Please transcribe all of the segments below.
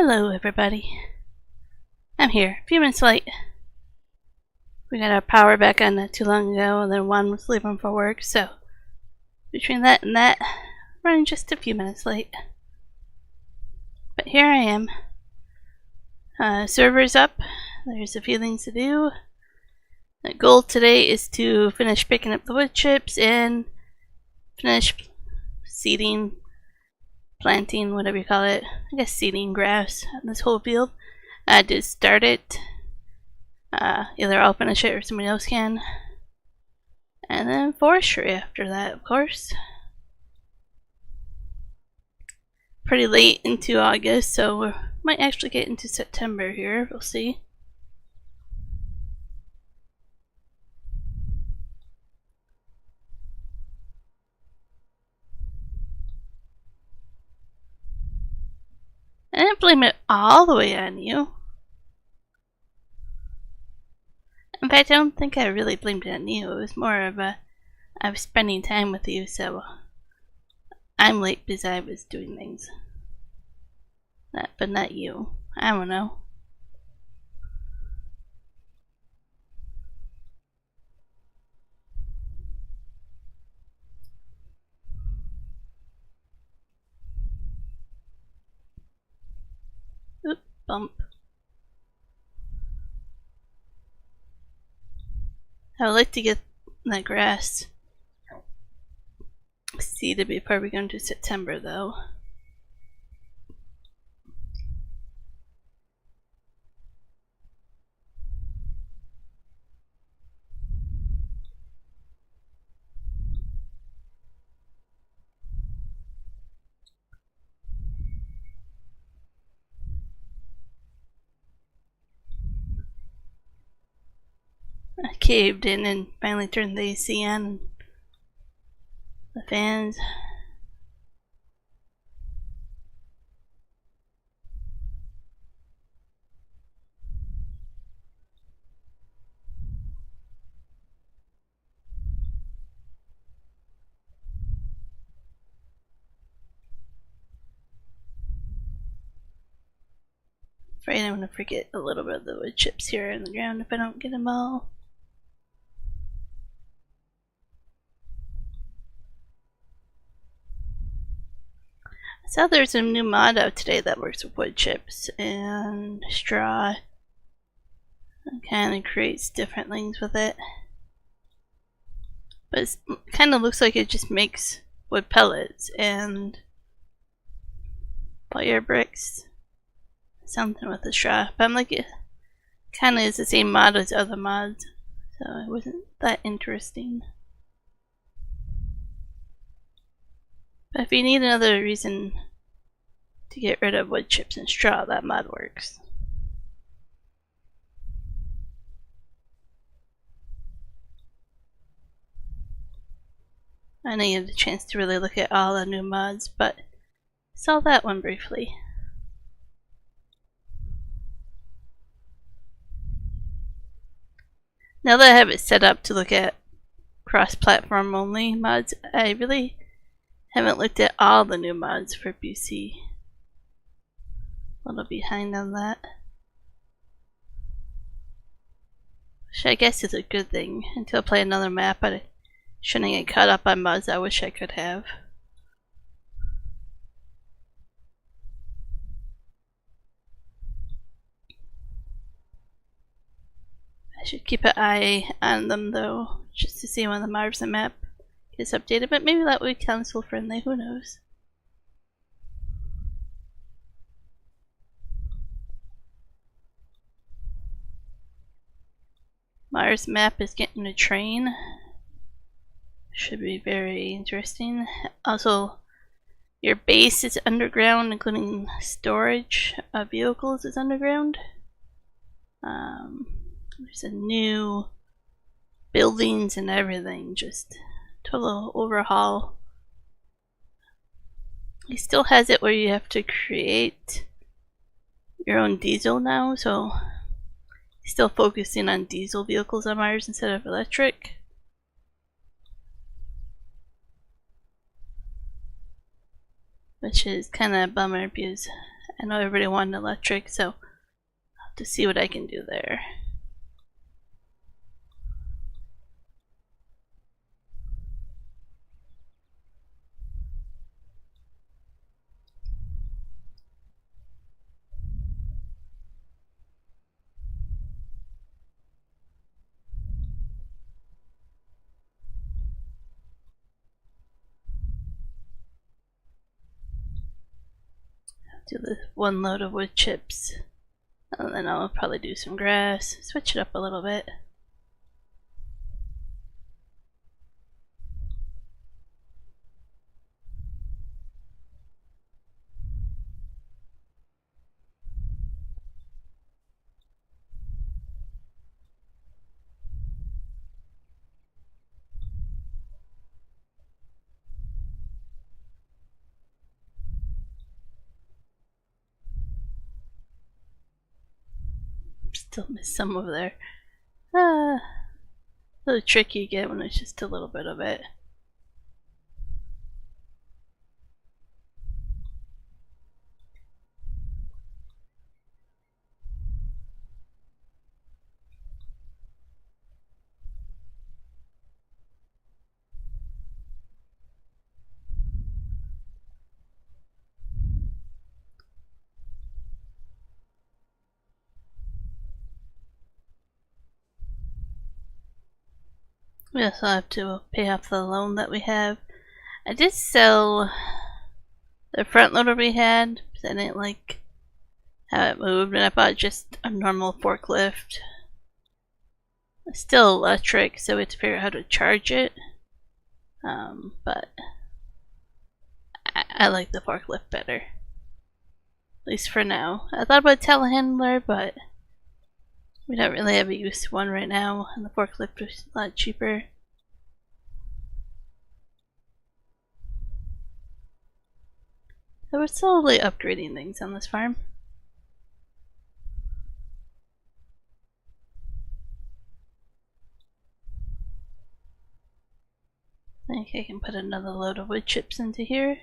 Hello everybody. I'm here, a few minutes late. We got our power back on not too long ago, and then Juan was leaving for work, so between that and that, running just a few minutes late. But here I am. Server's up, there's a few things to do. The goal today is to finish picking up the wood chips and finish seeding, planting, whatever you call it. I guess seeding grass on this whole field. I did start it. Either I'll finish it or somebody else can. And then forestry after that, of course. Pretty late into August, so we might actually get into September here. We'll see. I didn't blame it all the way on you. In fact, I don't think I really blamed it on you. It was more of a, I was spending time with you, so I'm late because I was doing things. But not you. I don't know. Oop, bump. I would like to get that grass seeded before we go into September, though. I caved in and finally turned the AC on and the fans. Afraid I'm gonna forget a little bit of the wood chips here in the ground if I don't get them all. I saw there's a new mod out today that works with wood chips and straw. It kind of creates different things with it. But it kind of looks like it just makes wood pellets and fire bricks. Something with the straw. But I'm like, it kind of is the same mod as other mods. So it wasn't that interesting. But if you need another reason to get rid of wood chips and straw, that mod works. I didn't get a chance to really look at all the new mods, but saw that one briefly. Now that I have it set up to look at cross-platform only mods, I really haven't looked at all the new mods for BC. A little behind on that. Which I guess is a good thing. Until I play another map, I shouldn't get caught up on mods I wish I could have. I should keep an eye on them though, just to see when the Mars map gets updated, but maybe that will be console friendly, who knows. Mars map is getting a train. Should be very interesting. Also, your base is underground, including storage of vehicles is underground. There's a new buildings and everything, just total overhaul. He still has it where you have to create your own diesel now, so he's still focusing on diesel vehicles on Mars instead of electric. which is kind of a bummer because I I know everybody wanted electric, so I'll have to see what I can do there. Do the one load of wood chips, and then I'll probably do some grass, switch it up a little bit. Still miss some over there. The trick you get when it's just a little bit of it. We also have to pay off the loan that we have. I did sell the front loader we had because I didn't like how it moved, and I bought just a normal forklift. It's still electric, so we have to figure out how to charge it. But I like the forklift better. At least for now. I thought about telehandler, but we don't really have a use for one right now, and the forklift is a lot cheaper. So we're slowly upgrading things on this farm. I think I can put another load of wood chips into here.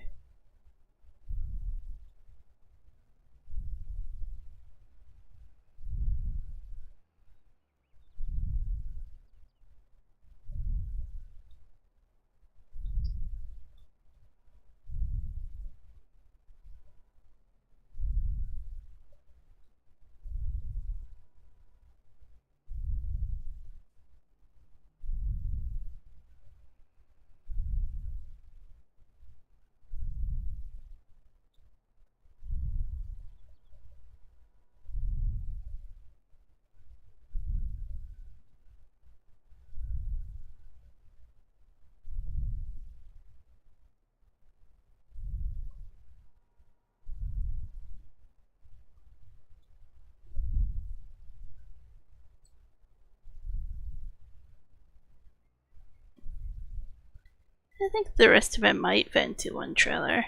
I think the rest of it might fit into one trailer.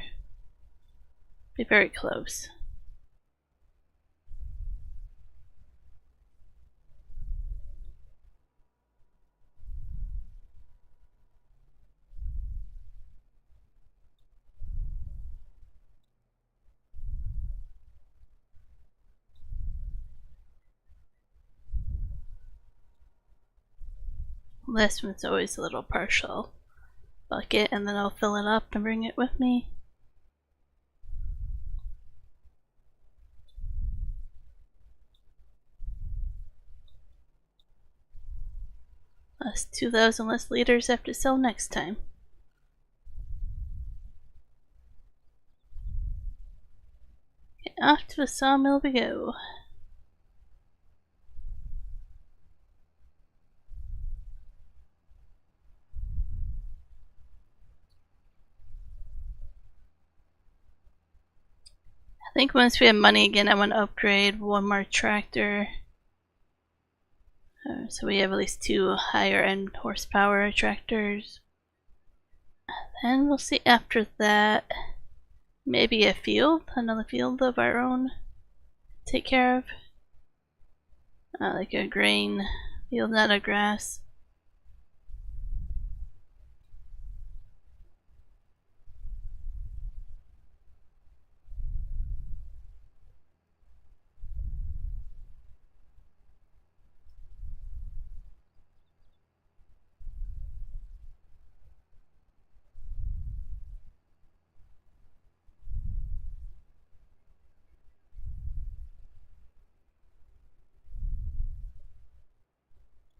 Be very close. This one's always a little partial bucket, and then I'll fill it up and bring it with me. That's 2,000 less liters I have to sell next time. Okay, off to the sawmill we go. I think once we have money again, I want to upgrade one more tractor. So we have at least 2 higher end horsepower tractors. And we'll see after that. Maybe a field, another field of our own to take care of. Like a grain field, not a grass.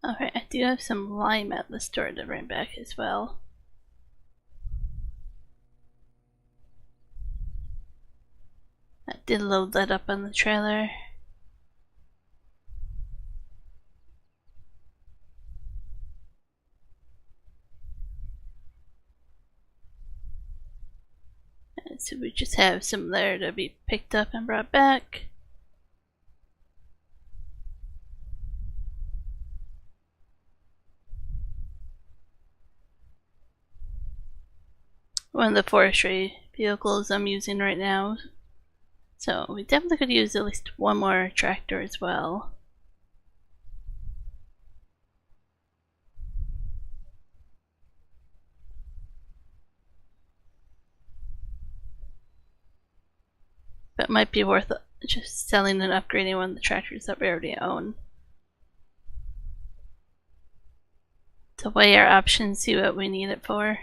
Alright, I do have some lime at the store to bring back as well. I did load that up on the trailer. And so we just have some there to be picked up and brought back. One of the forestry vehicles I'm using right now. So we definitely could use at least one more tractor as well. But it might be worth just selling and upgrading one of the tractors that we already own. To weigh our options, see what we need it for.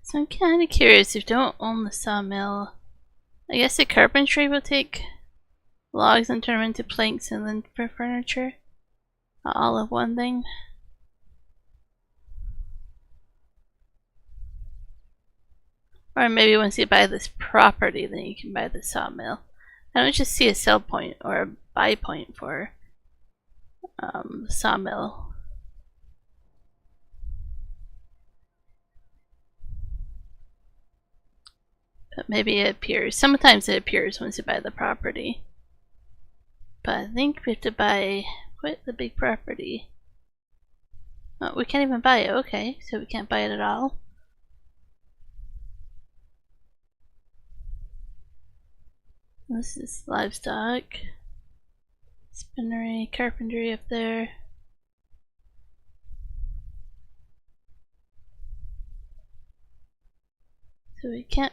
So I'm kind of curious, if you don't own the sawmill, I guess the carpentry will take logs and turn them into planks and then for furniture? All of one thing? Or maybe once you buy this property, then you can buy the sawmill. I don't just see a sell point or a buy point for the sawmill. But maybe it appears. Sometimes it appears once you buy the property. But I think we have to buy quite the big property. Oh, we can't even buy it. Okay, so we can't buy it at all. This is livestock. Spinnery, carpentry up there. So we can't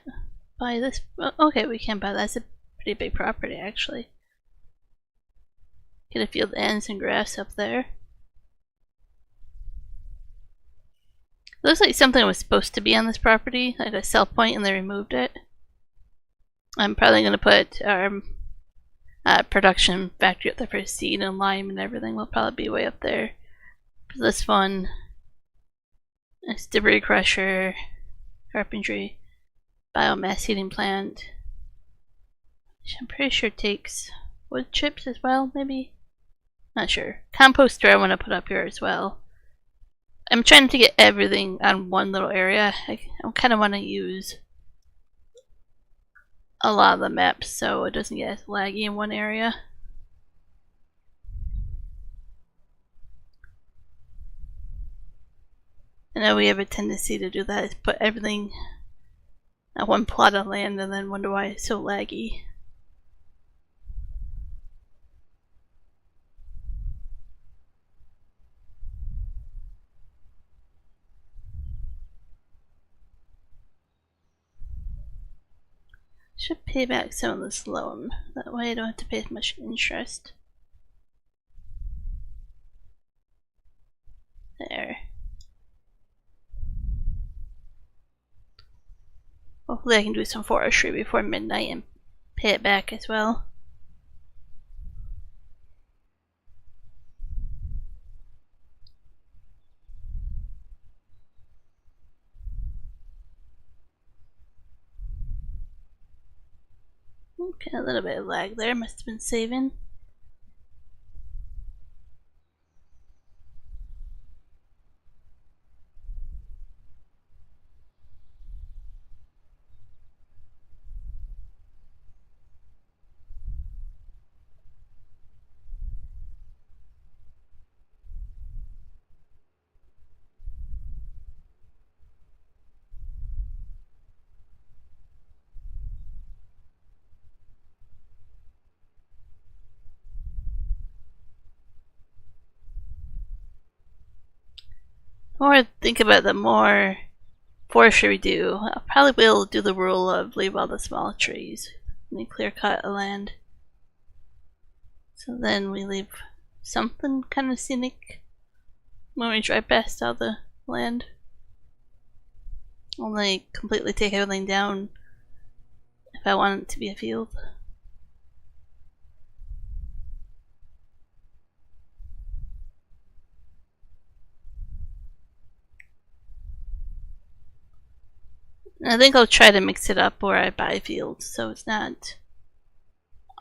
buy this. Well, okay, we can buy that. That's a pretty big property, actually. Get a field ends and grass up there. Looks like something was supposed to be on this property, like a sell point, and they removed it. I'm probably going to put our production factory up there for seed and lime and everything. Will probably be way up there. This one, it's debris crusher, carpentry, biomass heating plant. Which I'm pretty sure takes wood chips as well, maybe? Not sure. Composter I want to put up here as well. I'm trying to get everything on one little area. I kind of want to use a lot of the maps so it doesn't get as laggy in one area. I know we have a tendency to do that, is put everything at one plot of land and then wonder why it's so laggy. Should pay back some of this loan. That way I don't have to pay as much interest. There. Hopefully I can do some forestry before midnight and pay it back as well. Okay, a little bit of lag there, must have been saving. more I think about, the more forestry we do. I probably will do the rule of leave all the small trees and then clear cut a land. So then we leave something kind of scenic when we drive past all the land. Only completely take everything down if I want it to be a field. I think I'll try to mix it up where I buy fields so it's not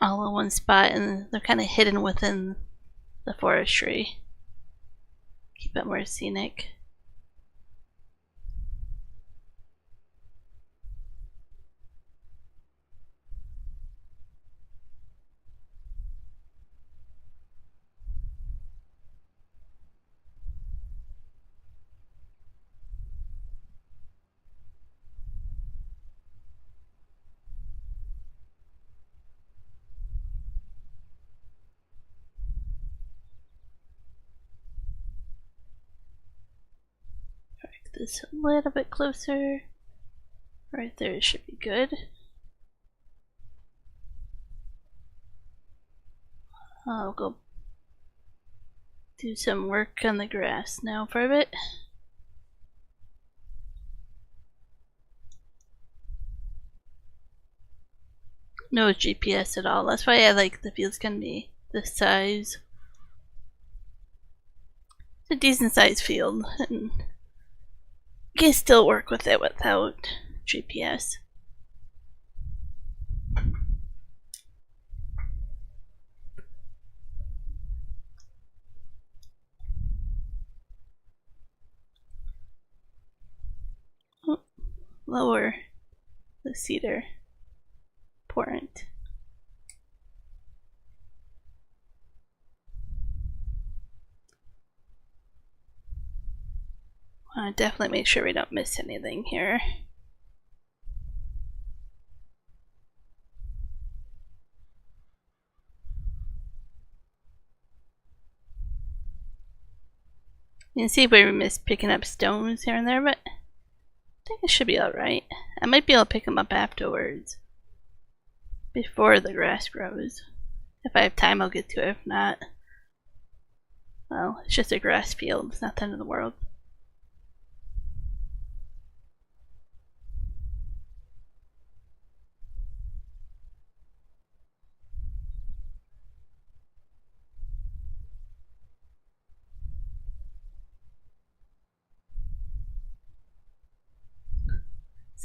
all in one spot and they're kind of hidden within the forestry. Keep it more scenic. This a little bit closer. Right there should be good. I'll go do some work on the grass now for a bit. No GPS at all. That's why I like the fields can be this size. It's a decent sized field and you can still work with it without GPS. Oh, lower the cedar. Important. Definitely make sure we don't miss anything here. You can see where we missed picking up stones here and there, but I think it should be alright. I might be able to pick them up afterwards, before the grass grows. If I have time, I'll get to it. If not, well, it's just a grass field. It's not the end of the world.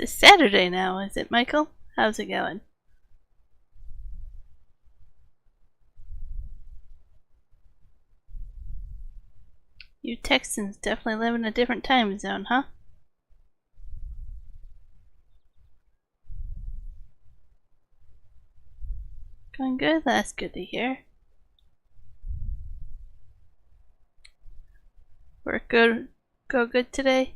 It's Saturday now, is it, Michael? How's it going? You Texans definitely live in a different time zone, huh? Going good? That's good to hear. Work good? Go good today?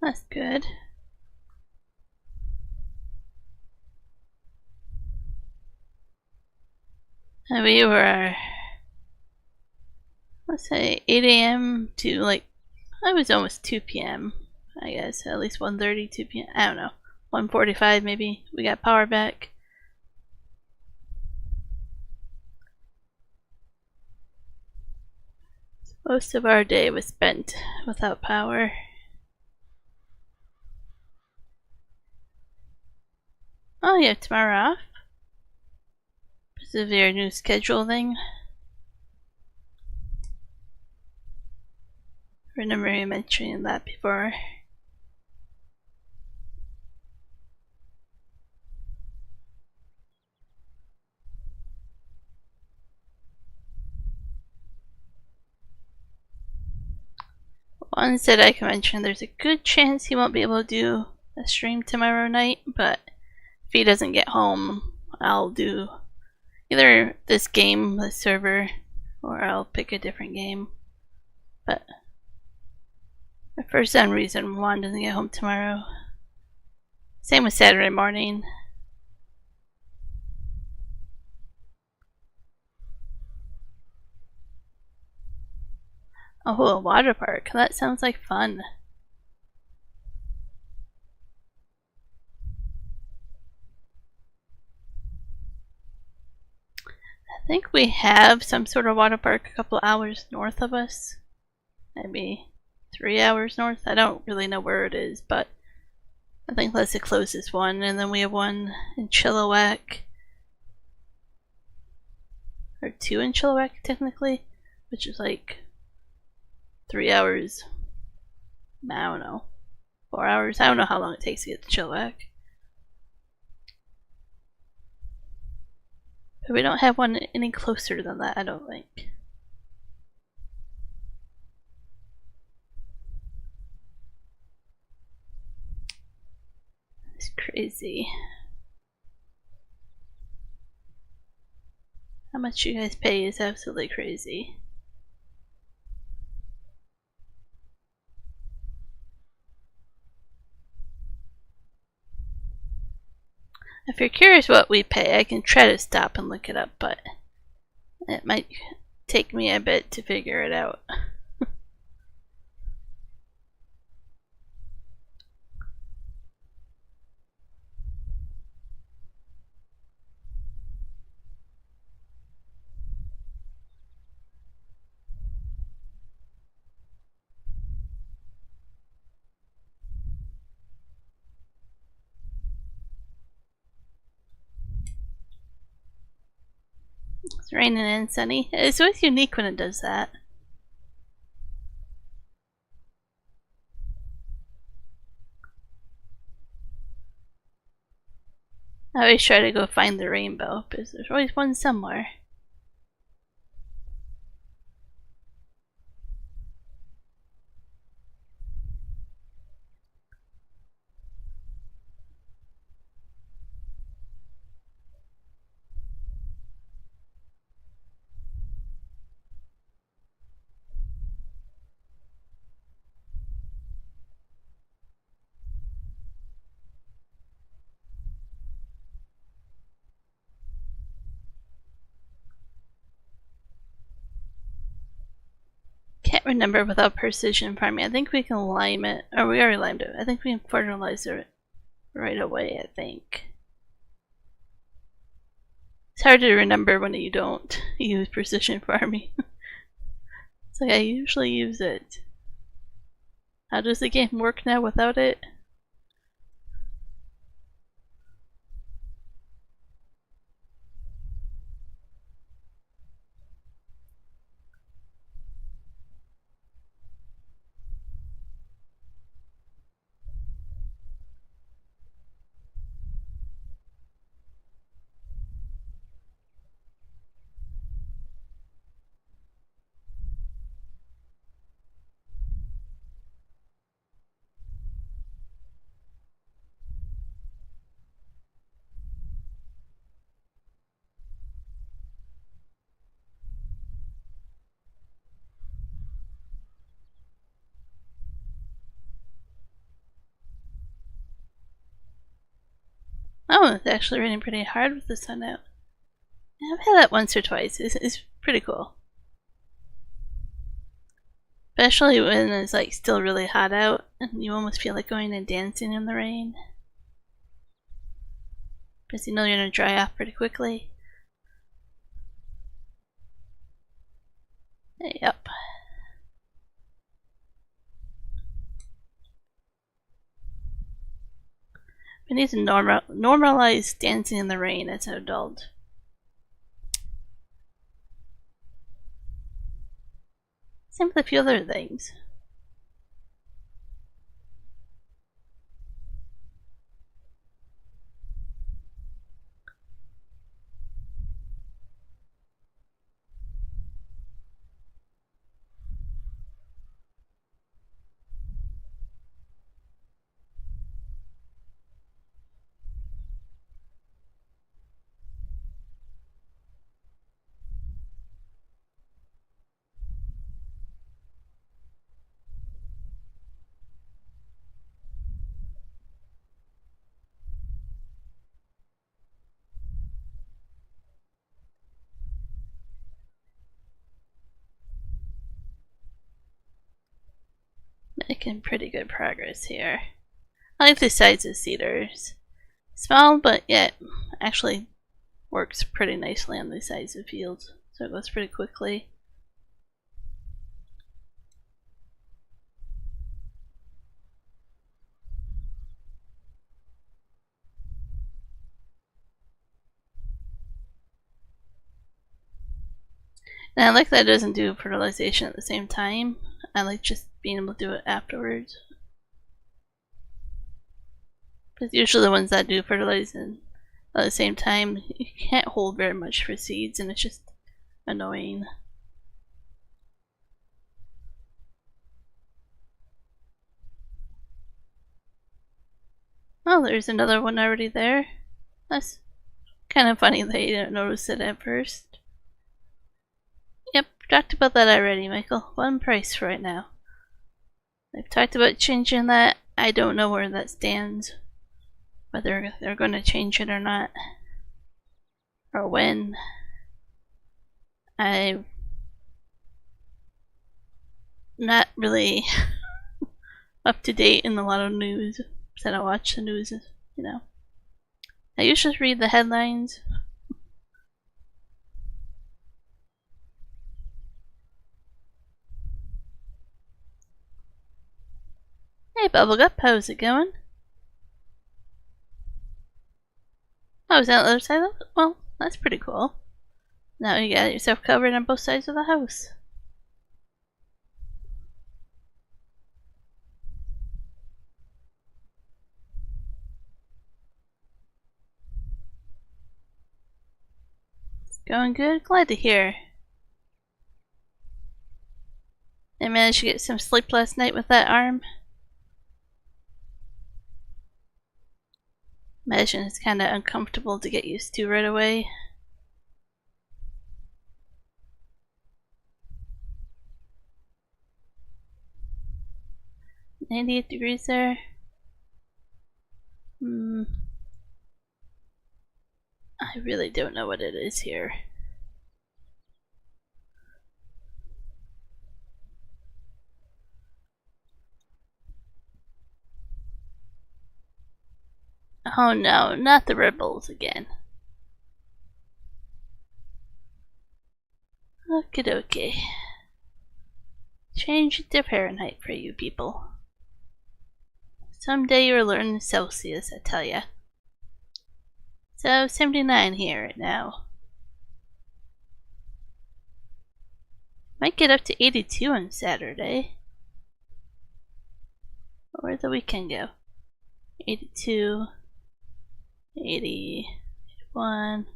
That's good. And we were, let's say, 8 a.m. to like, it was almost 2 p.m. I guess, at least 1:30, 2 p.m. I don't know, 1:45 maybe. We got power back. Most of our day was spent without power. Oh, you have tomorrow off? Because of your new schedule thing? I remember you mentioning that before. instead I can mention there's a good chance he won't be able to do a stream tomorrow night, but if he doesn't get home, I'll do either this game, this server, or I'll pick a different game. But if for some reason Juan doesn't get home tomorrow, same with Saturday morning. Oh, a water park. That sounds like fun. I think we have some sort of water park a couple hours north of us. Maybe 3 hours north. I don't really know where it is, but I think that's the closest one. And then we have one in Chilliwack. Or 2 in Chilliwack, technically. Which is like 3 hours. I don't know. 4 hours. I don't know how long it takes to get to Chilliwack. But we don't have one any closer than that, I don't think. It's crazy. How much you guys pay is absolutely crazy. If you're curious what we pay, I can try to stop and look it up, but it might take me a bit to figure it out. It's raining and sunny. It's always unique when it does that. I always try to go find the rainbow, because there's always one somewhere. Can't remember without precision farming. I think we can lime it, or we already limed it. I think we can fertilize it right away, I think. It's hard to remember when you don't use precision farming. It's like I usually use it. How does the game work now without it? Oh, it's actually raining pretty hard with the sun out. Yeah, I've had that once or twice. It's pretty cool. Especially when it's like still really hot out and you almost feel like going and dancing in the rain. Because you know you're gonna dry off pretty quickly. Yep. We need to normalize dancing in the rain as an adult. Same with a few other things. Making pretty good progress here. I like the size of cedars. Small, but yet actually works pretty nicely on the size of fields, so it goes pretty quickly. And I like that it doesn't do fertilization at the same time. I like just being able to do it afterwards. Because usually the ones that do fertilizing at the same time, you can't hold very much for seeds and it's just annoying. Oh, there's another one already there. That's kind of funny that you didn't notice it at first. Yep, talked about that already, Michael. One price for right now. They've talked about changing that. I don't know where that stands. Whether they're going to change it or not. Or when. I'm not really up to date in a lot of news. I don't watch the news, you know. I usually read the headlines. Hey Bubblegup, how's it going? Oh, is that on the other side of it? Well, that's pretty cool. Now you got yourself covered on both sides of the house. Going good? Glad to hear. I managed to get some sleep last night with that arm. Imagine it's kind of uncomfortable to get used to right away. $98 degrees there. I really don't know what it is here. Oh no, not the rebels again. Okie dokie. Change it to Fahrenheit for you people. Someday you'll learn Celsius, I tell ya. So, 79 here right now. Might get up to 82 on Saturday. Where'd the weekend go? 82, 80, 81.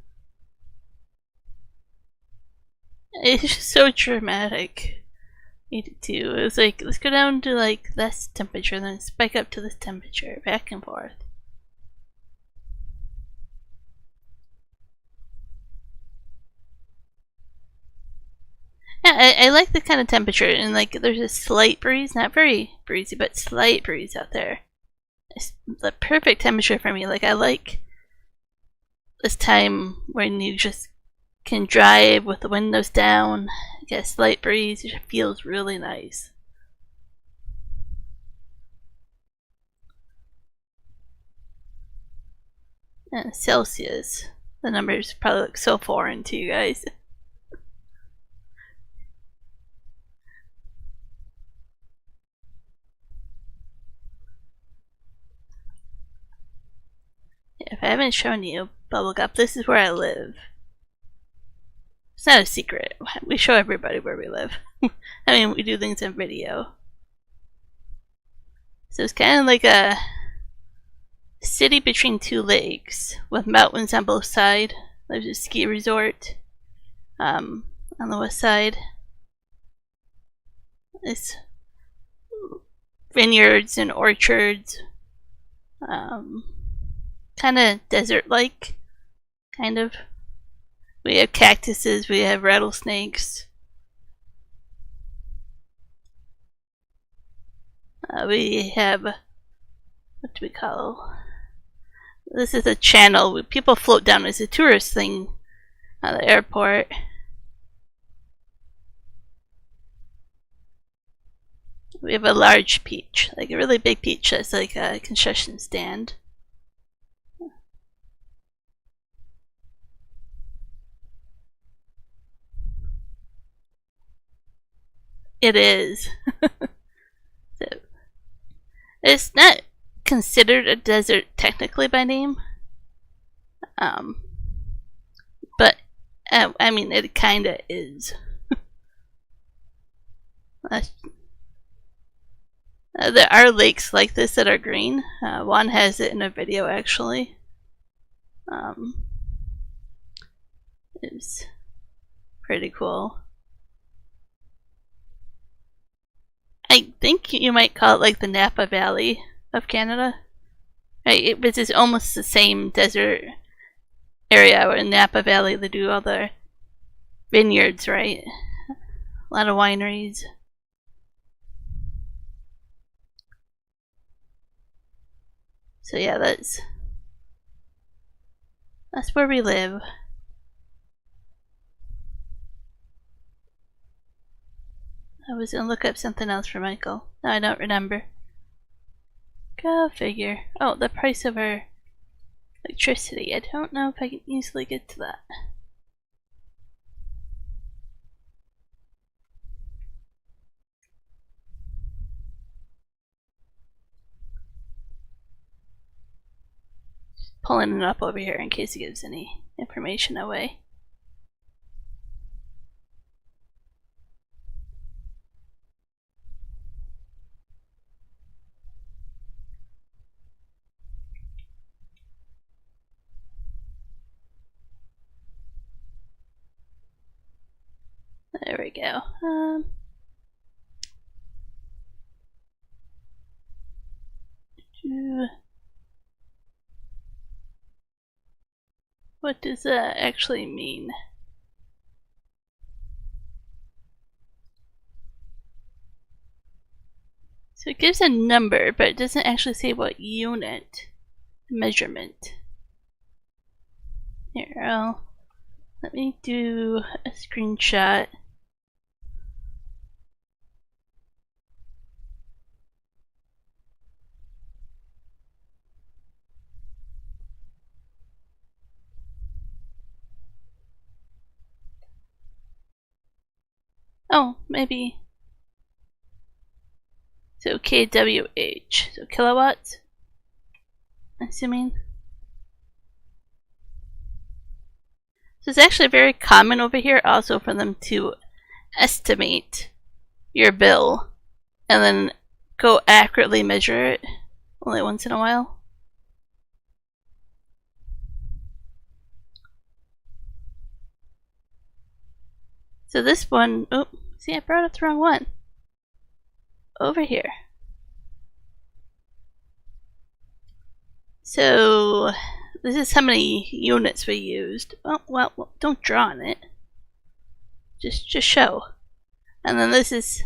It's just so dramatic. 82. It was like, let's go down to like this temperature, then spike up to this temperature, back and forth. Yeah, I like the kind of temperature, and like there's a slight breeze, not very breezy, but slight breeze out there. It's the perfect temperature for me. Like I like this time when you just can drive with the windows down, get a slight breeze, it feels really nice. And Celsius, the numbers probably look so foreign to you guys. If I haven't shown you, Bubblegup, this is where I live. It's not a secret. We show everybody where we live. I mean, we do things in video. So it's kind of like a city between two lakes with mountains on both sides. There's a ski resort on the west side. It's vineyards and orchards. Kind of desert-like, kind of. We have cactuses, we have rattlesnakes. We have, what do we call? This is a channel. People float down. It's a tourist thing at the airport. We have a large peach, like a really big peach that's like a concession stand. It is. So, it's not considered a desert technically by name, but I mean it kinda is. There are lakes like this that are green. One has it in a video actually. It's pretty cool. I think you might call it like the Napa Valley of Canada. Right, which is almost the same desert area where in Napa Valley they do all the vineyards, right? A lot of wineries. So yeah, that's where we live. I was gonna look up something else for Michael. No, I don't remember. Go figure. Oh, the price of our electricity. I don't know if I can easily get to that. Just pulling it up over here in case it gives any information away. There we go. What does that actually mean? So it gives a number, but it doesn't actually say what unit measurement. Here, let me do a screenshot. Oh, maybe. So kWh, so kilowatts, I'm assuming. So it's actually very common over here also for them to estimate your bill and then go accurately measure it only once in a while. So this one, oh, see, I brought up the wrong one. Over here. So this is how many units we used. Oh, well, don't draw on it. Just show. And then this is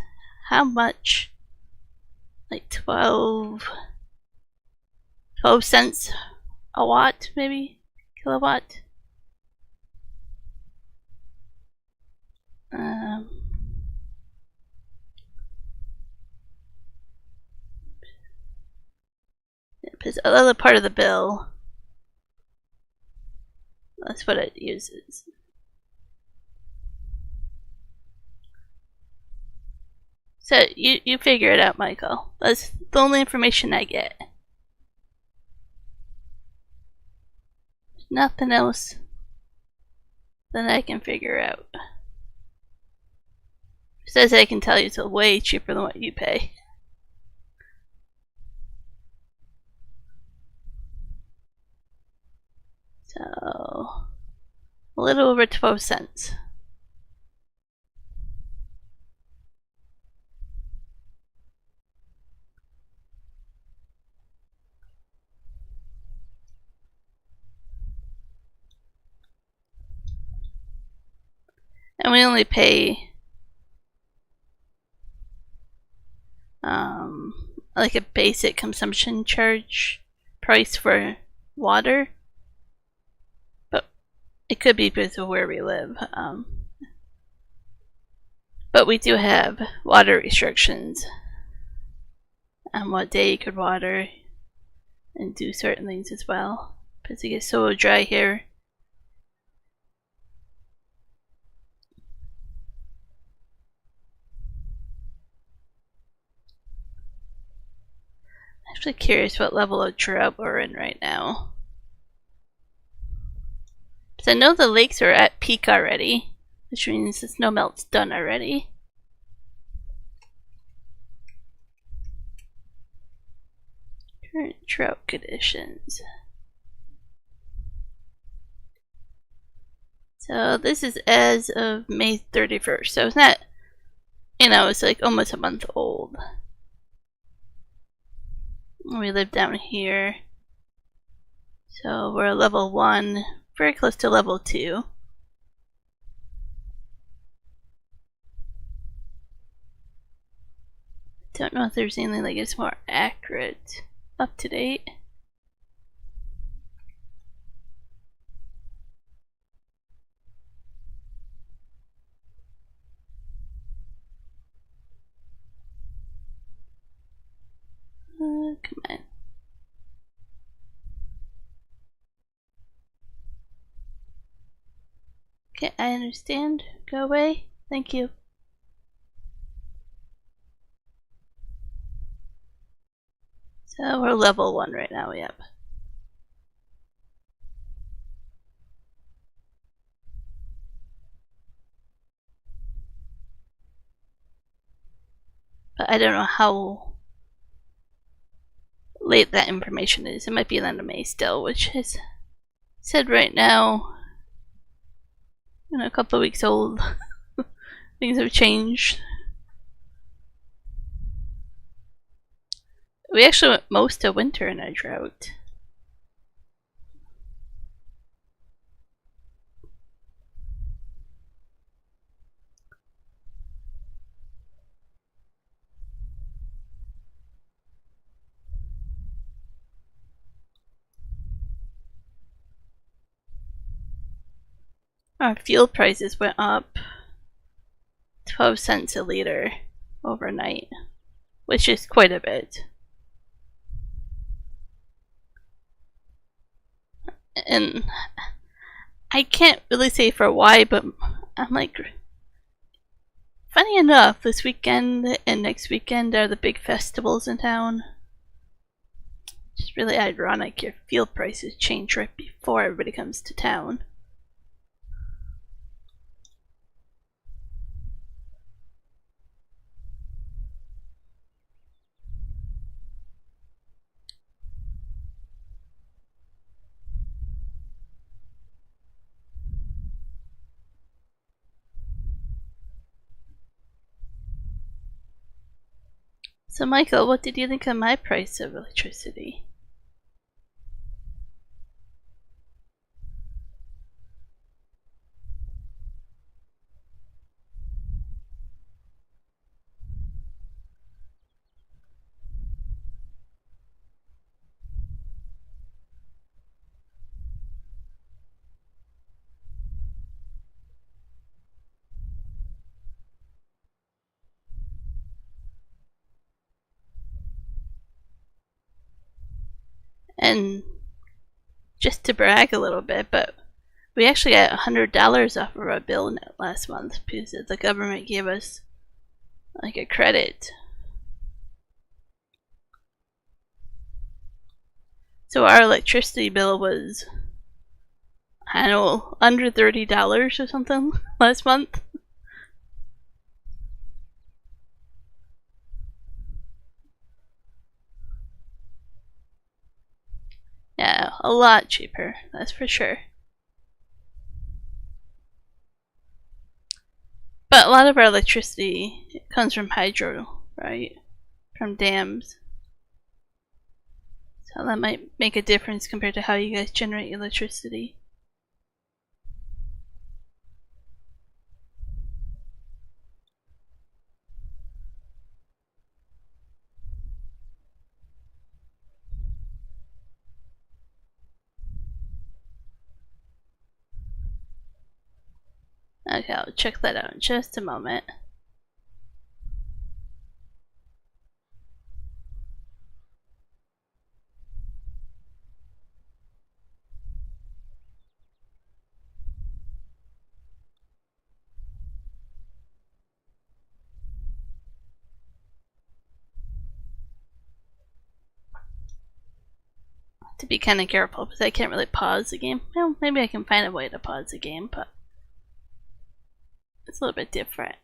how much, like 12 cents a watt, maybe, kilowatt. Because another part of the bill, that's what it uses. So you figure it out, Michael. That's the only information I get. There's nothing else that I can figure out. It says I can tell you it's way cheaper than what you pay. So, a little over 12 cents. And we only pay like a basic consumption charge price for water. It could be because of where we live. But we do have water restrictions. on what day you could water and do certain things as well, because it gets so dry here. I'm actually curious what level of drought we're in right now. Because I know the lakes are at peak already, which means the snow melt's done already. Current drought conditions. So this is as of May 31st, so it's not, it's like almost a month old. We live down here, so we're level 1, very close to level 2. Don't know if there's anything that gets more accurate, up to date. Come on. Okay, I understand. Go away. Thank you. So we're level 1 right now, yep. But I don't know how late that information is. It might be the end of May still, which is said right now, a couple of weeks old. Things have changed. We actually went most of winter in a drought. Our fuel prices went up 12 cents a liter overnight, which is quite a bit. And I can't really say for why, but I'm like, funny enough, this weekend and next weekend are the big festivals in town. It's really ironic your fuel prices change right before everybody comes to town. So Michael, what did you think of my price of electricity? And just to brag a little bit, but we actually got $100 off of our bill last month because the government gave us like a credit. So our electricity bill was, I don't know, under $30 or something last month. Yeah, a lot cheaper, that's for sure. But a lot of our electricity comes from hydro, right? From dams. So that might make a difference compared to how you guys generate electricity. Okay, I'll check that out in just a moment. be kind of careful because I can't really pause the game. Well, maybe I can find a way to pause the game, but it's a little bit different.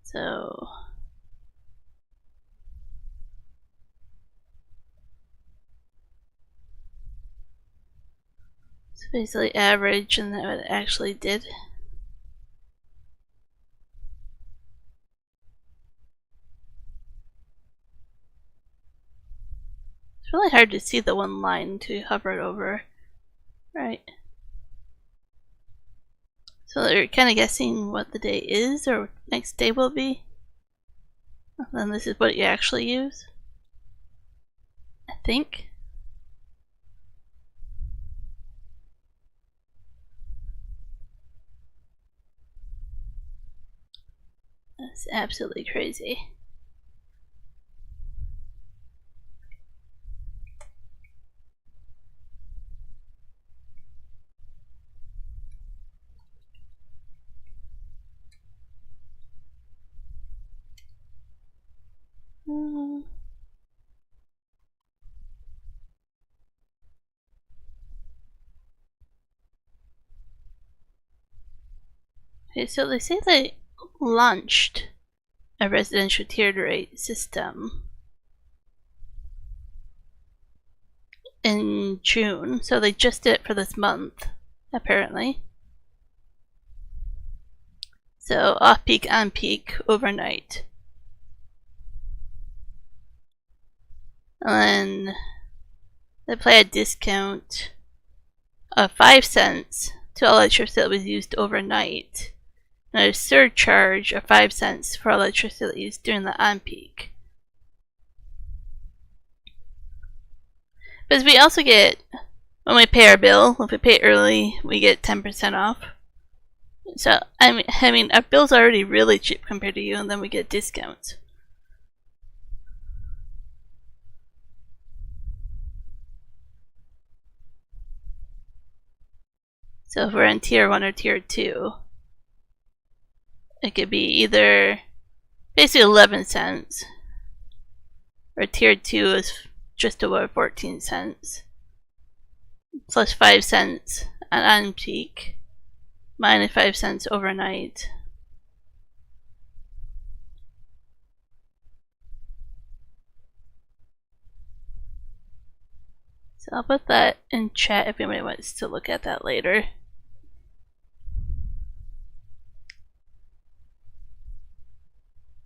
So it's basically average, and that what it actually did. It's really hard to see the one line to hover it over. Right. So they're kind of guessing what the day is or next day will be. And then this is what you actually use, I think. That's absolutely crazy. Okay, so they say they launched a residential tiered rate system in June, so they just did it for this month, apparently. So off peak, on peak, overnight. And then they apply a discount of 5 cents to electricity that was used overnight, and a surcharge of 5 cents for electricity used during the on peak. Because we also get, when we pay our bill, if we pay early, we get 10% off. So, I mean, our bill's already really cheap compared to you, and then we get discounts. So if we're in tier 1 or tier 2, it could be either basically 11 cents, or tier 2 is just over 14 cents, plus 5 cents on peak, minus 5 cents overnight. So I'll put that in chat if anybody wants to look at that later.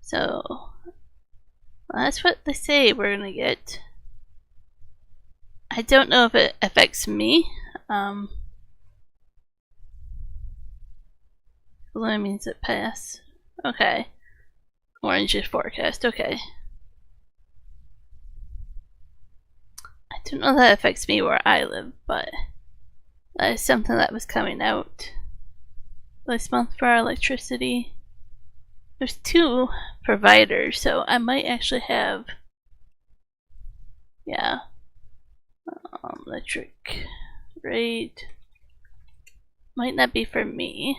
So well, that's what they say we're gonna get. I don't know if it affects me. Blue means it pass. Okay. Orange is forecast. Okay. I don't know that affects me where I live, but that is something that was coming out this month for our electricity. There's 2 providers, so I might actually have, yeah, electric rate. Might not be for me.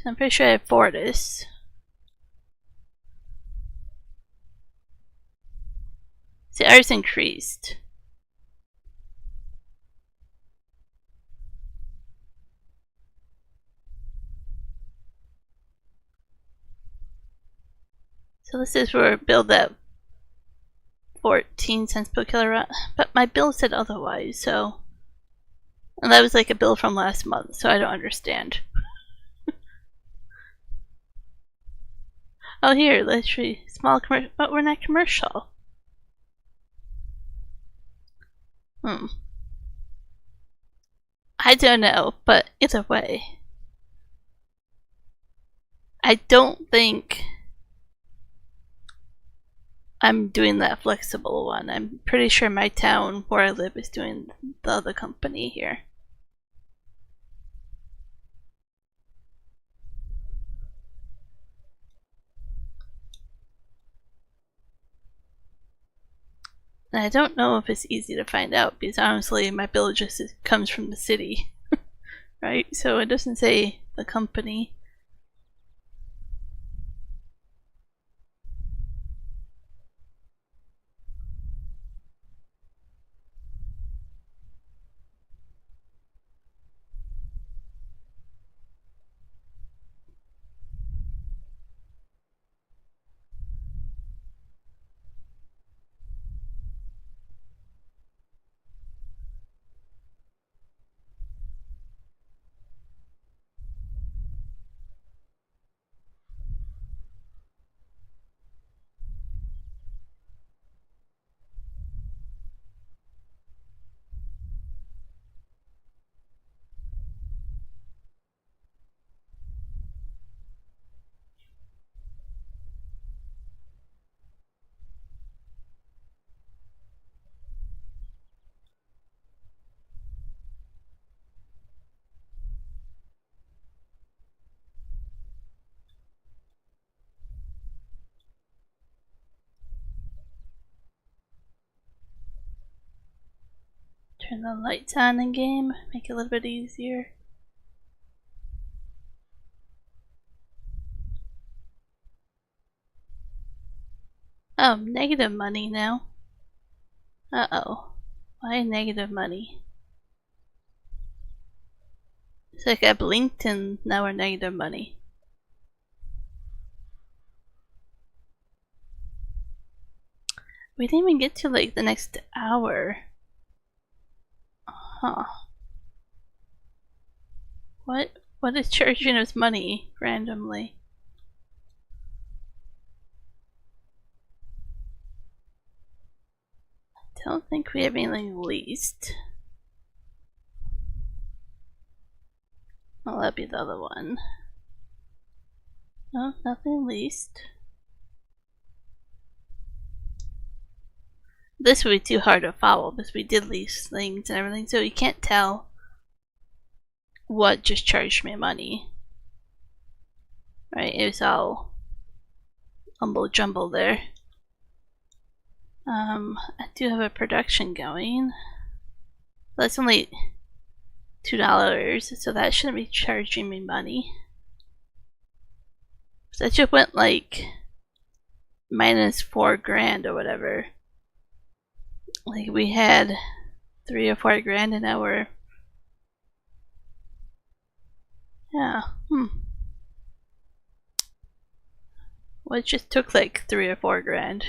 I'm pretty sure I have Fortis. See, ours increased. So this is where bill that 14 cents per kilowatt, but my bill said otherwise, so. And that was like a bill from last month, so I don't understand. Oh, here, let's see. Small commercial, but we're not commercial. I don't know, but either way, I don't think I'm doing that flexible one. I'm pretty sure my town where I live is doing the other company here. And I don't know if it's easy to find out because honestly my bill just comes from the city. Right? So it doesn't say the company. Turn the lights on in game, make it a little bit easier. Oh, negative money now. Uh-oh. Why negative money? It's like I blinked and now we're negative money. We didn't even get to like the next hour. Huh. What is charging us money randomly? I don't think we have anything leased. Well, that'd be the other one. No, nothing leased. This would be too hard to follow because we did lease things and everything, so you can't tell what just charged me money. Right, it was all umble jumble there. I do have a production going. That's only $2, so that shouldn't be charging me money. So that just went like minus $4,000 or whatever. Like we had $3 or $4,000 and now we're, yeah, well, it just took like $3 or $4,000.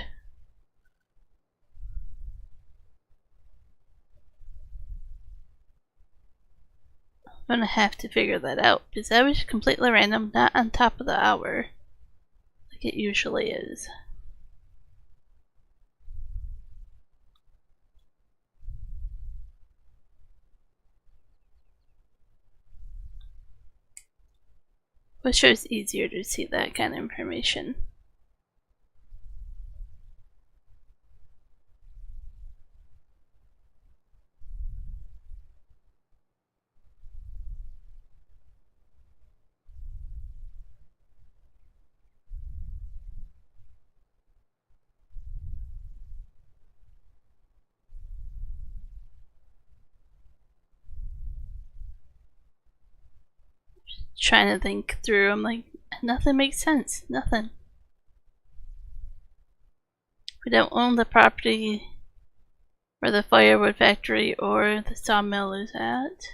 I'm gonna have to figure that out because that was completely random, not on top of the hour like it usually is. But sure it's easier to see that kind of information. Trying to think through, I'm like, nothing makes sense. Nothing. We don't own the property where the firewood factory or the sawmill is at.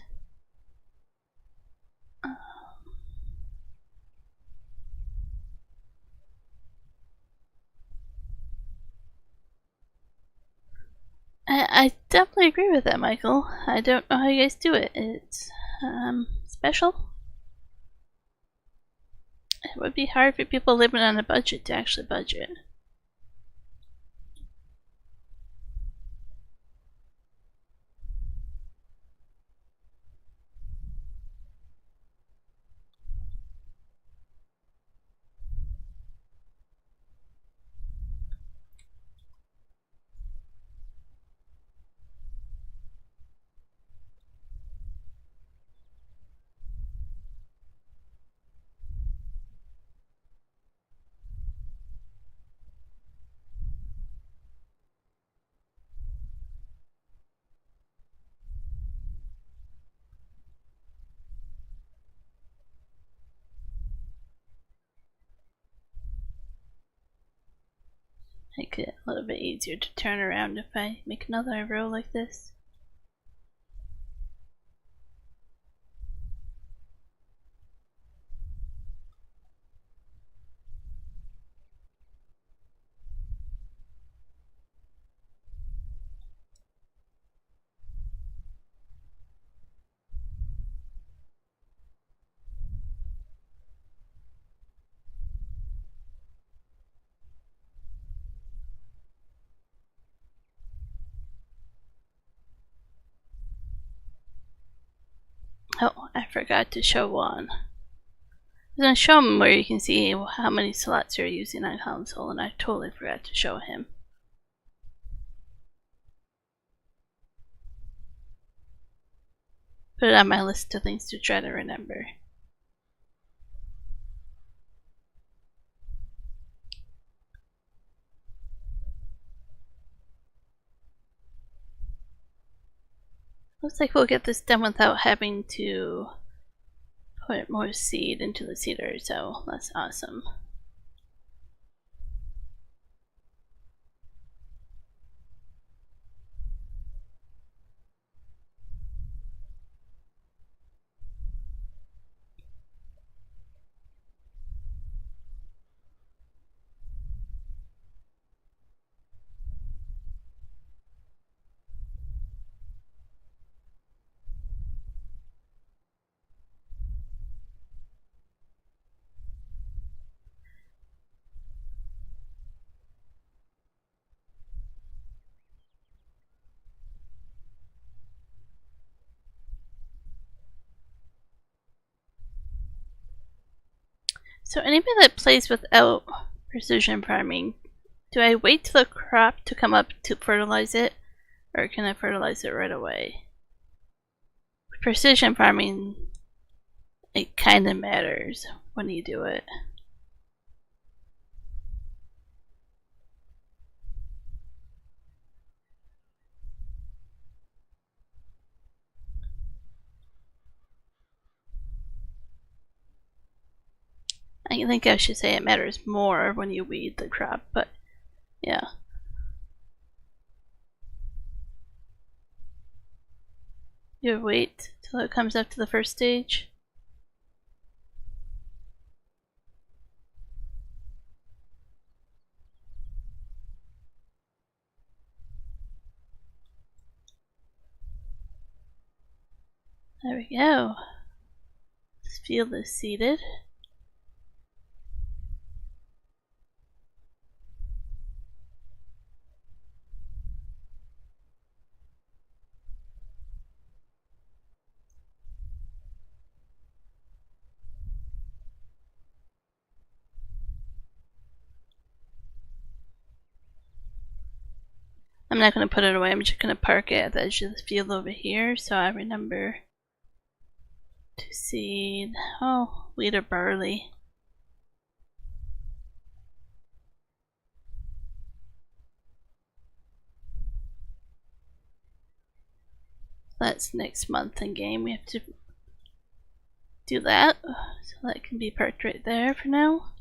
I definitely agree with that, Michael. I don't know how you guys do it. It's special. It would be hard for people living on a budget to actually budget. Make it a little bit easier to turn around if I make another row like this. Oh, I forgot to show one. I was going to show him where you can see how many slots you're using on console, and I totally forgot to show him. Put it on my list of things to try to remember. Looks like we'll get this done without having to put more seed into the seeder, so that's awesome. So anybody that plays without precision farming, do I wait till the crop to come up to fertilize it, or can I fertilize it right away? Precision farming, it kind of matters when you do it. I think I should say it matters more when you weed the crop, but yeah. You wait till it comes up to the first stage. There we go. This field is seeded. I'm not going to put it away, I'm just going to park it at the edge of the field over here so I remember to seed. Oh, wheat or barley. That's next month in game. We have to do that, so that can be parked right there for now.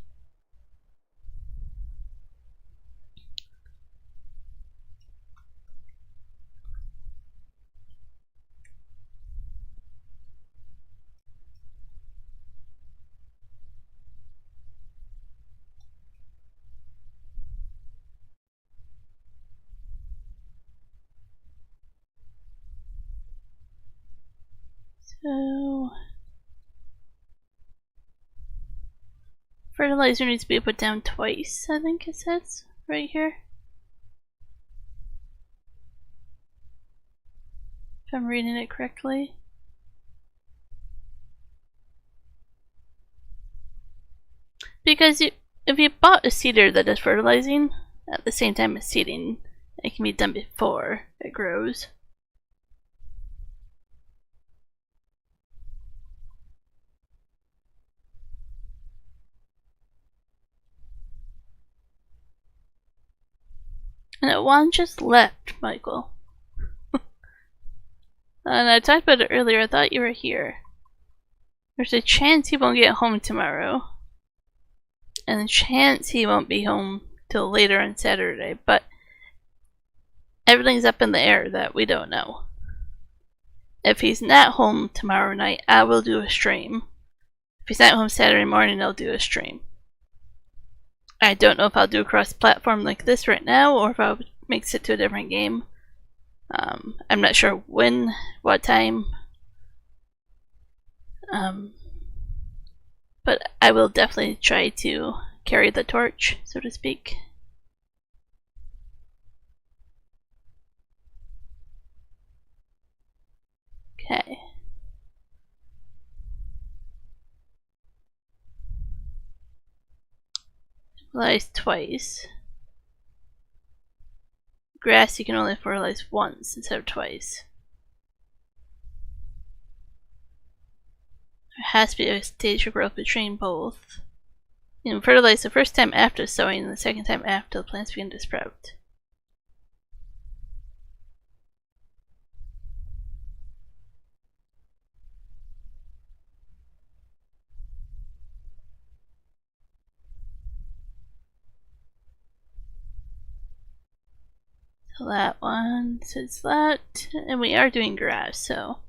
So fertilizer needs to be put down twice, I think it says right here. If I'm reading it correctly. Because if you bought a seeder that does fertilizing at the same time as seeding, it can be done before it grows. And one just left, Michael. And I talked about it earlier, I thought you were here. There's a chance he won't get home tomorrow. And a chance he won't be home till later on Saturday, but everything's up in the air that we don't know. If he's not home tomorrow night, I will do a stream. If he's not home Saturday morning, I'll do a stream. I don't know if I'll do a cross-platform like this right now, or if I'll mix it to a different game. I'm not sure when, what time. But I will definitely try to carry the torch, so to speak. Okay. Fertilize twice. Grass you can only fertilize once instead of twice. There has to be a stage of growth between both. You can fertilize the first time after sowing and the second time after the plants begin to sprout. That one says that, and we are doing grass, so.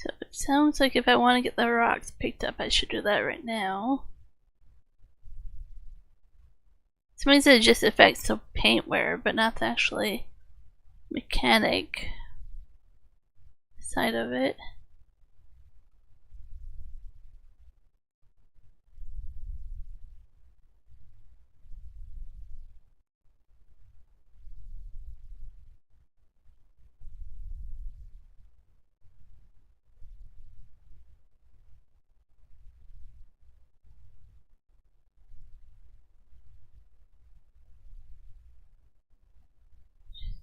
So it sounds like if I want to get the rocks picked up, I should do that right now. This means it just affects the paint wear, but not the actually mechanic side of it.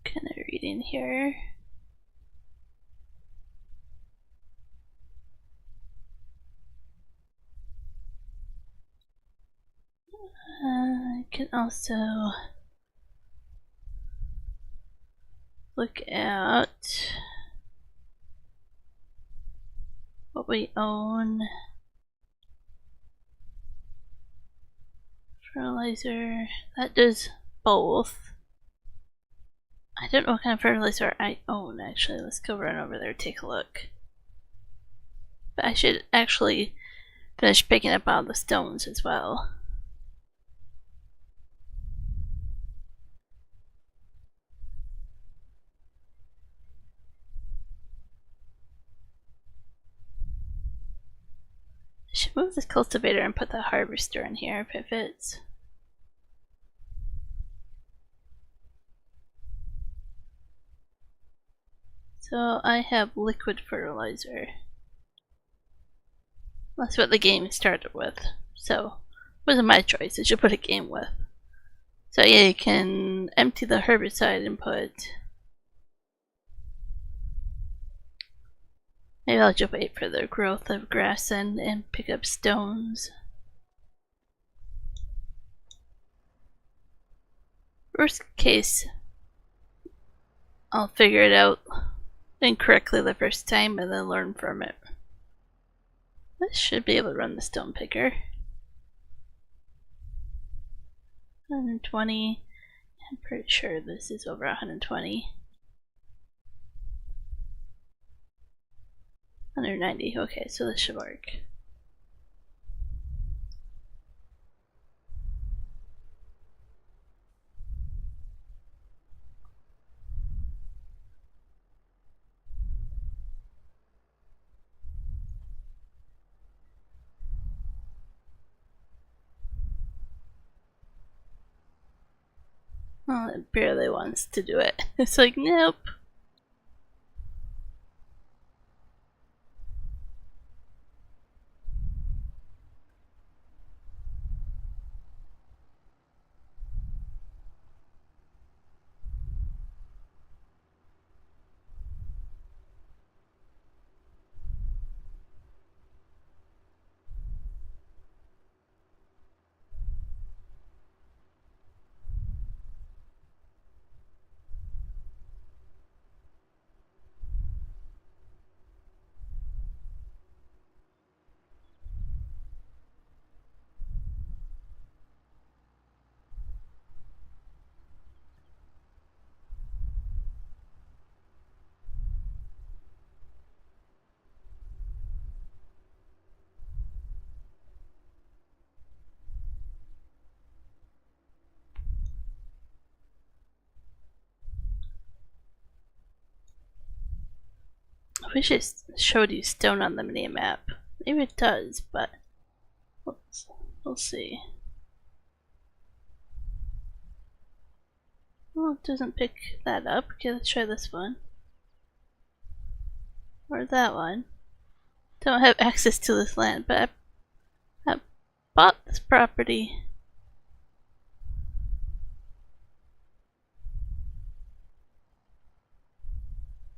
Kind of reading here. I can also look at what we own. Fertilizer, that does both. I don't know what kind of fertilizer I own actually. Let's go run over there and take a look. But I should actually finish picking up all the stones as well. I should move this cultivator and put the harvester in here if it fits. So I have liquid fertilizer. That's what the game started with. So it wasn't my choice, it should put a game with. So yeah, you can empty the herbicide and put. Maybe I'll just wait for the growth of grass and pick up stones. Worst case, I'll figure it out incorrectly the first time and then learn from it. This should be able to run the stone picker. 120. I'm pretty sure this is over 120. 190. Okay, so this should work. Well, it barely wants to do it. It's like, nope. I wish it showed you stone on the mini map. Maybe it does, but we'll see. Well, it doesn't pick that up. Okay, let's try this one. Or that one. Don't have access to this land, but I bought this property.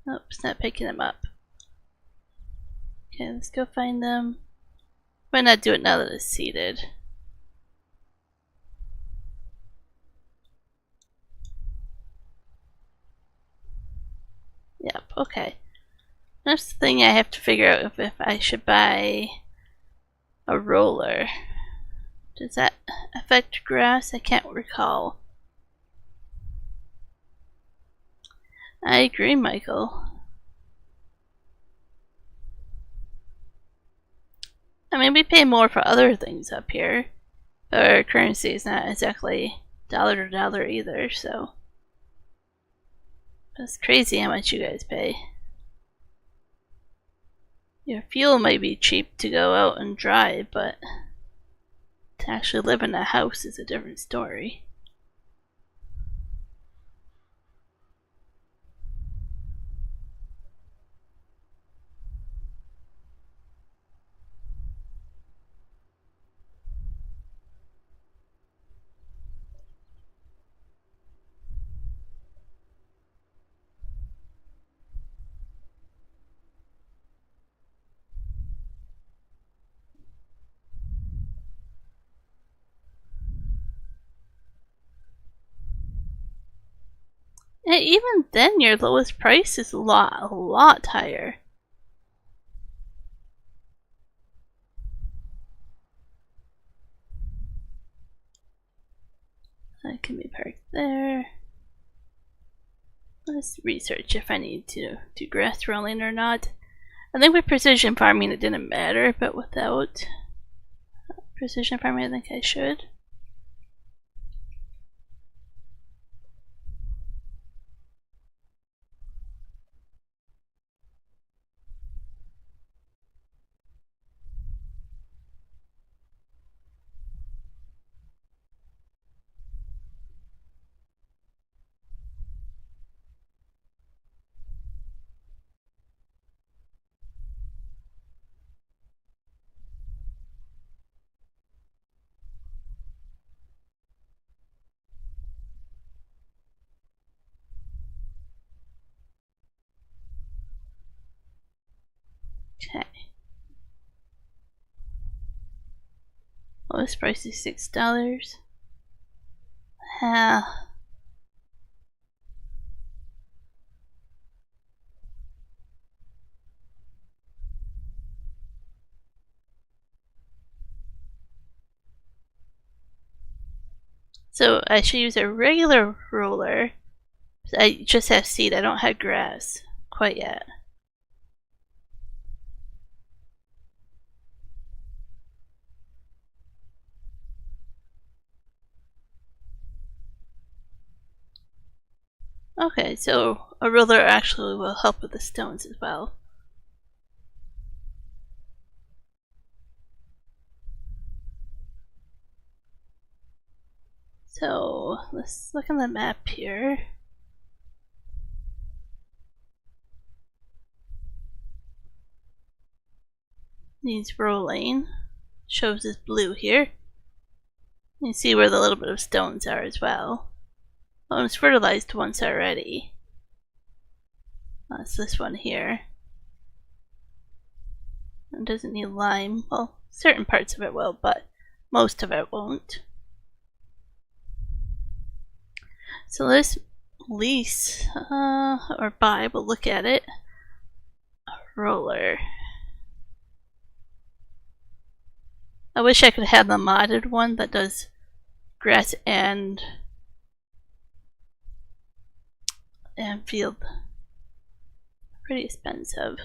Nope, it's not picking them up. Okay, let's go find them. Why not do it now that it's seated? Yep, okay. Next thing I have to figure out if I should buy a roller. Does that affect grass? I can't recall. I agree, Michael. I mean, we pay more for other things up here. Our currency is not exactly dollar to dollar either, so. It's crazy how much you guys pay. Your fuel might be cheap to go out and drive, but to actually live in a house is a different story. And even then, your lowest price is a lot higher. That can be parked there. Let's research if I need to do grass rolling or not. I think with precision farming it didn't matter, but without precision farming I think I should. Okay. Lowest price is $6. So I should use a regular roller. I just have seed, I don't have grass quite yet. Okay, so a roller actually will help with the stones as well. So let's look on the map here. Needs rolling. Shows as blue here. You can see where the little bit of stones are as well. Oh, it's fertilized once already. That's this one here. It doesn't need lime. Well, certain parts of it will, but most of it won't. So let's lease or buy, but look at it. A roller. I wish I could have the modded one that does grass and field. Pretty expensive.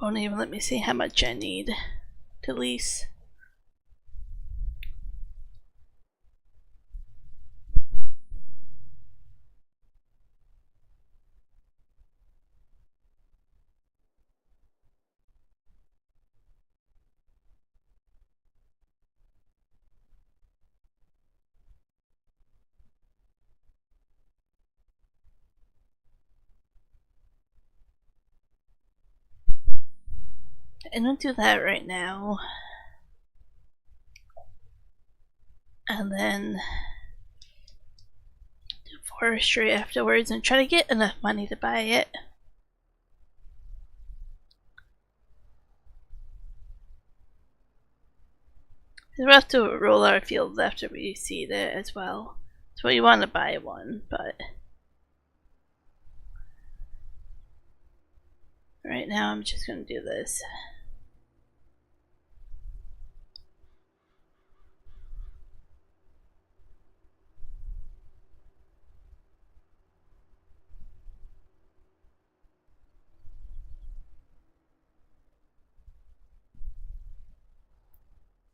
Won't even let me see how much I need to lease. I'm gonna do that right now. And then do forestry afterwards and try to get enough money to buy it. We'll have to roll our fields after we seed it as well. So you want to buy one, but right now I'm just going to do this.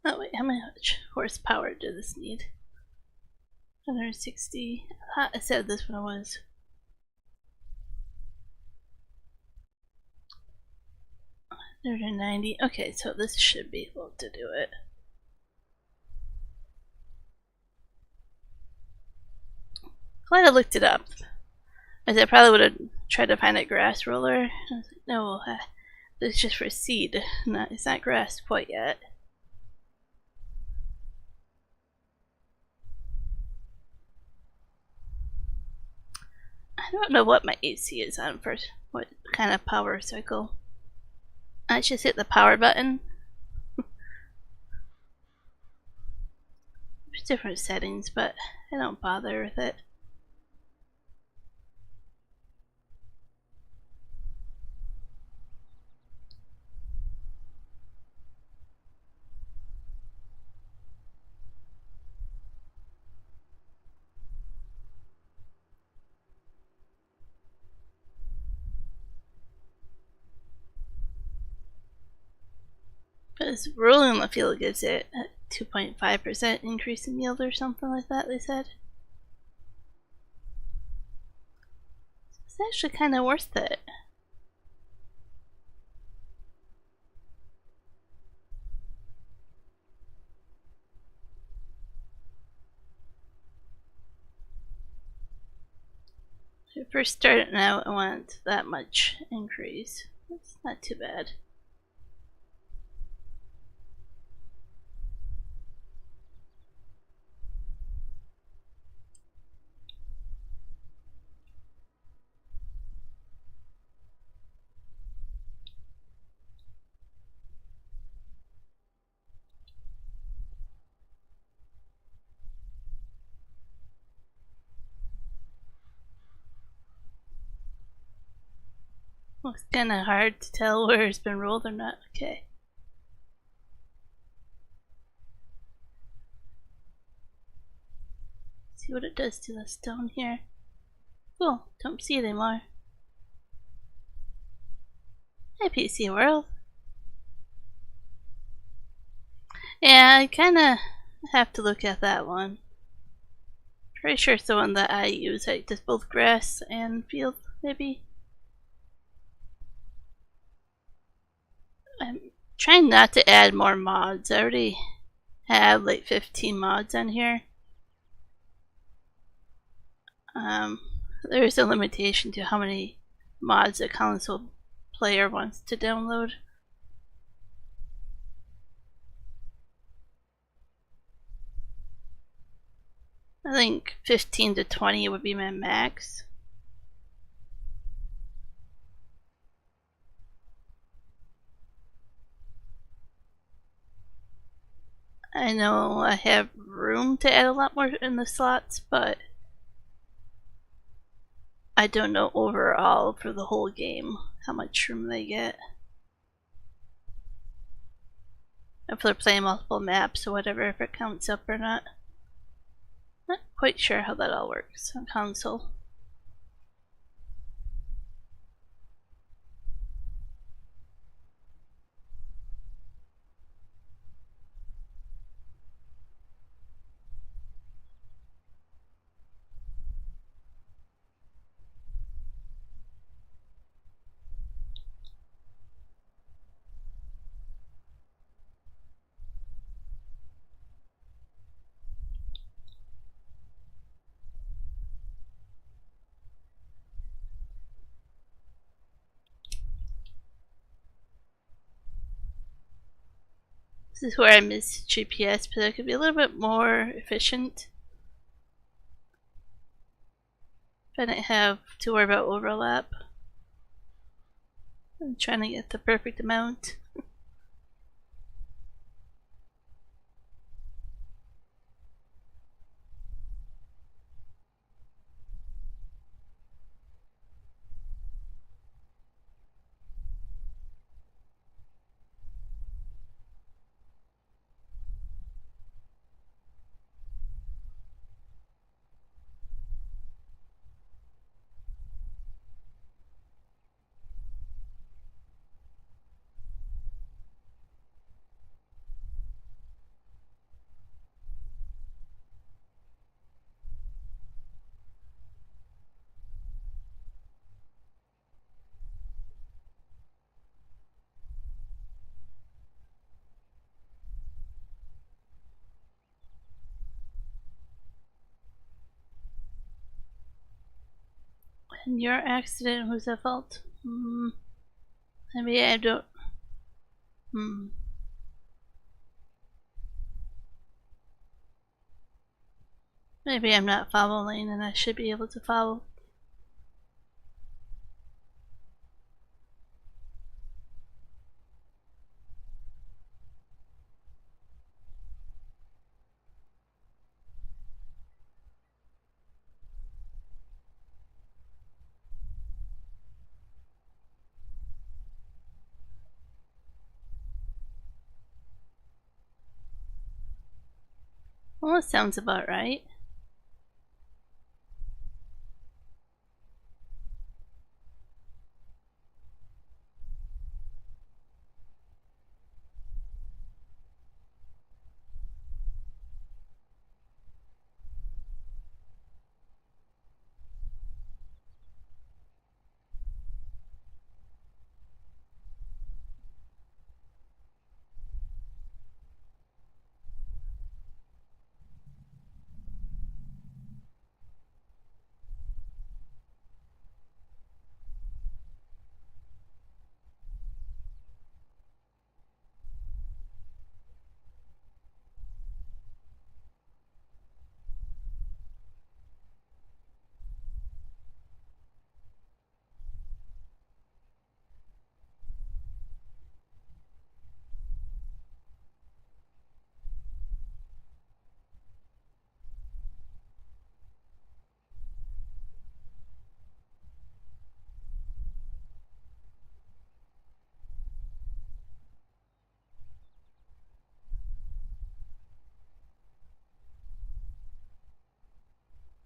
Oh wait, how much horsepower does this need? 160. I said this one was. $190. Okay, so this should be able to do it. Glad I looked it up. I probably would have tried to find a grass roller. I was like, no, this is just for seed. It's not grass quite yet. I don't know what my AC is on for what kind of power cycle. I just hit the power button. There's different settings, but I don't bother with it. Because rolling the field gives it a 2.5% increase in yield or something like that, they said. It's actually kind of worth it. When I first started out, I want that much increase. That's not too bad. Well, it's kind of hard to tell where it's been rolled or not. Okay. See what it does to the stone here. Cool, don't see it anymore. Hey, PC World. Yeah, I kinda have to look at that one. Pretty sure it's the one that I use. I does both grass and field, maybe. I'm trying not to add more mods. I already have like 15 mods on here. There's a limitation to how many mods a console player wants to download. I think 15 to 20 would be my max. I know I have room to add a lot more in the slots, but I don't know overall for the whole game how much room they get. If they're playing multiple maps or whatever, if it counts up or not. Not quite sure how that all works on console. This is where I miss GPS, but it could be a little bit more efficient. If I didn't have to worry about overlap. I'm trying to get the perfect amount. And your accident was at fault. Maybe I don't. Maybe I'm not following and I should be able to follow. Well, that sounds about right.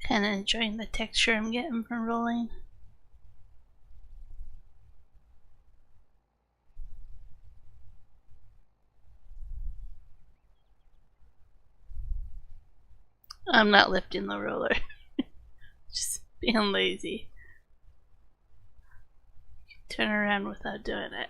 Kinda enjoying the texture I'm getting from rolling. I'm not lifting the roller. Just being lazy. Turn around without doing it.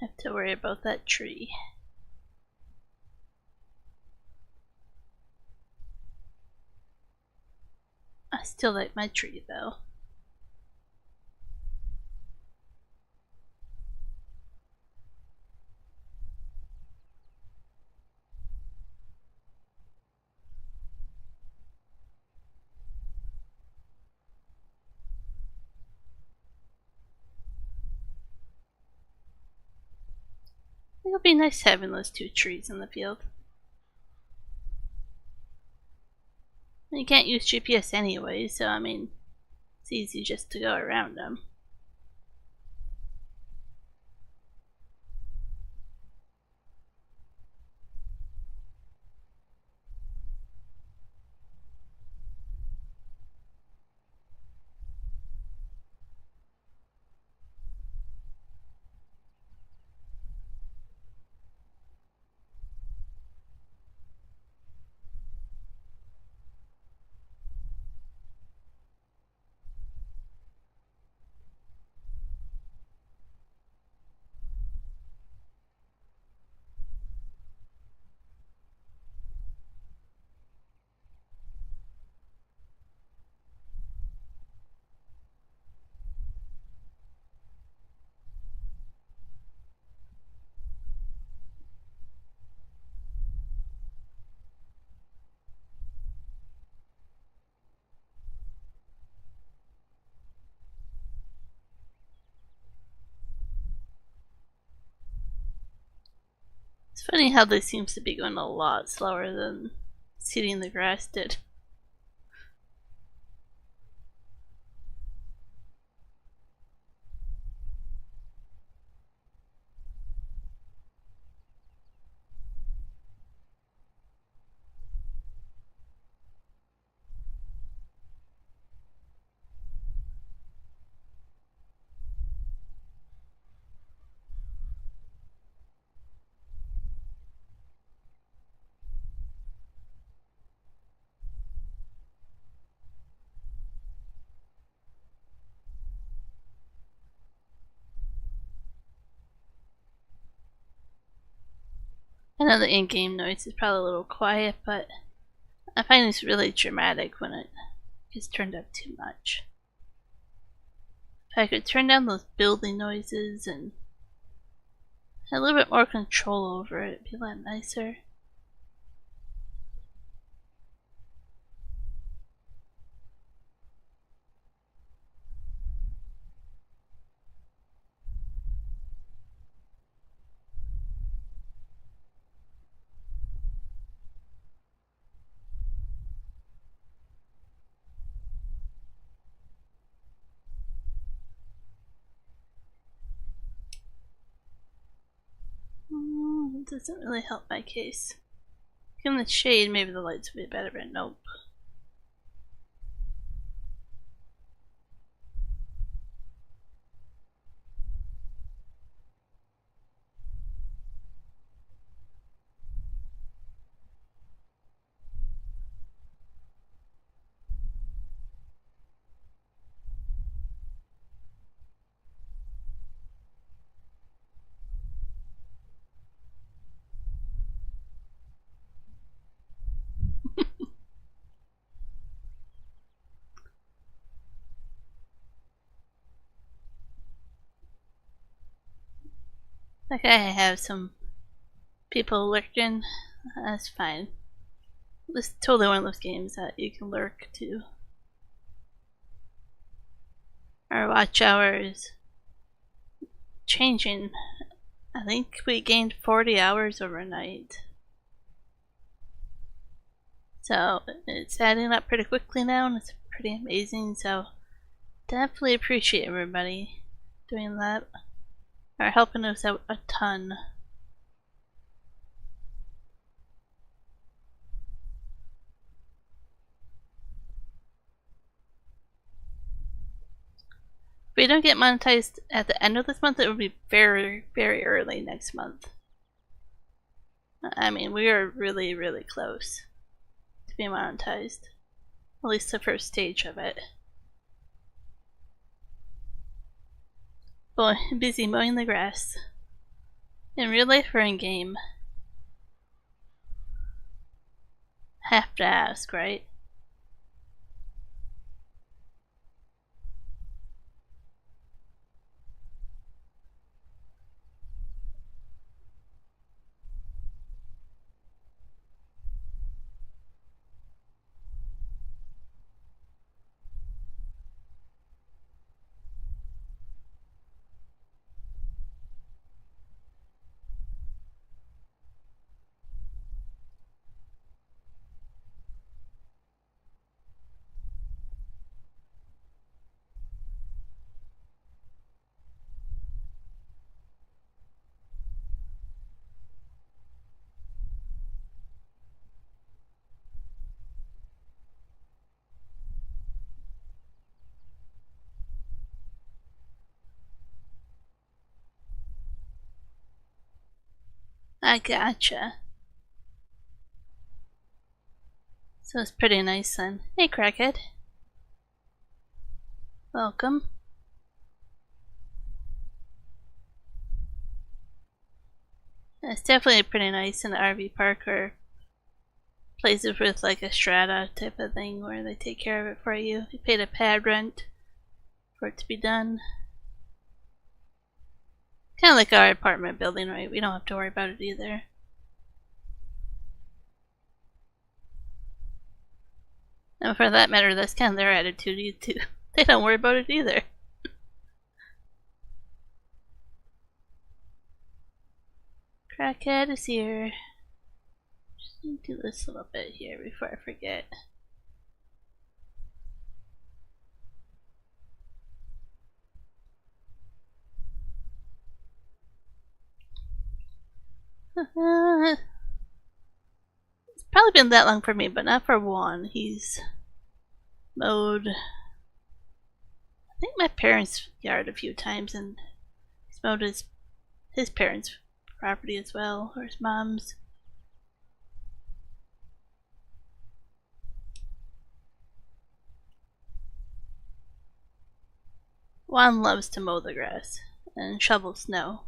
I have to worry about that tree. I still like my tree though. It'll be nice having those two trees in the field. You can't use GPS anyway, so I mean, it's easy just to go around them. funny how this seems to be going a lot slower than seeding the grass did. I know the in-game noise is probably a little quiet, but I find it's really dramatic when it gets turned up too much. If I could turn down those building noises and have a little bit more control over it, it'd be a lot nicer. It doesn't really help my case. Given the shade, maybe the lights would be better, but nope. Okay, I have some people lurking. That's fine. This is totally one of those games that you can lurk to. Our watch hours changing. I think we gained 40 hours overnight. So it's adding up pretty quickly now, and it's pretty amazing. So definitely appreciate everybody doing that, or helping us out a ton. If we don't get monetized at the end of this month, it will be very, very early next month. I mean, we are really, really close to being monetized. At least the first stage of it. Boy, busy mowing the grass. In real life or in game? Have to ask, right? I gotcha. So it's pretty nice then. Hey, Crackhead. Welcome. It's definitely pretty nice in the RV park or places with like a strata type of thing where they take care of it for you. You paid a pad rent for it to be done. Kind of like our apartment building, right? We don't have to worry about it either. And for that matter, that's kind of their attitude too. They don't worry about it either. Crackhead is here. Just need to do this a little bit here before I forget. It's probably been that long for me, but not for Juan. He's mowed, I think, my parents' yard a few times, and he's mowed his parents' property as well, or his mom's. Juan loves to mow the grass and shovel snow.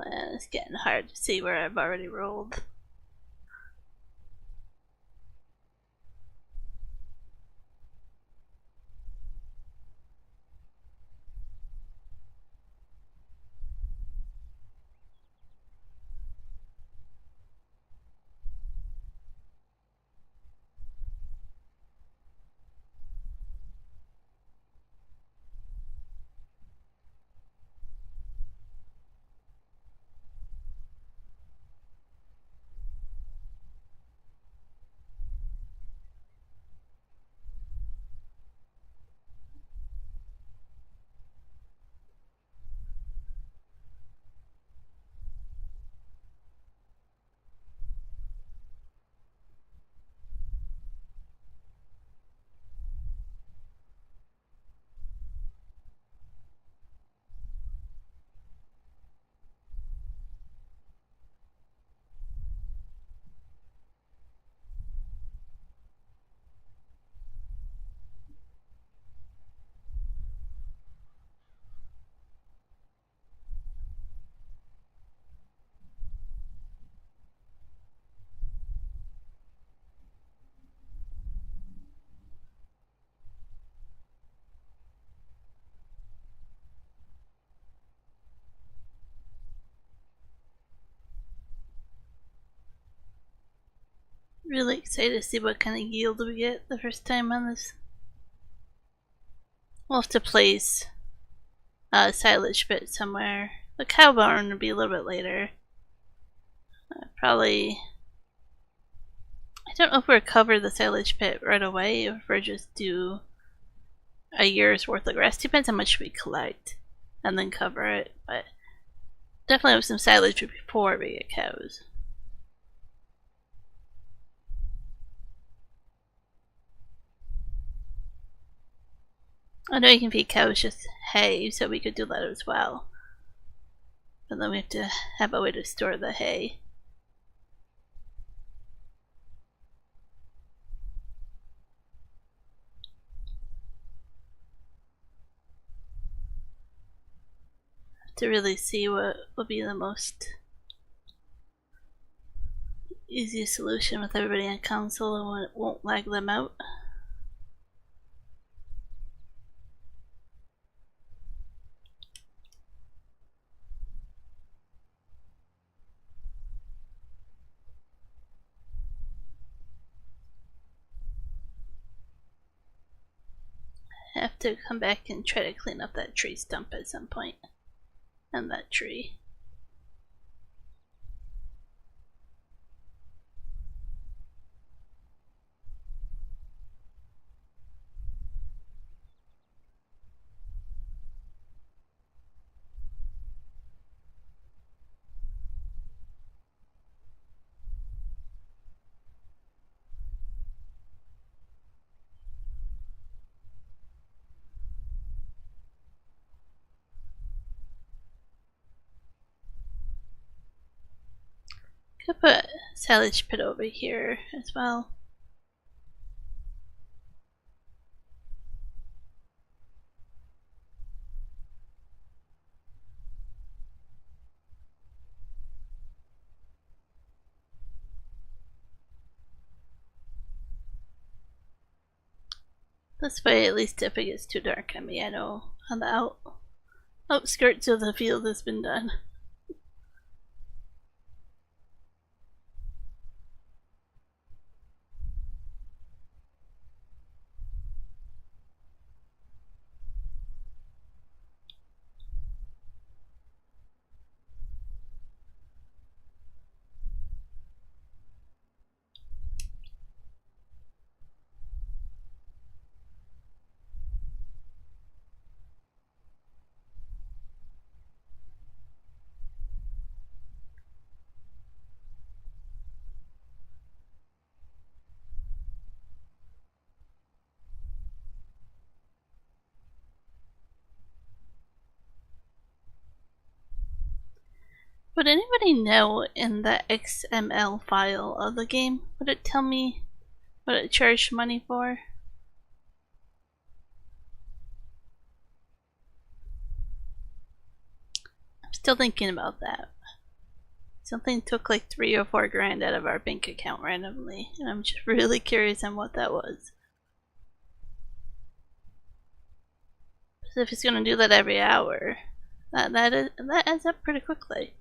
And it's getting hard to see where I've already rolled. Really excited to see what kind of yield we get the first time on this. We'll have to place a silage pit somewhere. The cow barn will be a little bit later. Probably. I don't know if we'll cover the silage pit right away or if we'll just do a year's worth of grass. Depends how much we collect and then cover it. But definitely have some silage before we get cows. I know you can feed cows just hay, so we could do that as well. But then we have to have a way to store the hay. To really see what will be the most easiest solution with everybody on console and when it won't lag them out. I have to come back and try to clean up that tree stump at some point. And that tree. Could put a silage pit over here as well. This way, at least if it gets too dark on me, I know on the outskirts of the field has been done. Would anybody know in the XML file of the game, would it tell me what it charged money for? I'm still thinking about that. Something took like 3 or 4 grand out of our bank account randomly, and I'm just really curious on what that was. So if it's gonna do that every hour, that adds up pretty quickly.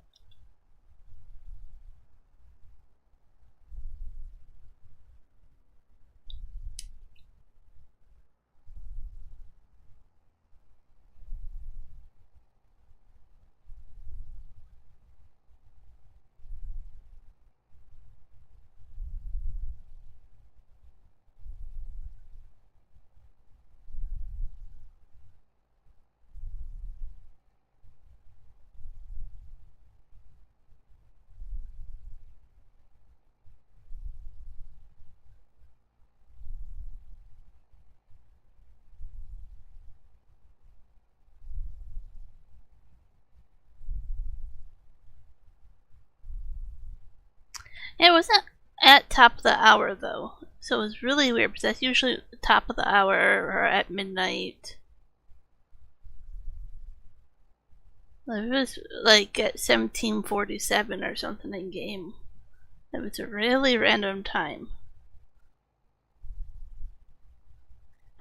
It wasn't at top of the hour though, so it was really weird because that's usually top of the hour or at midnight. It was like at 17:47 or something in game. It was a really random time.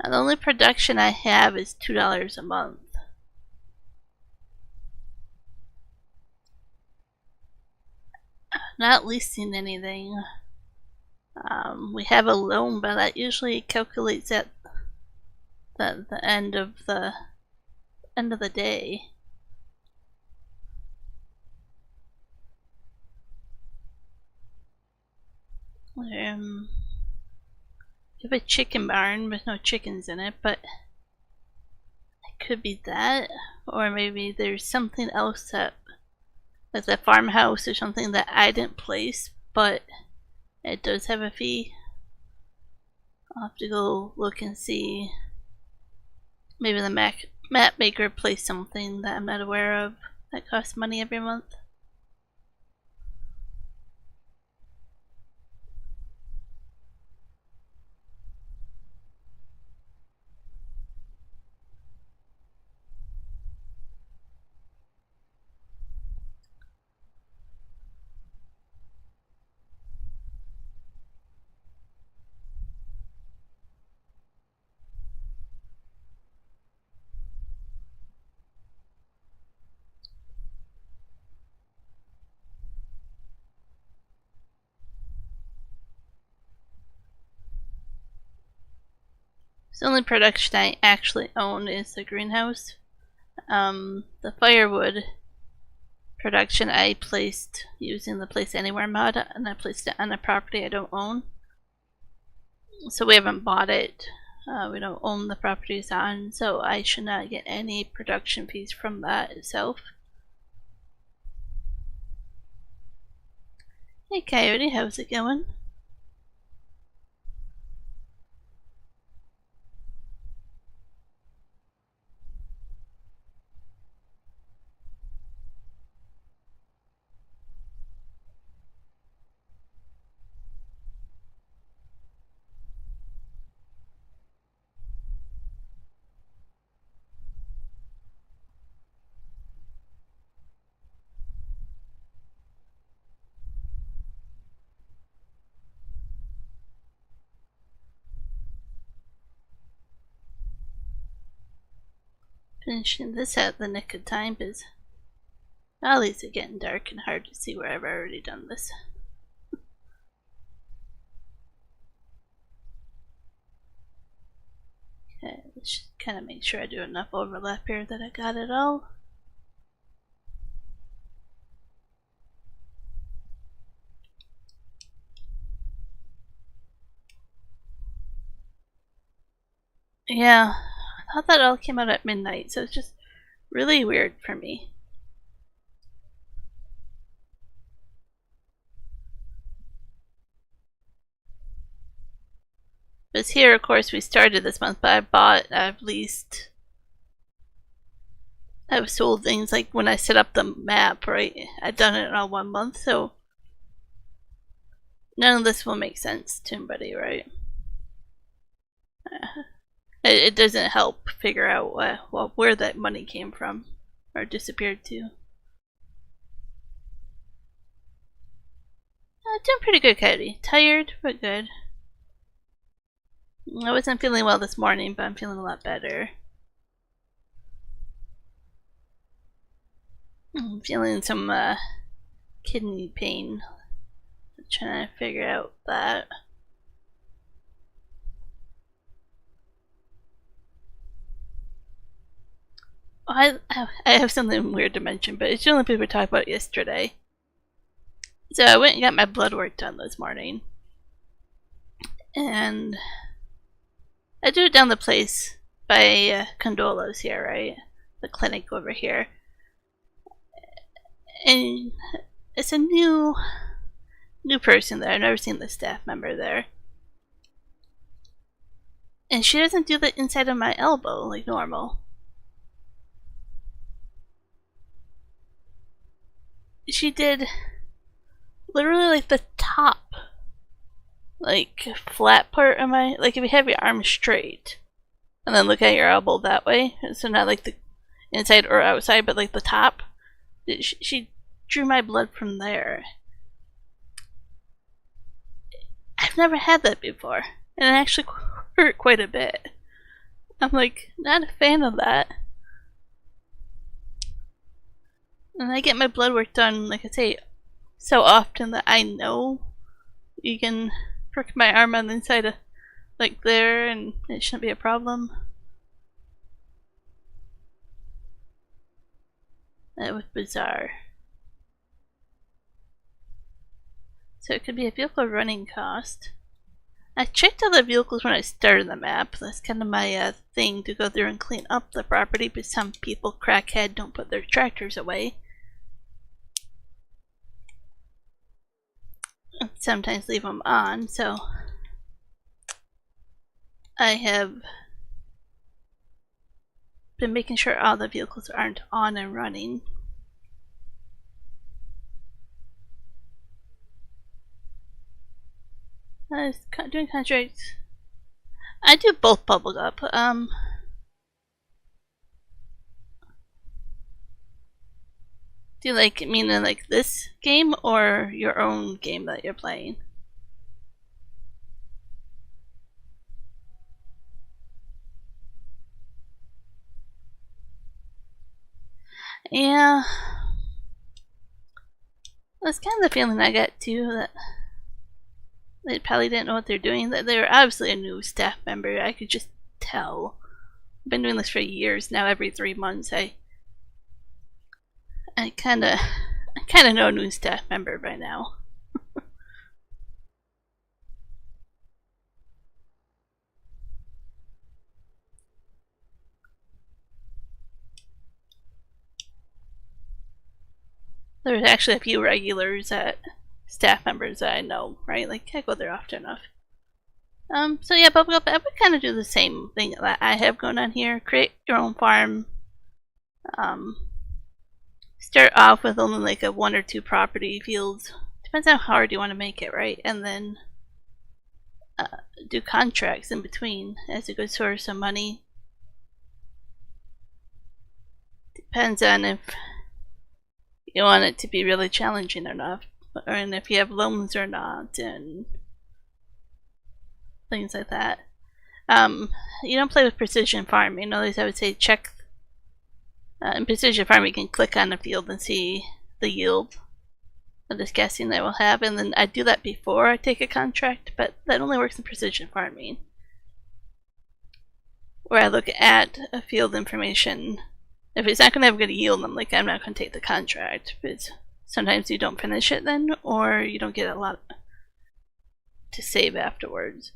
And the only production I have is $2 a month. Not leasing anything. We have a loan, but that usually calculates at the end of the day. We have a chicken barn with no chickens in it, but it could be that, or maybe there's something else that, like the farmhouse or something that I didn't place, but it does have a fee. I'll have to go look and see. Maybe the map maker placed something that I'm not aware of that costs money every month. The only production I actually own is the greenhouse. The firewood production I placed using the Place Anywhere mod, and I placed it on a property I don't own. So we haven't bought it. We don't own the properties on, so I should not get any production fees from that itself. Hey Coyote, how's it going? Finishing this at the nick of time because alleys are getting dark and hard to see where I've already done this. Okay, let's just kind of make sure I do enough overlap here that I got it all. Yeah, I thought that all came out at midnight, so it's just really weird for me. Because here, of course, we started this month, but I've leased I was told things like when I set up the map, right? I'd done it in all 1 month, so none of this will make sense to anybody, right? It doesn't help figure out where that money came from or disappeared to. Doing pretty good, Cody. Tired, but good. I wasn't feeling well this morning, but I'm feeling a lot better. I'm feeling some kidney pain. I'm trying to figure out that. I have something weird to mention, but it's the only people we talked about yesterday. So I went and got my blood work done this morning. And I do it down the place by Condola's here, right? The clinic over here. And it's a new person there. I've never seen the staff member there. And she doesn't do the inside of my elbow like normal. She did literally like the top, like flat part of my, like if you have your arm straight and then look at your elbow that way, so not like the inside or outside, but like the top. She drew my blood from there. I've never had that before, and it actually hurt quite a bit. I'm like not a fan of that. And I get my blood work done, like I say, so often that I know you can prick my arm on the inside of like there and it shouldn't be a problem. That was bizarre. So it could be a vehicle running cost. I checked all the vehicles when I started the map. That's kind of my thing, to go through and clean up the property, but some people, crackhead, don't put their tractors away. And sometimes leave them on, so I have been making sure all the vehicles aren't on and running. Doing contracts. I do both bubble up. Do you like mean in like this game or your own game that you're playing? Yeah, that's kind of the feeling I get too, that they probably didn't know what they're doing. That they were obviously a new staff member. I could just tell. I've been doing this for years now. Every 3 months, I kind of know a new staff member by now. There's actually a few regulars staff members that I know, right? Like I go there often enough. So yeah, but I would kind of do the same thing that I have going on here. Create your own farm. Start off with only like a 1 or 2 property fields. Depends on how hard you want to make it, right? And then do contracts in between as a good source of money. Depends on if you want it to be really challenging or not, and if you have loans or not, and things like that. You don't play with precision farming. At least I would say check. In precision farming, you can click on a field and see the yield of this guessing that we'll have, and then I do that before I take a contract, but that only works in precision farming, where I look at a field information. If it's not going to have good yield, I'm like, I'm not going to take the contract, because sometimes you don't finish it then, or you don't get a lot to save afterwards.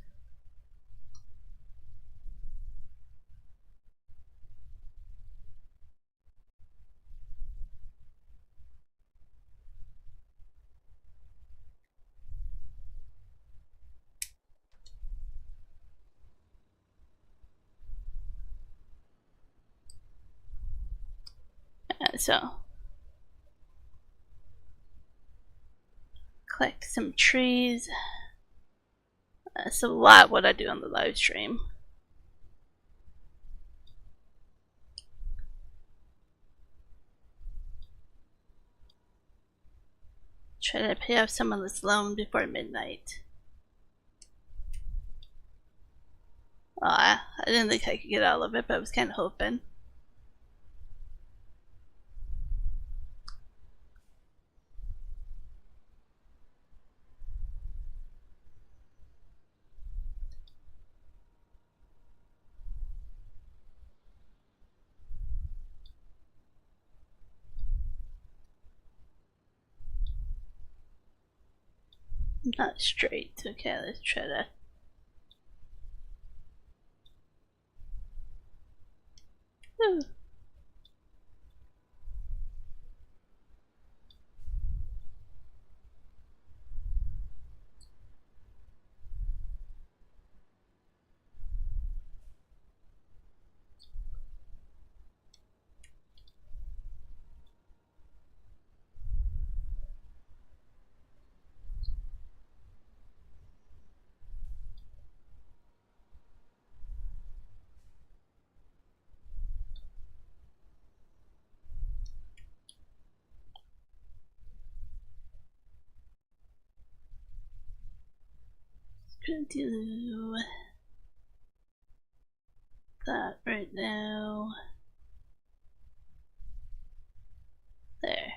so collect some trees. That's a lot what I do on the live stream. Try to pay off some of this loan before midnight. Oh, I didn't think I could get all of it, but I was kind of hoping. Not straight. Okay, let's try to. Ooh. Gonna do that right now. There.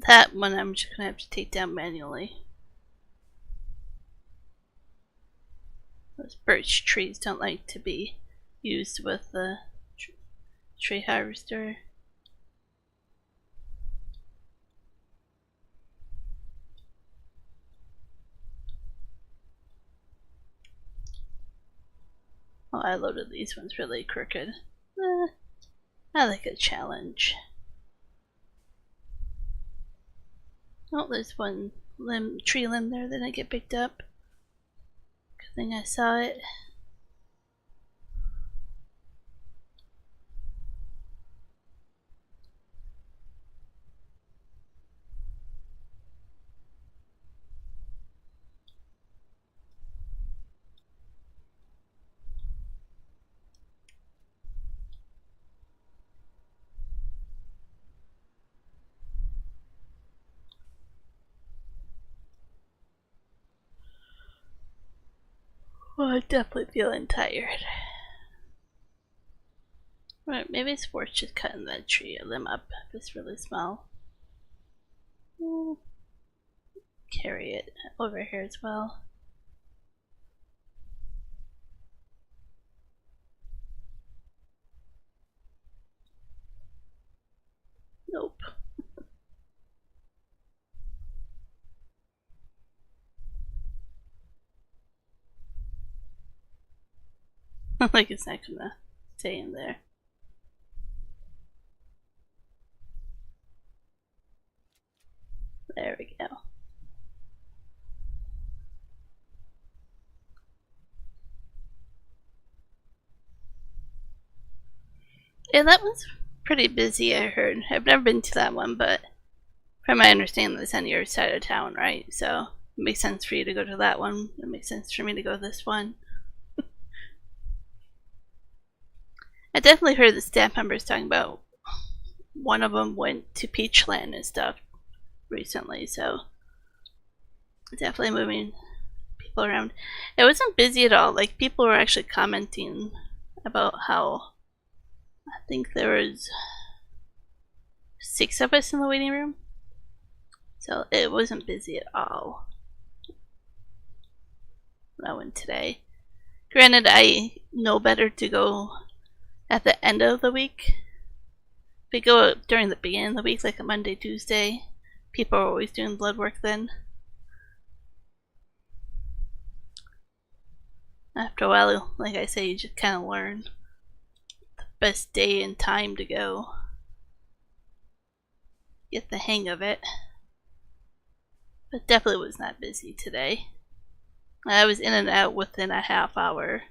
That one I'm just gonna have to take down manually. Those birch trees don't like to be used with the tree harvester. Oh, I loaded these ones really crooked. I like a challenge. Oh, there's one tree limb there that didn't get picked up. Good thing I saw it. Oh, I'm definitely feeling tired. Right, maybe it's worth just cutting that tree limb up if it's really small. Carry it over here as well. Nope. Like it's not gonna stay in there. There we go. Yeah, that one's pretty busy, I heard. I've never been to that one, but from my understanding, it's on your side of town, right? So it makes sense for you to go to that one. It makes sense for me to go to this one. I definitely heard the staff members talking about one of them went to Peachland and stuff recently, so definitely moving people around. It wasn't busy at all. Like, people were actually commenting about how I think there was 6 of us in the waiting room, so it wasn't busy at all when I went today. Granted, I know better to go at the end of the week. If we go during the beginning of the week, like a Monday, Tuesday, people are always doing blood work then. After a while, like I say, you just kind of learn the best day and time to go. get the hang of it. But definitely was not busy today. I was in and out within a half hour.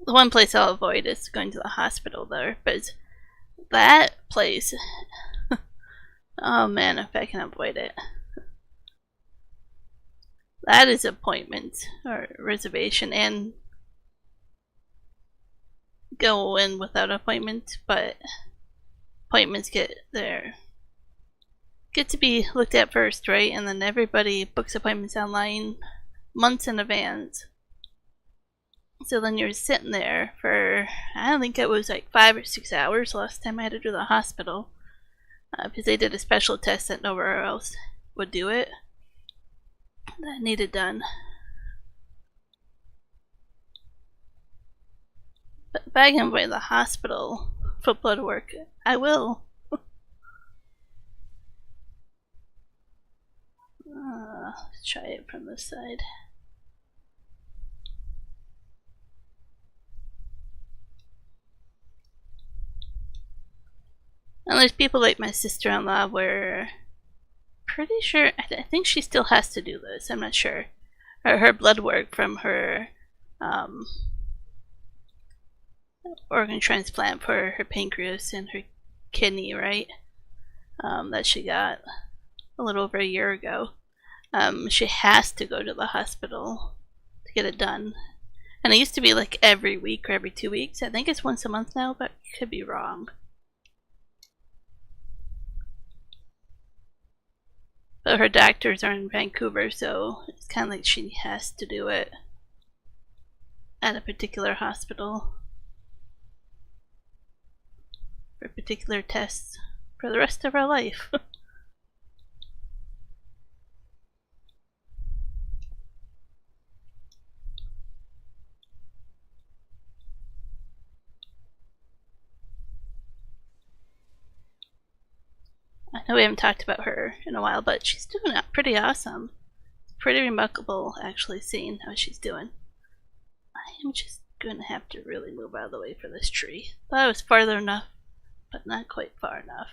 The one place I'll avoid is going to the hospital there, but that place, oh man, if I can avoid it. That is appointment or reservation, and go in without appointment, but appointments get to be looked at first, right? And then everybody books appointments online months in advance. So then you're sitting there for, I don't think it was like 5 or 6 hours last time I had to do the hospital. Because they did a special test that nowhere else would do it. That needed done. But if I can go to the hospital for blood work, I will. Let's try it from this side. And there's people like my sister-in-law where pretty sure, I think she still has to do this, I'm not sure. Her blood work from her organ transplant for her pancreas and her kidney, right? That she got a little over a year ago. She has to go to the hospital to get it done. And it used to be like every week or every 2 weeks. I think it's once a month now, but I could be wrong. But her doctors are in Vancouver, so it's kind of like she has to do it at a particular hospital for particular tests for the rest of her life. I know we haven't talked about her in a while, but she's doing pretty awesome. It's pretty remarkable, actually, seeing how she's doing. I am just going to have to really move out of the way for this tree. Thought I was farther enough, but not quite far enough.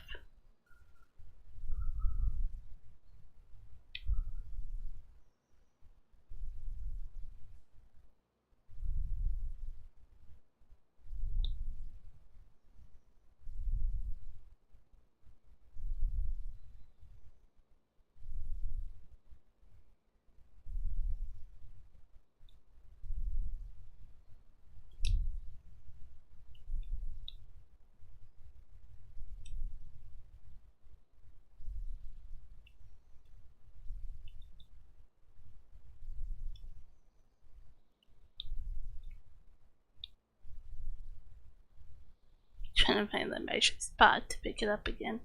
Trying to find the magic spot to pick it up again.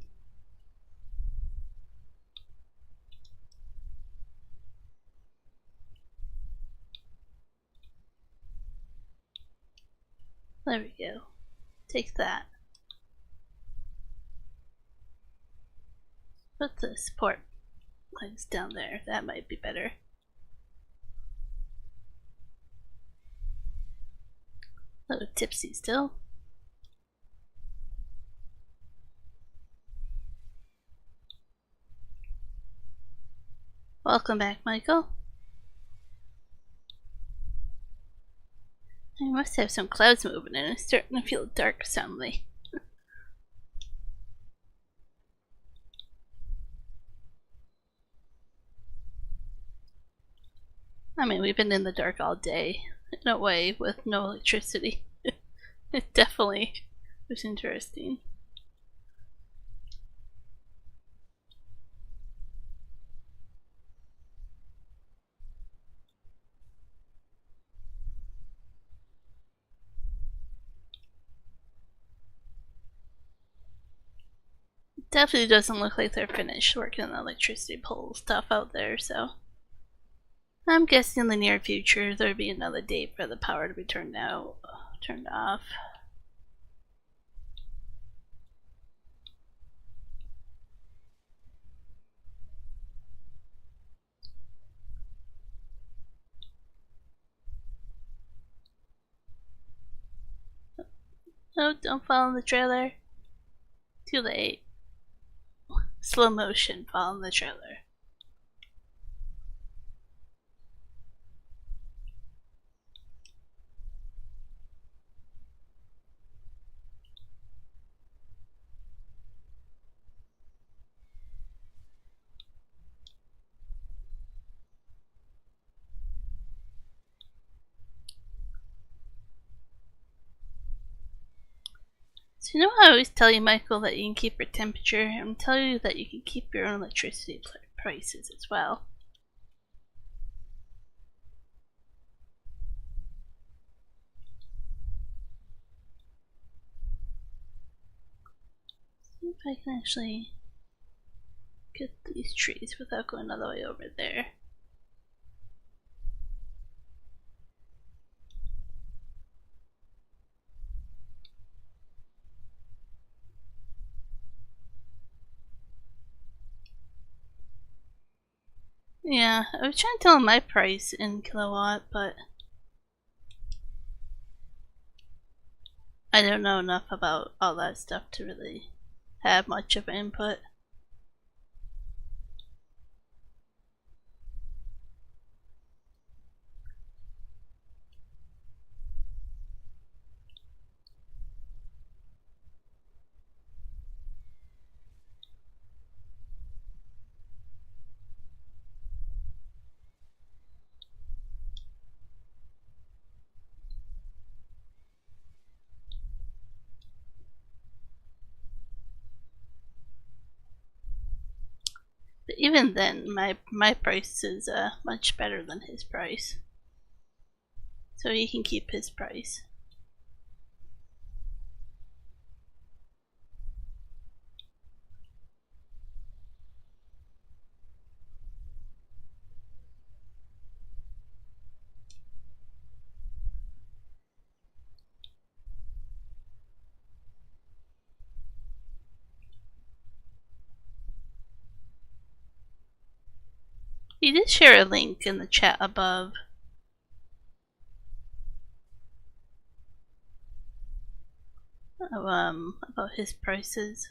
There we go. Take that. Put the support legs down there. That might be better. A little tipsy still. Welcome back, Michael. I must have some clouds moving in. It's starting to feel dark suddenly. I mean, we've been in the dark all day, in a way, with no electricity. It definitely was interesting. Definitely doesn't look like they're finished working on the electricity pole stuff out there, so I'm guessing in the near future there'll be another date for the power to be turned off. No, don't fall in the trailer. Too late. Slow motion, fall in the trailer. So you know how I always tell you, Michael, that you can keep your temperature? I'm telling you that you can keep your own electricity prices as well. See if I can actually get these trees without going all the way over there. Yeah, I was trying to tell him my price in kilowatt, but I don't know enough about all that stuff to really have much of an input. But even then, my price is much better than his price. So he can keep his price. He did share a link in the chat above. About his prices.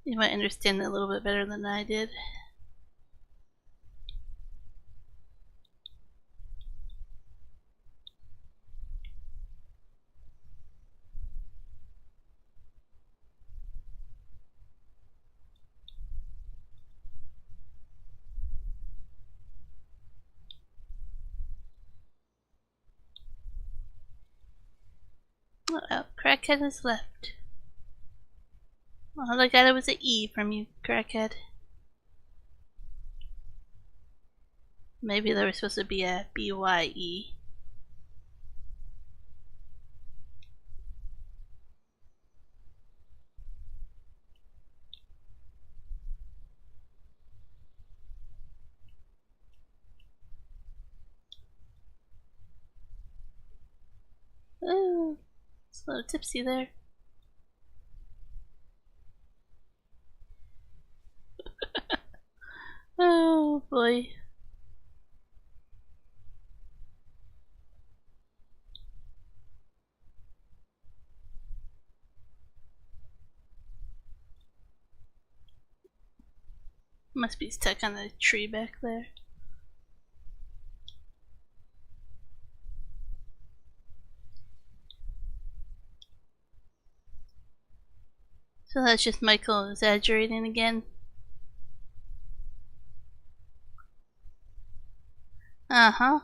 You might understand it a little bit better than I did. Oh, Crackhead has left. All I got was an E from you, Crackhead. Maybe there was supposed to be a BYE. Oh, it's a little tipsy there. Oh boy. Must be stuck on the tree back there. So that's just Michael exaggerating again. Uh-huh.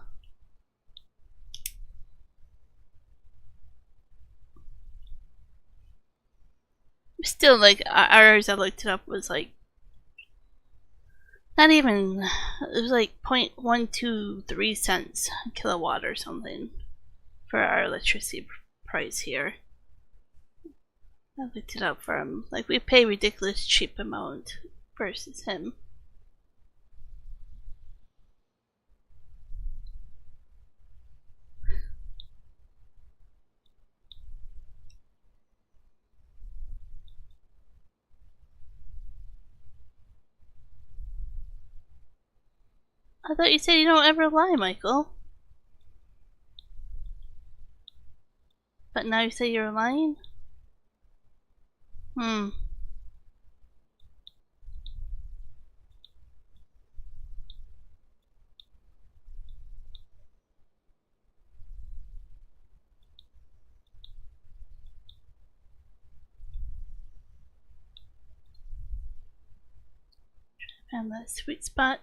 Still, like, ours, I looked it up, was like, not even, it was like 0.123 cents a kilowatt or something for our electricity price here. I looked it up for him. Like, we pay ridiculous cheap amount versus him. I thought you said you don't ever lie, Michael. But now you say you're lying? Found that sweet spot.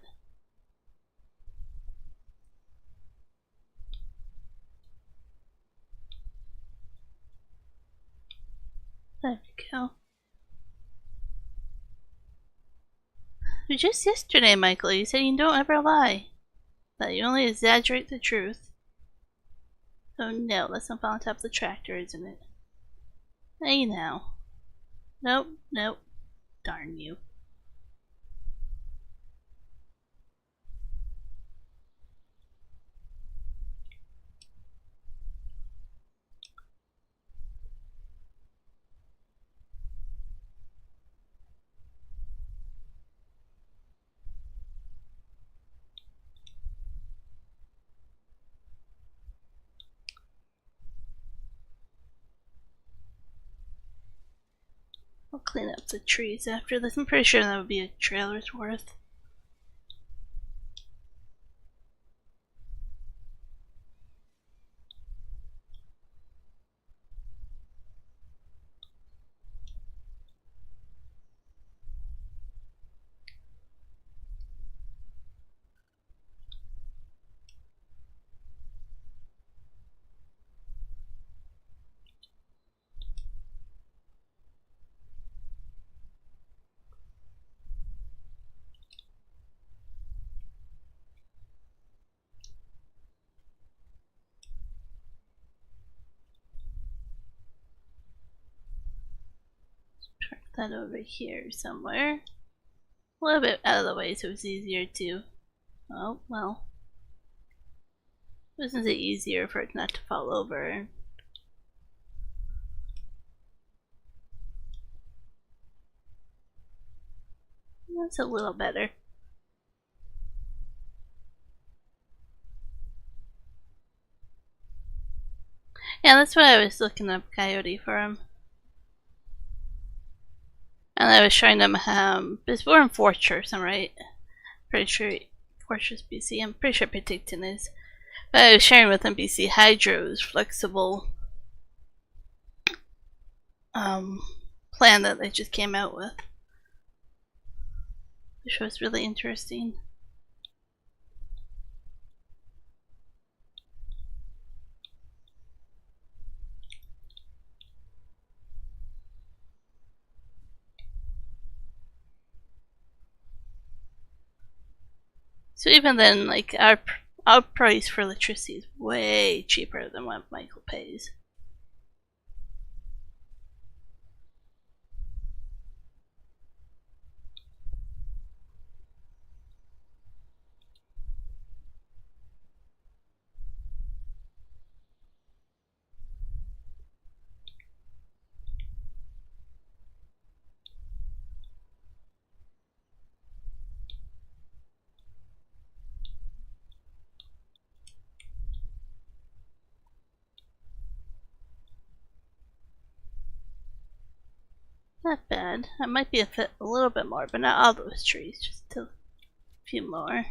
There we go. Just yesterday, Michael, you said you don't ever lie. That you only exaggerate the truth. Oh no, that's not on top of the tractor, isn't it? Hey now. Nope, nope. Darn you. I'll clean up the trees after this. I'm pretty sure that would be a trailer's worth. Park that over here somewhere. A little bit out of the way so it's easier to... Oh, well. Isn't it easier for it not to fall over? That's a little better. Yeah, that's what I was looking up Coyote for him. And I was showing them it's we're in Fortress, I'm right? Pretty sure Fortress BC, I'm pretty sure Penticton is. But I was sharing with them BC Hydro's flexible plan that they just came out with. Which was really interesting. So even then, like our price for electricity is way cheaper than what Michael pays. Not bad. I might be a little bit more, but not all those trees, just a few more.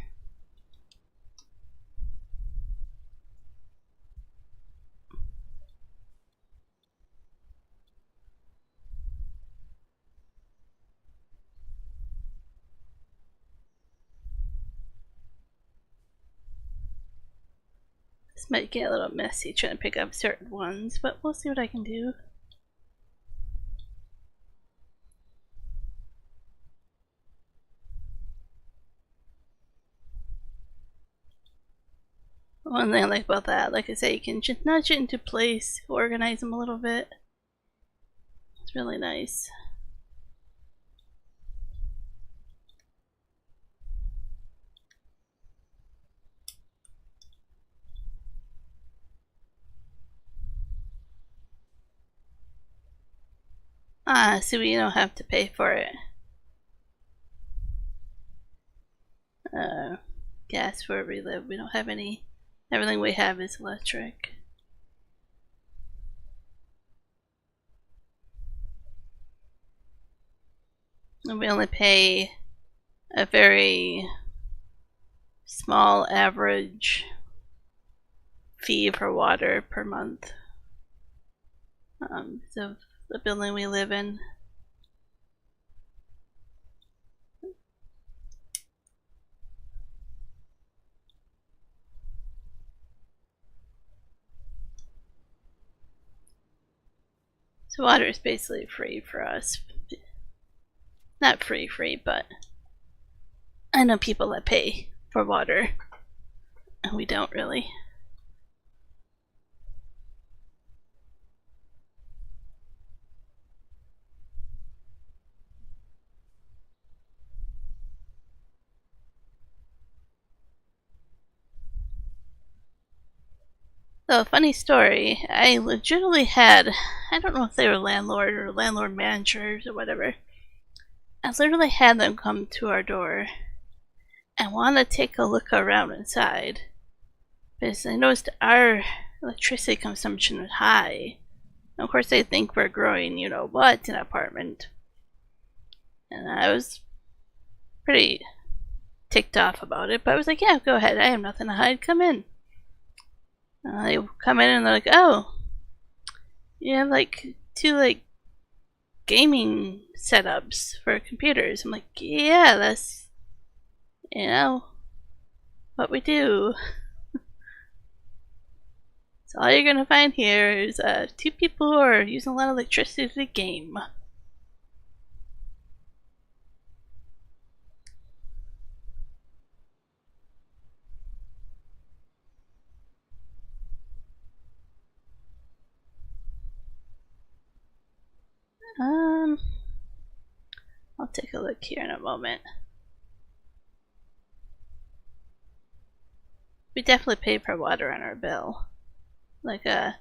This might get a little messy trying to pick up certain ones, but we'll see what I can do. One thing I like about that, like I say, you can just nudge it into place, organize them a little bit. It's really nice. Ah, so we don't have to pay for it. Gas where we live. We don't have any. Everything we have is electric. we only pay a very small average fee for water per month. So the building we live in. So water is basically free for us. Not free, but I know people that pay for water, and we don't really. So, funny story, I legitimately had, I don't know if they were landlord or landlord managers or whatever, I literally had them come to our door and want to take a look around inside. Because I noticed our electricity consumption was high. And of course they think we're growing, you know what, in an apartment. And I was pretty ticked off about it, but I was like, yeah, go ahead, I have nothing to hide, come in. They come in and they're like, oh, you have like 2 like gaming setups for computers. I'm like, yeah, that's, you know, what we do. So all you're gonna find here is 2 people who are using a lot of electricity to game. I'll take a look here in a moment. We definitely pay for water on our bill. Like a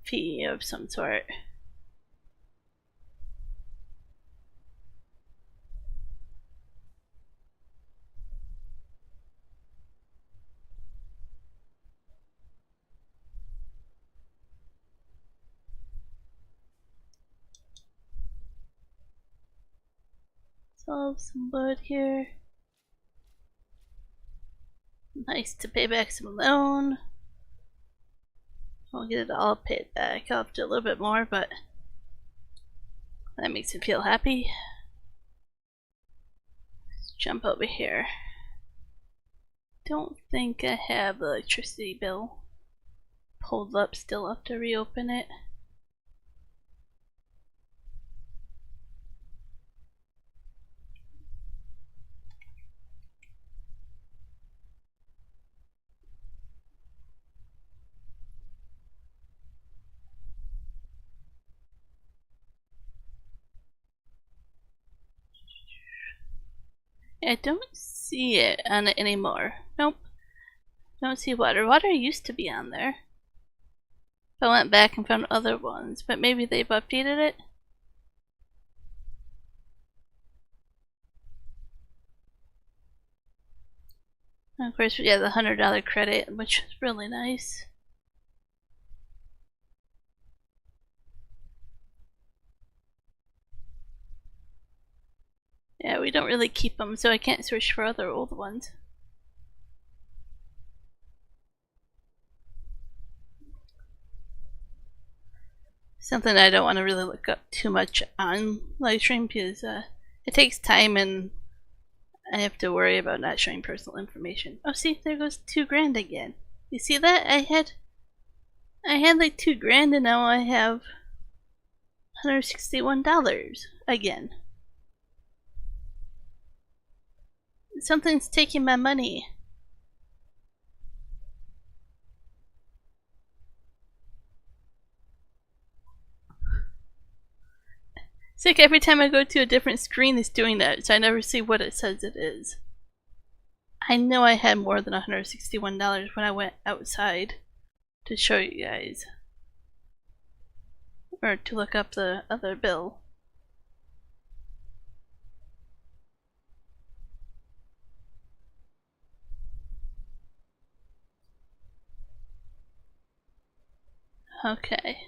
fee of some sort. Solve some wood here. Nice to pay back some loan. I'll get it all paid back. I'll have to do a little bit more, but that makes me feel happy. Let's jump over here. Don't think I have the electricity bill pulled up still. Have to reopen it. I don't see it on it anymore. Nope. Don't see water. Water used to be on there. I went back and found other ones, but maybe they've updated it. And of course, we got the $100 credit, which is really nice. Yeah, we don't really keep them, so I can't search for other old ones. Something I don't want to really look up too much on livestream because it takes time and I have to worry about not showing personal information. Oh, see, there goes $2,000 again. You see that? I had like $2,000 and now I have $161 again. Something's taking my money. It's like every time I go to a different screen it's doing that, so I never see what it says it is. I know I had more than $161 when I went outside to show you guys. Or to look up the other bill. Okay.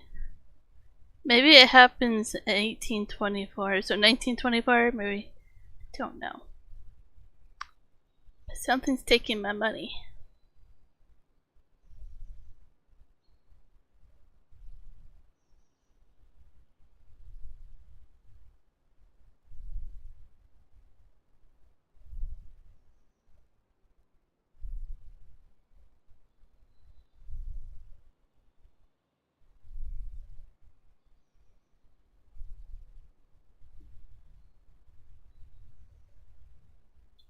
Maybe it happens in 1824, so 1924, maybe. Don't know. But something's taking my money.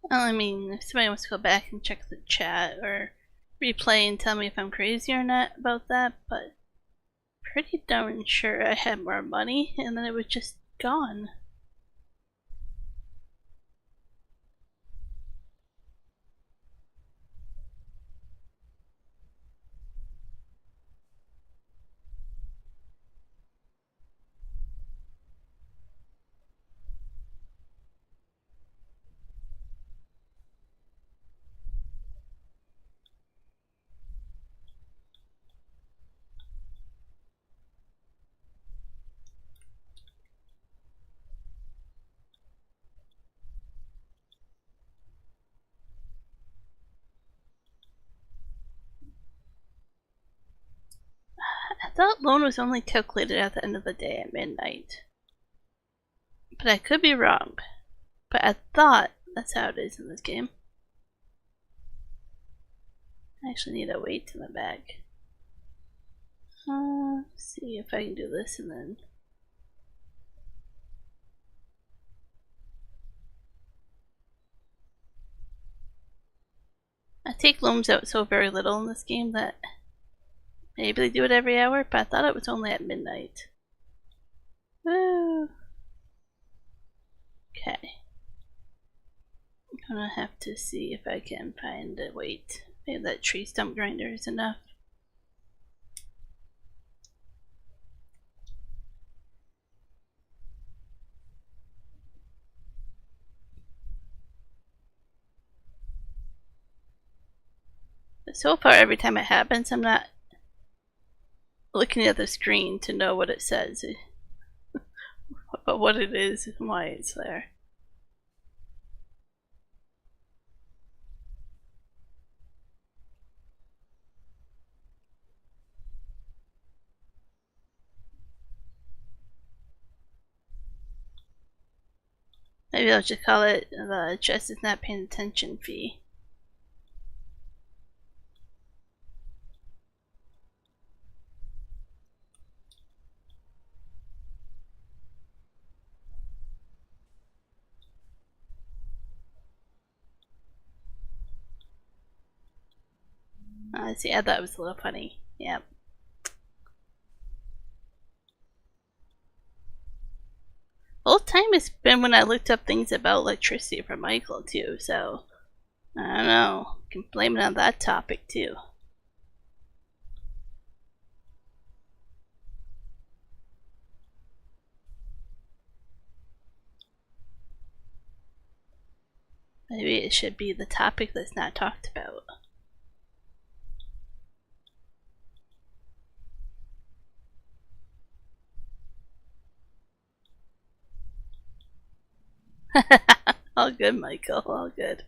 Well, I mean, if somebody wants to go back and check the chat or replay and tell me if I'm crazy or not about that, but pretty darn sure I had more money and then it was just gone. I thought loan was only calculated at the end of the day at midnight. But I could be wrong. But I thought that's how it is in this game. I actually need a weight in the bag. See if I can do this and then... I take loans out so very little in this game that maybe they do it every hour, but I thought it was only at midnight. Woo! Okay. I'm gonna have to see if I can find a weight. Maybe that tree stump grinder is enough. But so far, every time it happens, I'm not looking at the screen to know what it says. But what it is and why it's there. Maybe I'll just call it the chest is not paying attention fee. See, I thought it was a little funny. Yep. Old time has been when I looked up things about electricity for Michael too, so I don't know. You can blame it on that topic too. Maybe it should be the topic that's not talked about. All good, Michael, all good.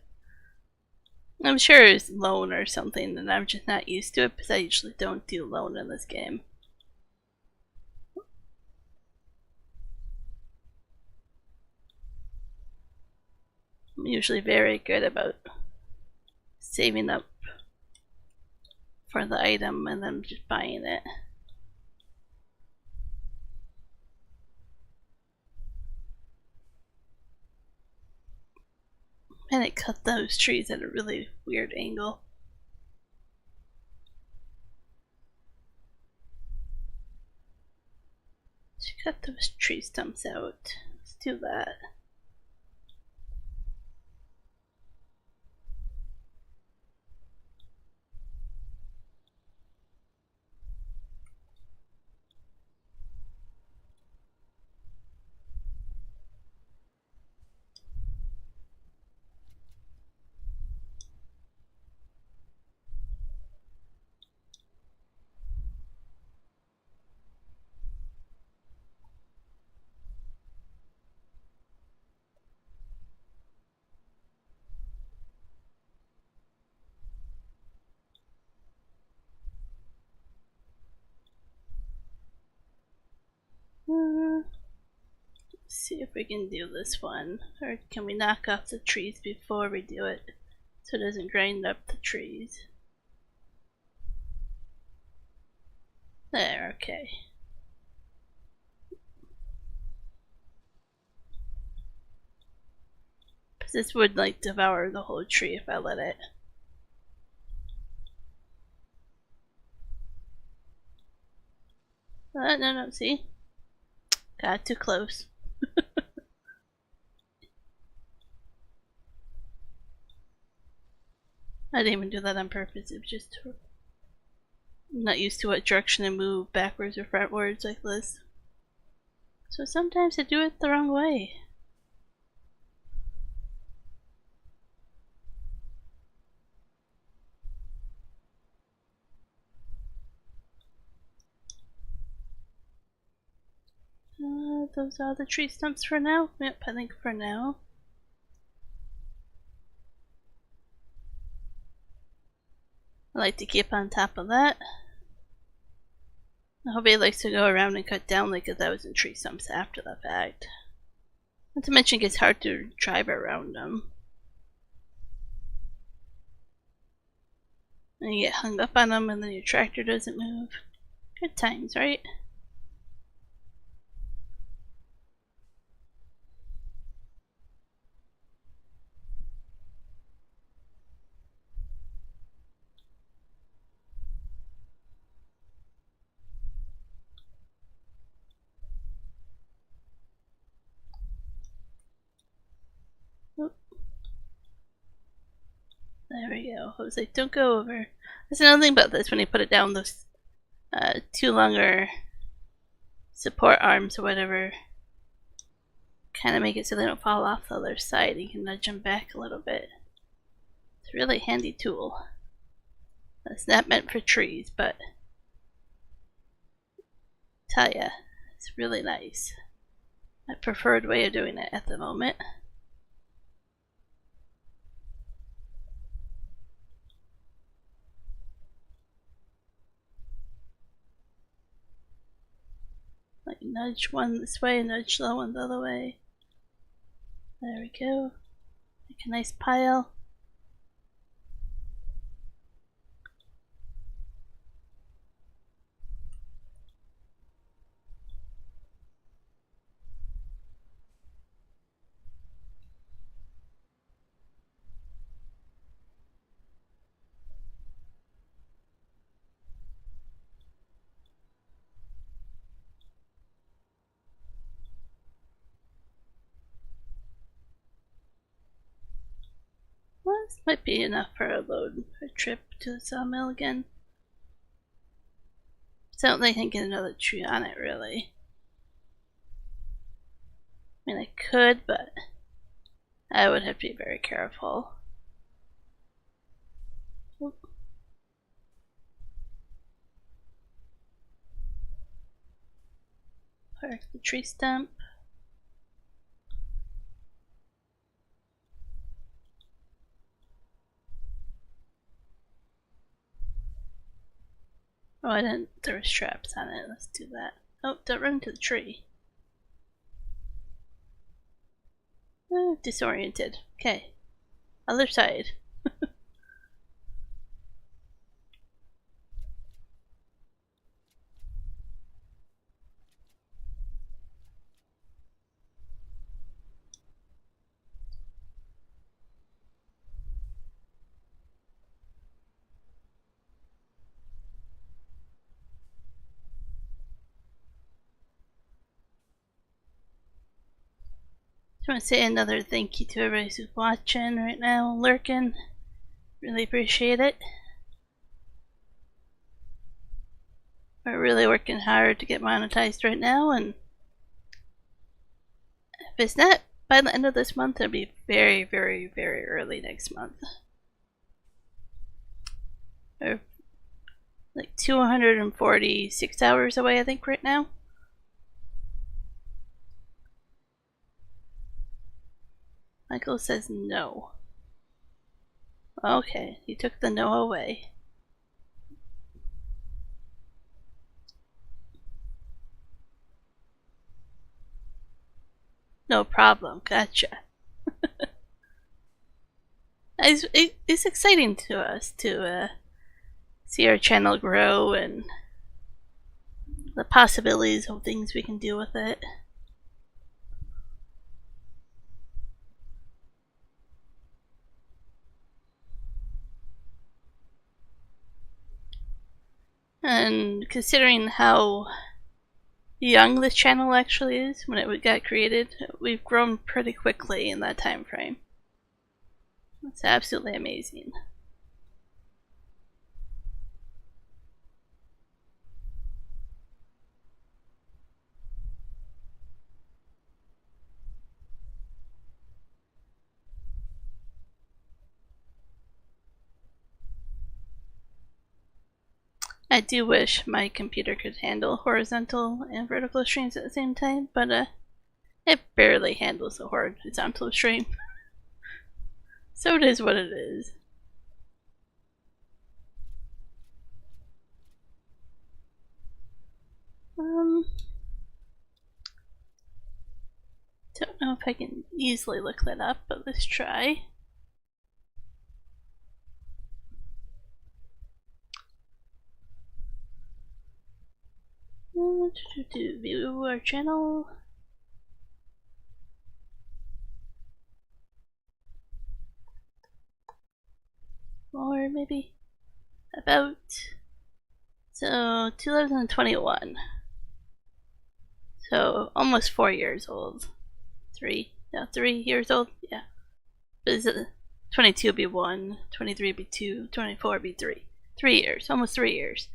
I'm sure it's loan or something, and I'm just not used to it because I usually don't do loan in this game. I'm usually very good about saving up for the item and then just buying it. And it cut those trees at a really weird angle. Should cut those tree stumps out. Let's do that. see if we can do this one. Or can we knock off the trees before we do it so it doesn't grind up the trees? There, okay. Because this would like devour the whole tree if I let it. No, see? Got too close. I didn't even do that on purpose, it was just I'm not used to what direction to move, backwards or frontwards like this. So sometimes I do it the wrong way. Those are the tree stumps for now? Yep, I think for now. I like to keep on top of that. Nobody likes to go around and cut down like a thousand tree stumps after the fact. Not to mention it gets hard to drive around them. And you get hung up on them and then your tractor doesn't move. Good times, right? There we go. I was like, don't go over. That's another thing about this, when you put it down, those two longer support arms or whatever kind of make it so they don't fall off the other side. You can nudge them back a little bit. It's a really handy tool. That's not meant for trees, but tell ya, it's really nice. My preferred way of doing it at the moment. Like nudge one this way and nudge the one the other way. There we go. Make a nice pile. Well, this might be enough for a load, a trip to the sawmill again. So I don't think I can get another tree on it, really. I mean, I could, but I would have to be very careful. Oop. Park the tree stump. Oh, I didn't throw straps on it. Let's do that. Oh, don't run into the tree. Disoriented. Okay. Other side. Just want to say another thank you to everybody who's watching right now, lurking. Really appreciate it. We're really working hard to get monetized right now, and if it's not by the end of this month, it'll be very, very, very early next month. We're like 246 hours away, I think, right now. Michael says no. Okay, he took the no away. No problem, gotcha. It's exciting to us to see our channel grow and the possibilities of things we can do with it. And considering how young this channel actually is when it got created, we've grown pretty quickly in that time frame. It's absolutely amazing. I do wish my computer could handle horizontal and vertical streams at the same time, but it barely handles a horizontal stream. So it is what it is. Don't know if I can easily look that up, but let's try. View our channel. Or maybe about, so 2021. So almost 4 years old. 3 years old, yeah. But is it 22 be 1, 23 be 2, 24 be 3. 3 years, almost 3 years.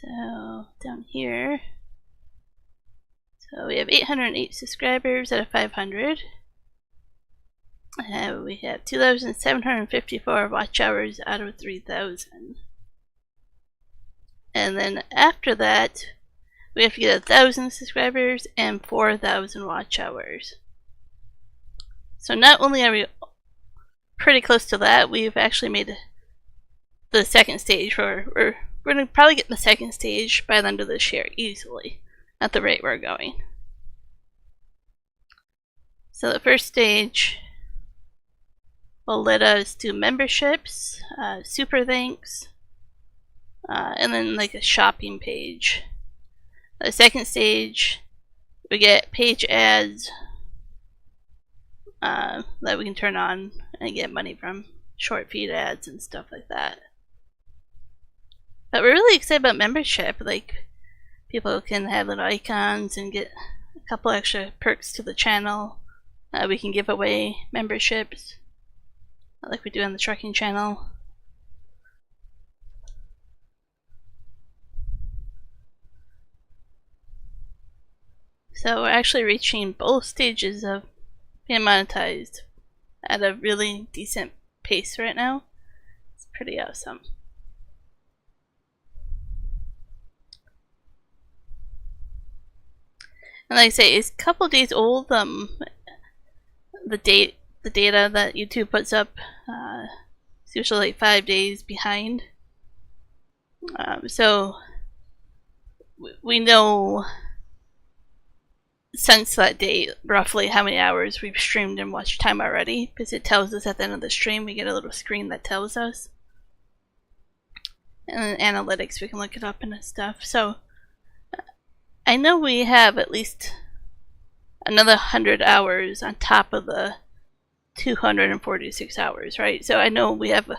So down here, so we have 808 subscribers out of 500. And we have 2,754 watch hours out of 3,000. And then after that, we have to get 1,000 subscribers and 4,000 watch hours. So not only are we pretty close to that, we've actually made the second stage. We're going to probably get the second stage by the end of this year easily, at the rate we're going. So the first stage will let us do memberships, super thanks, and then like a shopping page. The second stage, we get page ads that we can turn on and get money from, short feed ads and stuff like that. But we're really excited about membership. Like, people can have little icons and get a couple extra perks to the channel. We can give away memberships like we do on the trucking channel. So we're actually reaching both stages of being monetized at a really decent pace right now. It's pretty awesome. And like I say, it's a couple days old. The data that YouTube puts up is usually like 5 days behind. So we know since that date roughly how many hours we've streamed and watch time already, because it tells us at the end of the stream. We get a little screen that tells us, and then analytics, we can look it up and stuff. So I know we have at least another 100 hours on top of the 246 hours, right? So I know we have,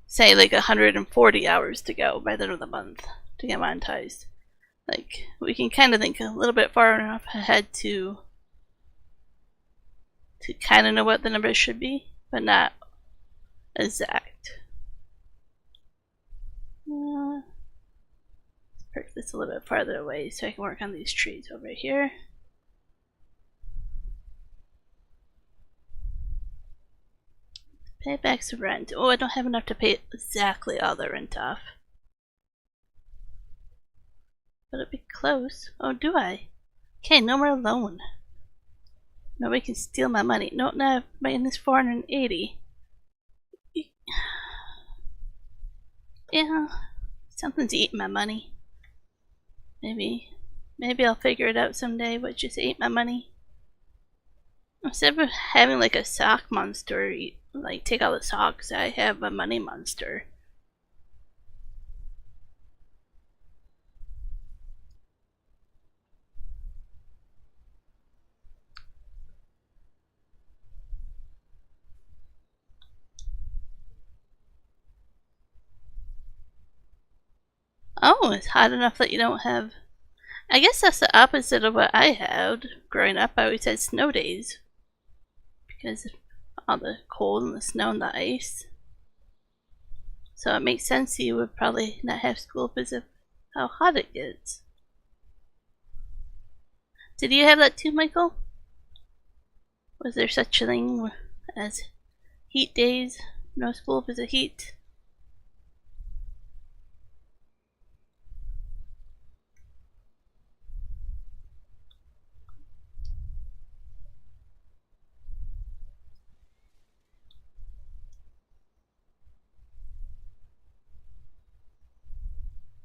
say, like 140 hours to go by the end of the month to get monetized. Like, we can kind of think a little bit far enough ahead to kind of know what the numbers should be, but not exact. Let's perk this a little bit farther away so I can work on these trees over here. Pay back some rent. Oh, I don't have enough to pay exactly all the rent off. But it'd be close. Oh, do I? Okay, no more loan. Nobody can steal my money. No, no, minus 480. Yeah, something's eating my money. Maybe I'll figure it out someday what just ate my money. Instead of having like a sock monster eat, like take all the socks, I have a money monster. Oh, it's hot enough that you don't have. I guess that's the opposite of what I had growing up. I always had snow days because of all the cold and the snow and the ice. So it makes sense you would probably not have school because of how hot it gets. Did you have that too, Michael? Was there such a thing as heat days? No school because of heat?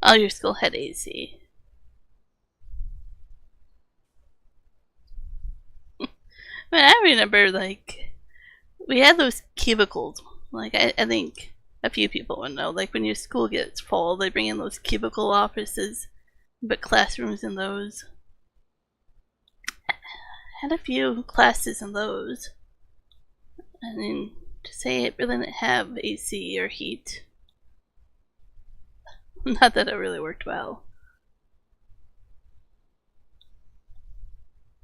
Oh, your school had AC. I remember, like, we had those cubicles. Like, I think a few people would know. Like, when your school gets full, they bring in those cubicle offices, but classrooms in those. Had a few classes in those. I mean, to say it really didn't have AC or heat. Not that it really worked well.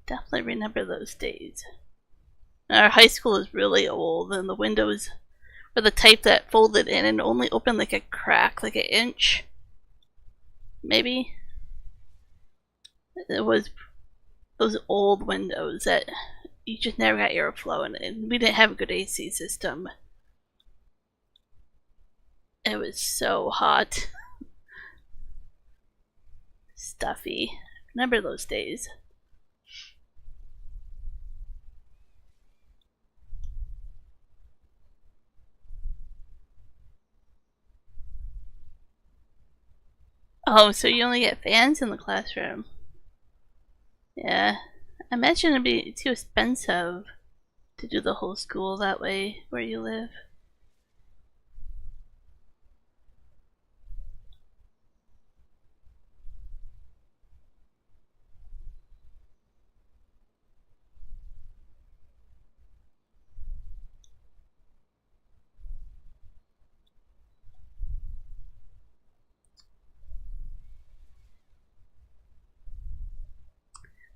Definitely remember those days. Our high school is really old, and the windows were the type that folded in and only opened like a crack, like an inch. Maybe. It was those old windows that you just never got airflow in, and we didn't have a good AC system. It was so hot. Stuffy. Remember those days. Oh, so you only get fans in the classroom. Yeah. I imagine it'd be too expensive to do the whole school that way where you live.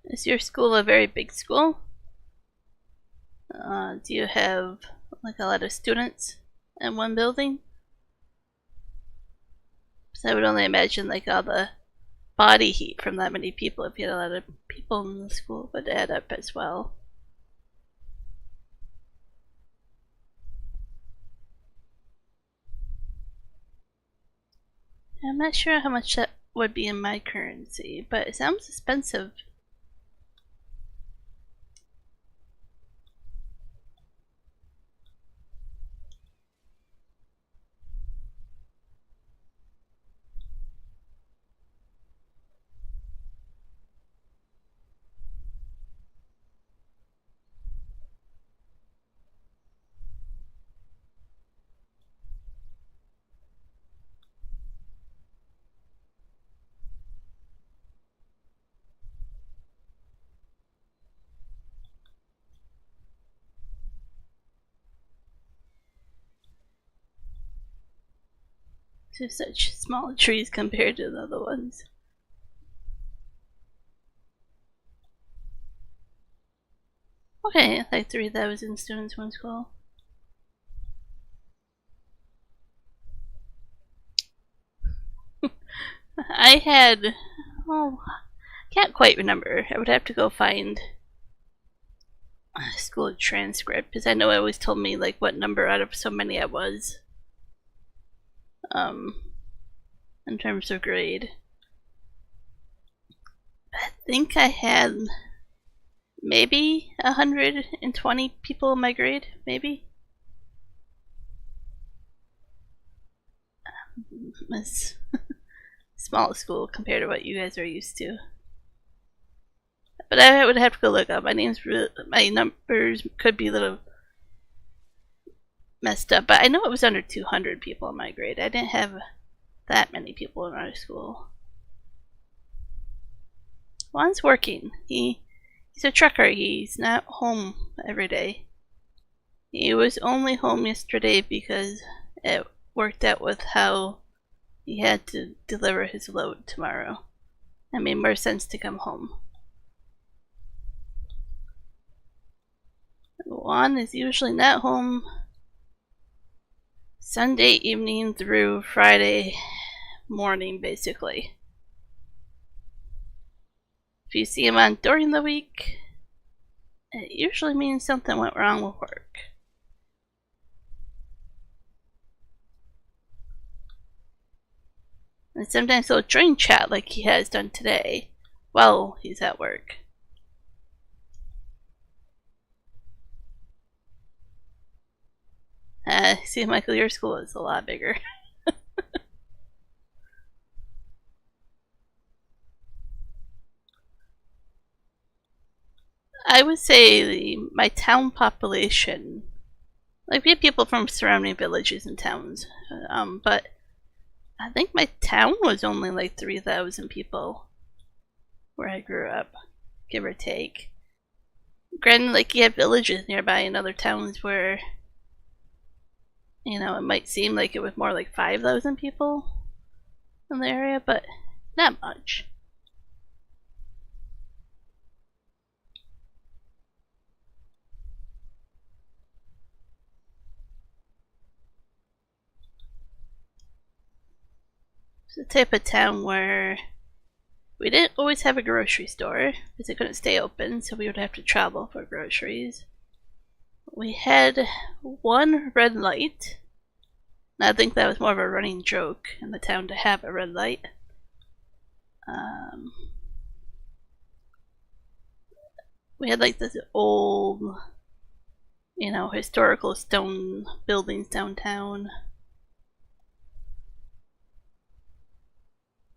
Is your school a very big school? Do you have like a lot of students in one building? So I would only imagine like all the body heat from that many people, if you had a lot of people in the school, would add up as well. I'm not sure how much that would be in my currency, but it sounds expensive. To such small trees compared to the other ones. Okay, like 3,000 students in one school. I had, oh, can't quite remember. I would have to go find a school transcript because I know it always told me like what number out of so many I was. In terms of grade. I think I had maybe 120 people in my grade, maybe. It's small school compared to what you guys are used to. But I would have to go look up. My numbers could be a little messed up, but I know it was under 200 people in my grade. I didn't have that many people in our school. Juan's working. He's a trucker. He's not home every day. He was only home yesterday because it worked out with how he had to deliver his load tomorrow. It made more sense to come home. Juan is usually not home Sunday evening through Friday morning, basically. If you see him on during the week, it usually means something went wrong with work. And sometimes he'll join chat like he has done today while he's at work. See, Michael, your school is a lot bigger. I would say my town population, like we have people from surrounding villages and towns, but I think my town was only like 3,000 people where I grew up, give or take. Granted, like you have villages nearby and other towns where, you know, it might seem like it was more like 5,000 people in the area, but not much. It's the type of town where we didn't always have a grocery store because it couldn't stay open, so we would have to travel for groceries. We had one red light. I think that was more of a running joke in the town to have a red light. We had like this old, you know, historical stone buildings downtown.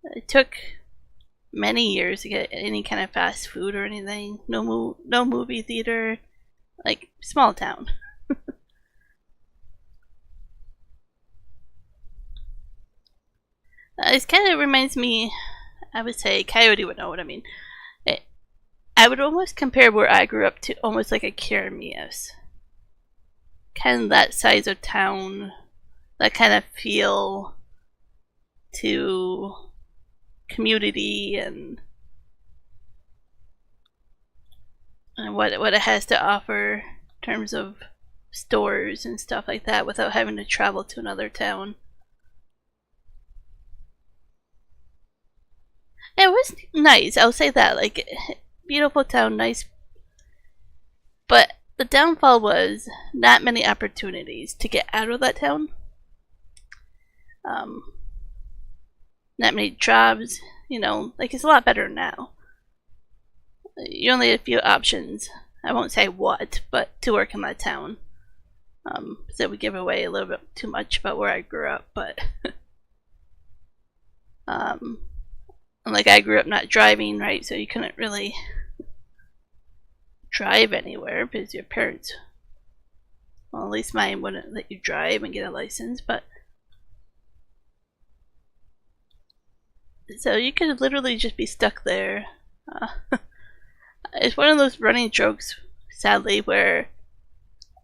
It took many years to get any kind of fast food or anything. No movie theater. Like, small town. It kind of reminds me, I would say, Coyote would know what I mean. I would almost compare where I grew up to almost like a Karameus. Kind of that size of town, that kind of feel to community and what it has to offer in terms of stores and stuff like that without having to travel to another town. It was nice, I'll say that. Like, beautiful town, nice. But the downfall was not many opportunities to get out of that town. Not many jobs, you know, like it's a lot better now. You only have a few options. I won't say what, but to work in that town. So we give away a little bit too much about where I grew up, but like I grew up not driving, right? So you couldn't really drive anywhere because your parents, well, at least mine wouldn't let you drive and get a license, but so you could literally just be stuck there. It's one of those running jokes, sadly, where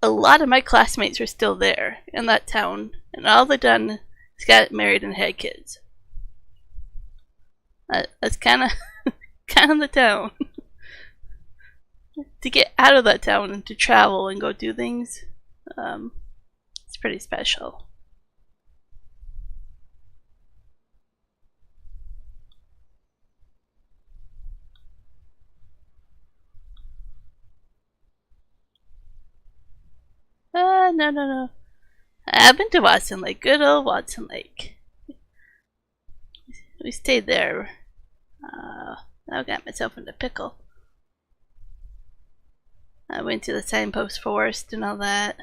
a lot of my classmates are still there in that town, and all they've done is got married and had kids. That's kind of the town. To get out of that town and to travel and go do things, it's pretty special. No. I've been to Watson Lake, good old Watson Lake. We stayed there. I got myself in a pickle. I went to the Signpost Forest and all that.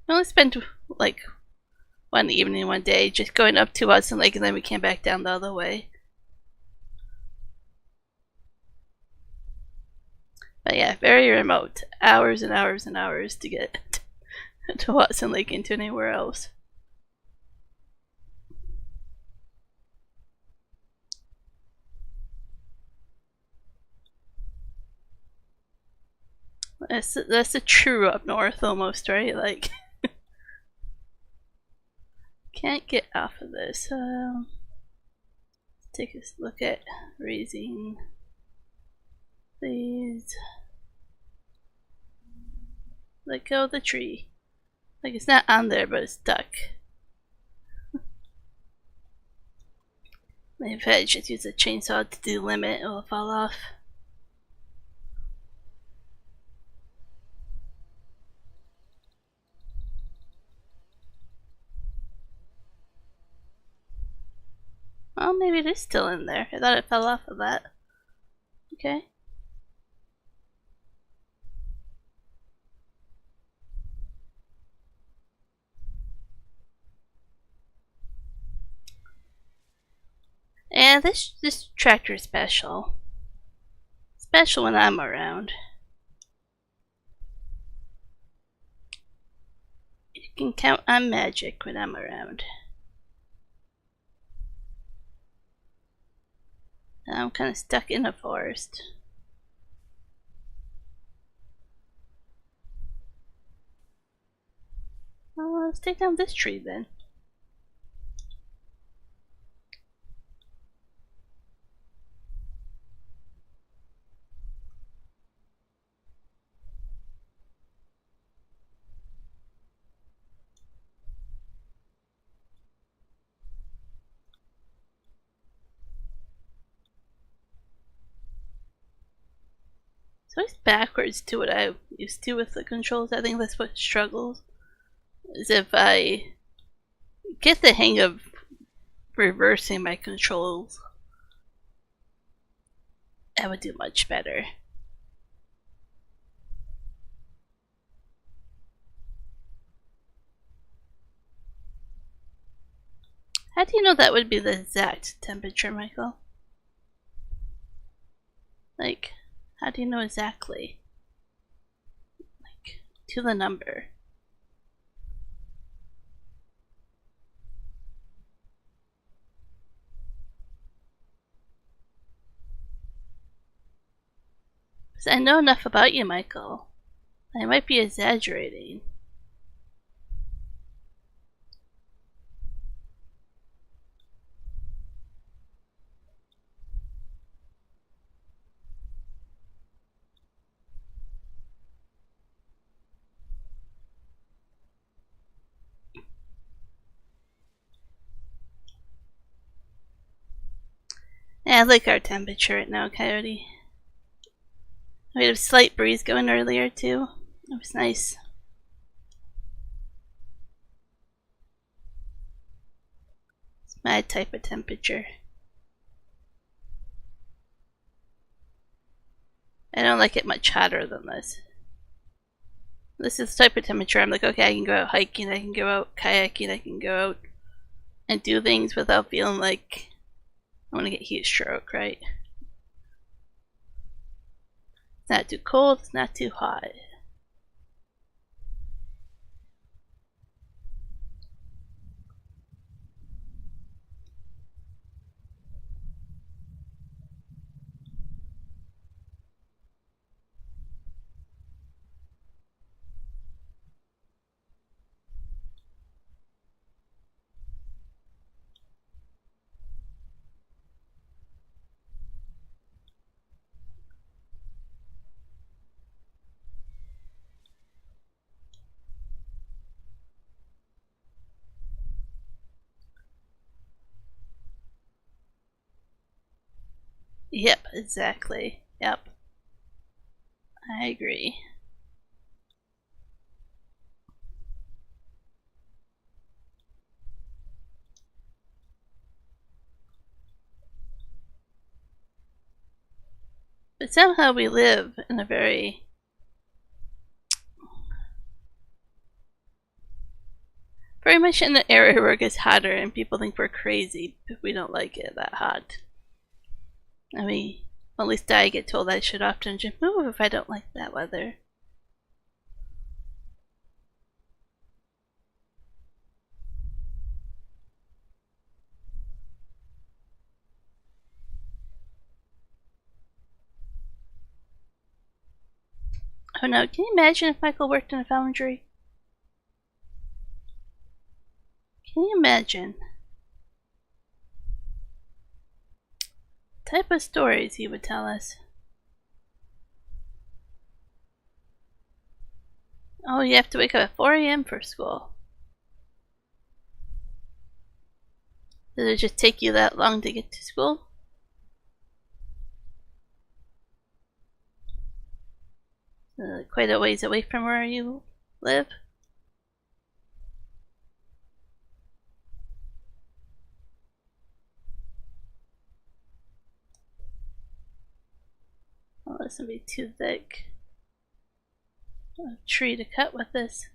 I only spent like one evening, one day, just going up to Watson Lake, and then we came back down the other way. But yeah, very remote. Hours and hours and hours to get to Watson Lake and to anywhere else. That's a true up north almost, right? Like, can't get off of this. Let's take a look at raising these. Let go of the tree. Like, it's not on there, but it's stuck. Maybe if I just use a chainsaw to delimit, it will fall off. Well, maybe it is still in there. I thought it fell off of that. Okay. And this tractor is special. Special when I'm around. You can count on magic when I'm around. I'm kind of stuck in a forest. Well, let's take down this tree then. So it's backwards to what I used to with the controls. I think that's what struggles. Is if I get the hang of reversing my controls, I would do much better. How do you know that would be the exact temperature, Michael? Like, how do you know exactly? Like, to the number. Because I know enough about you, Michael. I might be exaggerating. Yeah, I like our temperature right now, Coyote. We had a slight breeze going earlier too. It was nice. It's my type of temperature. I don't like it much hotter than this. This is the type of temperature I'm like, okay, I can go out hiking, I can go out kayaking, I can go out and do things without feeling like I want to get heat stroke, right? It's not too cold, it's not too hot. Yep, exactly. Yep. I agree. But somehow we live in a very very much in the area where it gets hotter and people think we're crazy if we don't like it that hot. I mean, at least I get told I should often just move if I don't like that weather. Oh no, can you imagine if Michael worked in a foundry? Can you imagine? The type of stories he would tell us. Oh, you have to wake up at 4 a.m. for school. Does it just take you that long to get to school? Quite a ways away from where you live? Oh, this will be too thick. A tree to cut with this.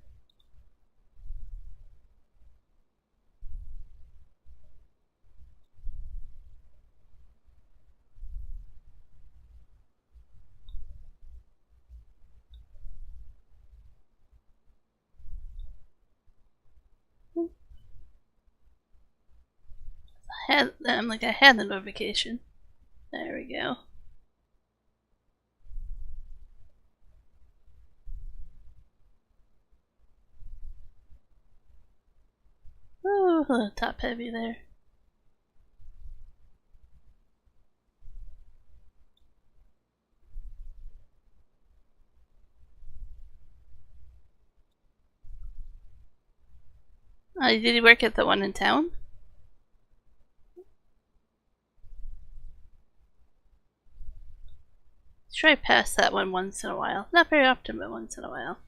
I had the notification. There we go. Ooh, a little top heavy there. Did he work at the one in town? Try past that one once in a while. Not very often, but once in a while.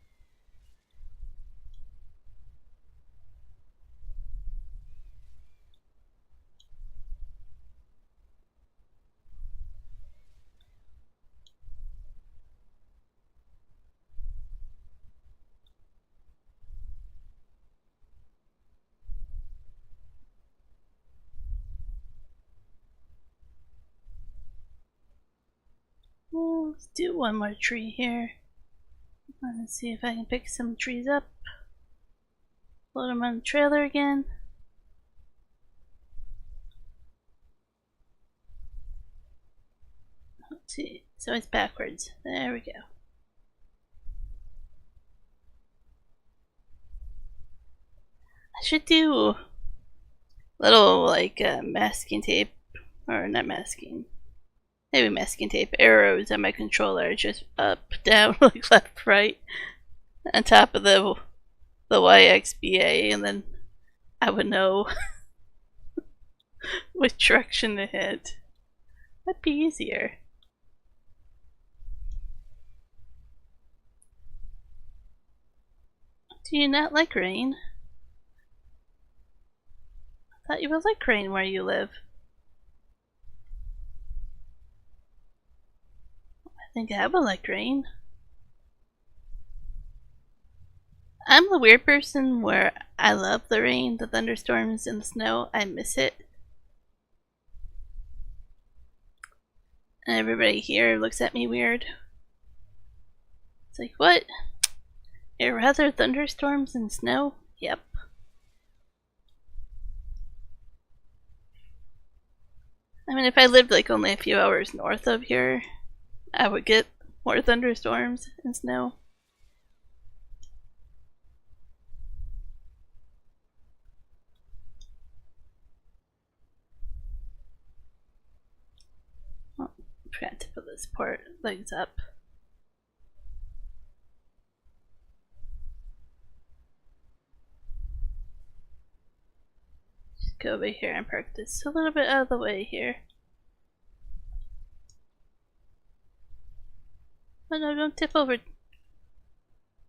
Well, let's do one more tree here. Let's see if I can pick some trees up. Load them on the trailer again. Let's see. So it's backwards. There we go. I should do little like masking tape, or not masking. Maybe masking tape arrows on my controller, just up, down, like left, right, on top of the YXBA, and then I would know which direction to hit. That'd be easier. Do you not like rain? I thought you would like rain where you live. I think I would like rain. I'm the weird person where I love the rain, the thunderstorms, and the snow. I miss it. And everybody here looks at me weird. It's like, what? You'd rather thunderstorms and snow? Yep. I mean, if I lived like only a few hours north of here, I would get more thunderstorms and snow. Oh, I forgot to put this part legs up. Just go over here and park this a little bit out of the way here. Oh no, don't tip over.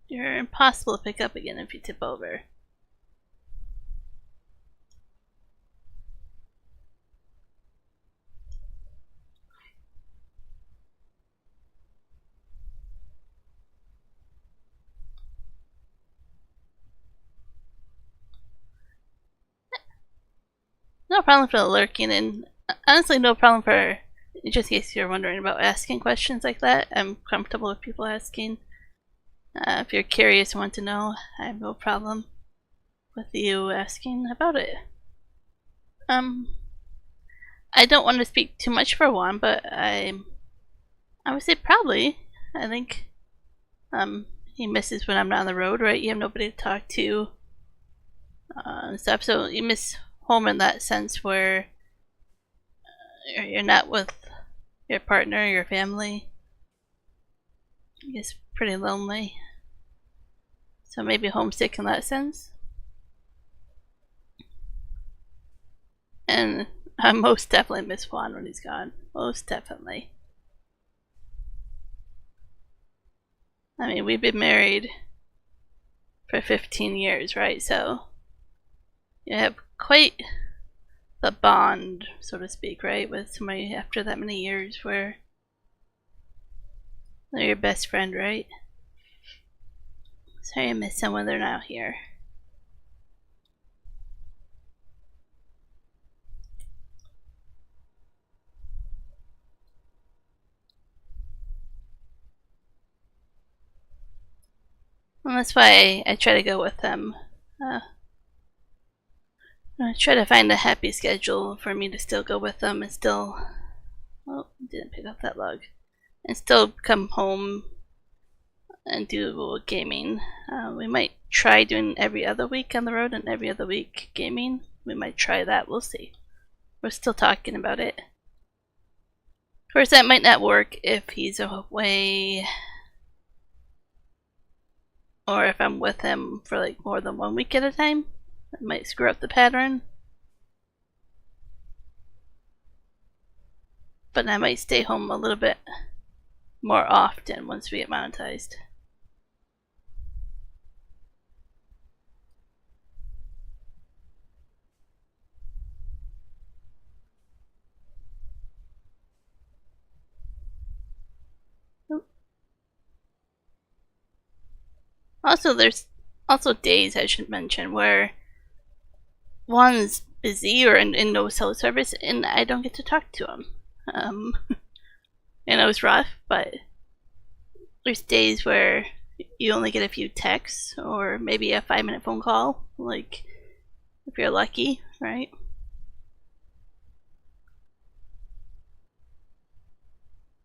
You're impossible to pick up again if you tip over. No problem for the lurking, and honestly, no problem for, just in case you're wondering about asking questions like that. I'm comfortable with people asking. If you're curious and want to know, I have no problem with you asking about it. I don't want to speak too much for Juan, but I would say probably. I think he misses when I'm not on the road, right? You have nobody to talk to and stuff, so you miss home in that sense where you're not with your partner, your family. It's pretty lonely. So maybe homesick in that sense. And I most definitely miss Juan when he's gone. Most definitely. I mean, we've been married for 15 years, right? So you have quite the bond, so to speak, right? With somebody after that many years where they're your best friend, right? Sorry I miss them when they're not here. And that's why I try to go with them. I try to find a happy schedule for me to still go with them and still... Oh, didn't pick up that log. And still come home and do gaming. We might try doing every other week on the road and every other week gaming. We might try that, we'll see. We're still talking about it. Of course, that might not work if he's away or if I'm with him for like more than 1 week at a time. It might screw up the pattern. But I might stay home a little bit more often once we get monetized. Also, there's also days I should mention where Juan's busy or in no cell service and I don't get to talk to him. And it was rough, but there's days where you only get a few texts or maybe a 5-minute phone call, like if you're lucky, right?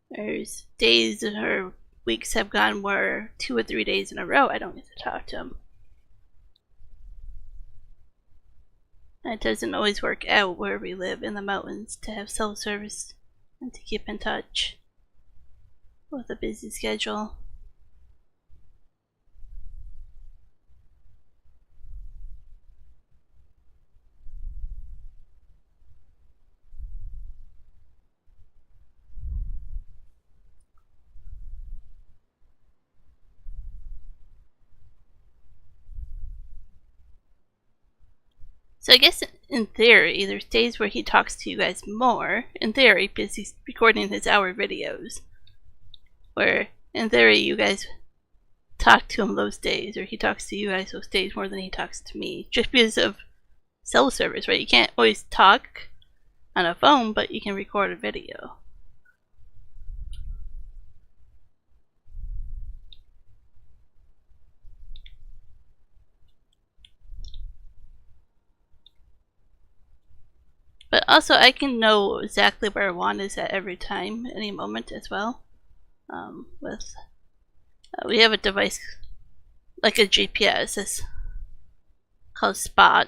There's days or weeks have gone where 2 or 3 days in a row I don't get to talk to him. It doesn't always work out where we live in the mountains to have cell service and to keep in touch with a busy schedule. So I guess in theory, there's days where he talks to you guys more, in theory, because he's recording his hour videos. Where, in theory, you guys talk to him those days, or he talks to you guys those days more than he talks to me. Just because of cell service, right? You can't always talk on a phone, but you can record a video. But also, I can know exactly where Juan is at every time, any moment as well. We have a device like a GPS. It's called Spot.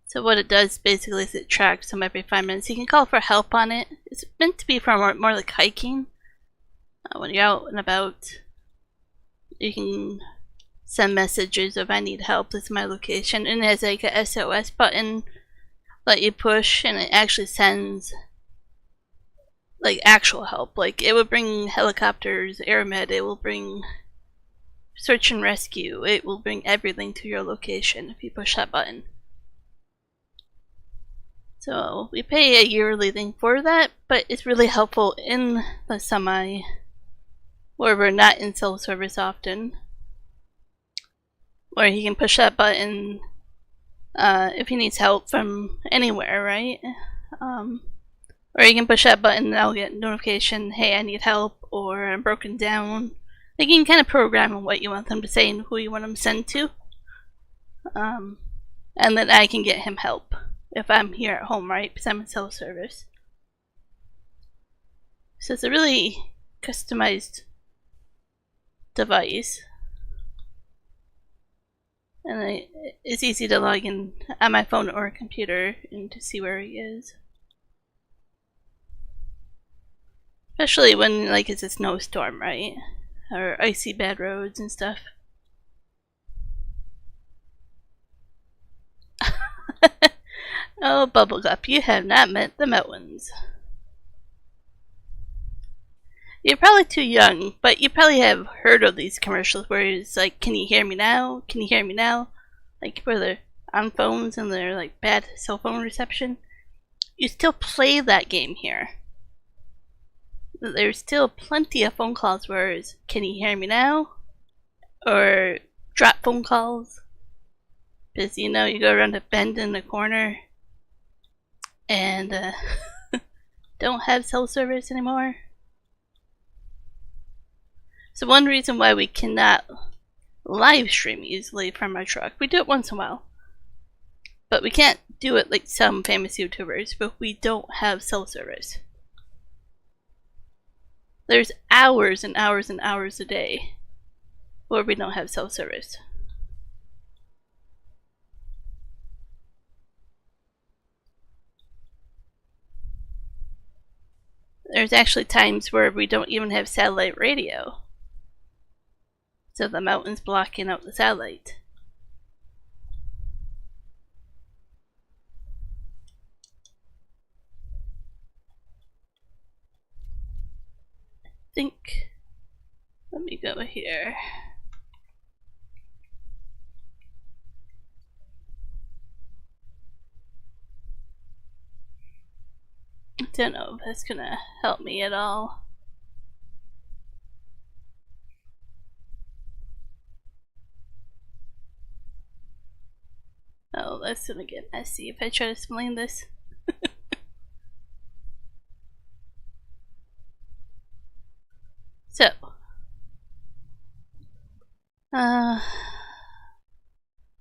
So what it does basically is it tracks him every 5 minutes. You can call for help on it. It's meant to be for more like hiking. When you're out and about, you can send messages of I need help, this is my location, and it has like a SOS button that you push and it actually sends like actual help. Like it will bring helicopters, airmed, it will bring search and rescue, it will bring everything to your location if you push that button. So we pay a yearly thing for that, but it's really helpful in the semi where we're not in cell service often, where he can push that button if he needs help from anywhere, right? Or you can push that button and I'll get notification, hey, I need help, or I'm broken down. Like, you can kind of program what you want them to say and who you want them to send to. And then I can get him help if I'm here at home, right? Because I'm in self-service. So it's a really customized device. And it's easy to log in on my phone or computer and to see where he is. Especially when, like, it's a snowstorm, right? Or icy bad roads and stuff. Oh, Bubblegup, you have not met the mountains. You're probably too young, but you probably have heard of these commercials where it's like, can you hear me now? Can you hear me now? Like, where they're on phones and they're like bad cell phone reception. You still play that game here. There's still plenty of phone calls where it's, can you hear me now? Or drop phone calls. Because, you know, you go around a bend in the corner and don't have cell service anymore. So one reason why we cannot live stream easily from our truck, we do it once in a while, but we can't do it like some famous YouTubers, but we don't have cell service. There's hours and hours and hours a day where we don't have cell service. There's actually times where we don't even have satellite radio. So the mountain's blocking out the satellite. I think, let me go here. I don't know if that's gonna help me at all. Oh, that's gonna get messy if I try to explain this. So,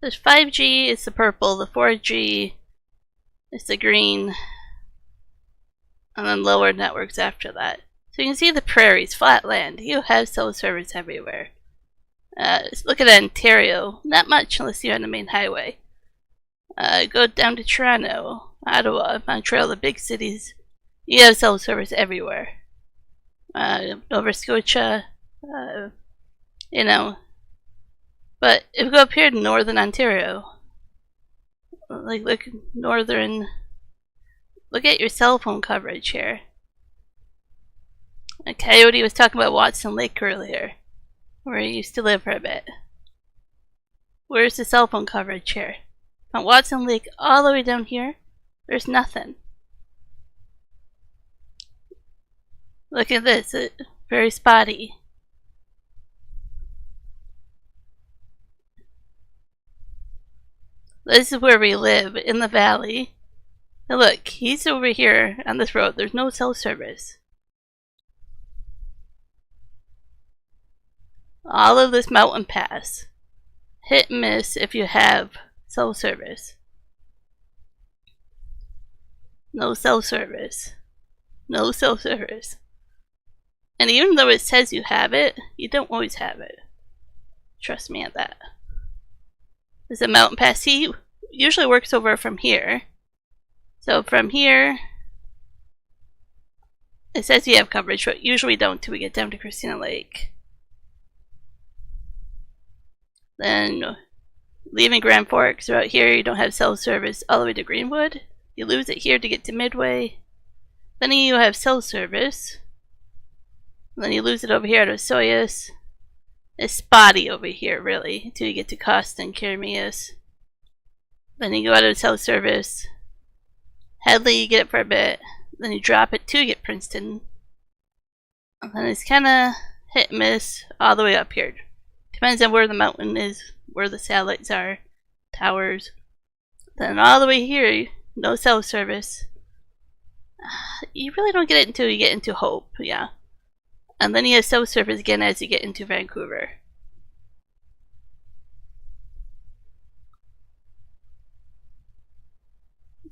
there's 5G, it's the purple, the 4G is the green, and then lower networks after that. So you can see the prairies, flat land. You have cell service everywhere. Look at Ontario, not much unless you're on the main highway. Go down to Toronto, Ottawa, Montreal, the big cities. You have cell service everywhere. Nova Scotia, you know. But if we go up here to northern Ontario, like look at your cell phone coverage here. Coyote was talking about Watson Lake earlier, where he used to live for a bit. Where's the cell phone coverage here? On Watson Lake all the way down here, there's nothing. Look at this, it's very spotty. This is where we live, in the valley. Now look, he's over here on this road, there's no cell service. All of this mountain pass. Hit and miss if you have cell service. No cell service. No cell service. And even though it says you have it, you don't always have it. Trust me at that. There's a mountain pass. He usually works over from here. So from here, it says you have coverage, but usually don't till we get down to Christina Lake. Then leaving Grand Forks, out here you don't have cell service all the way to Greenwood. You lose it here to get to Midway. Then you have cell service. Then you lose it over here to Soyuz. It's spotty over here, really, until you get to Costa and Kiramias. Then you go out of cell service. Headley, you get it for a bit. Then you drop it to get Princeton. And then it's kind of hit and miss all the way up here. Depends on where the mountain is, where the satellites are, towers. Then all the way here, no cell service. You really don't get it until you get into Hope, yeah. And then you have cell service again as you get into Vancouver.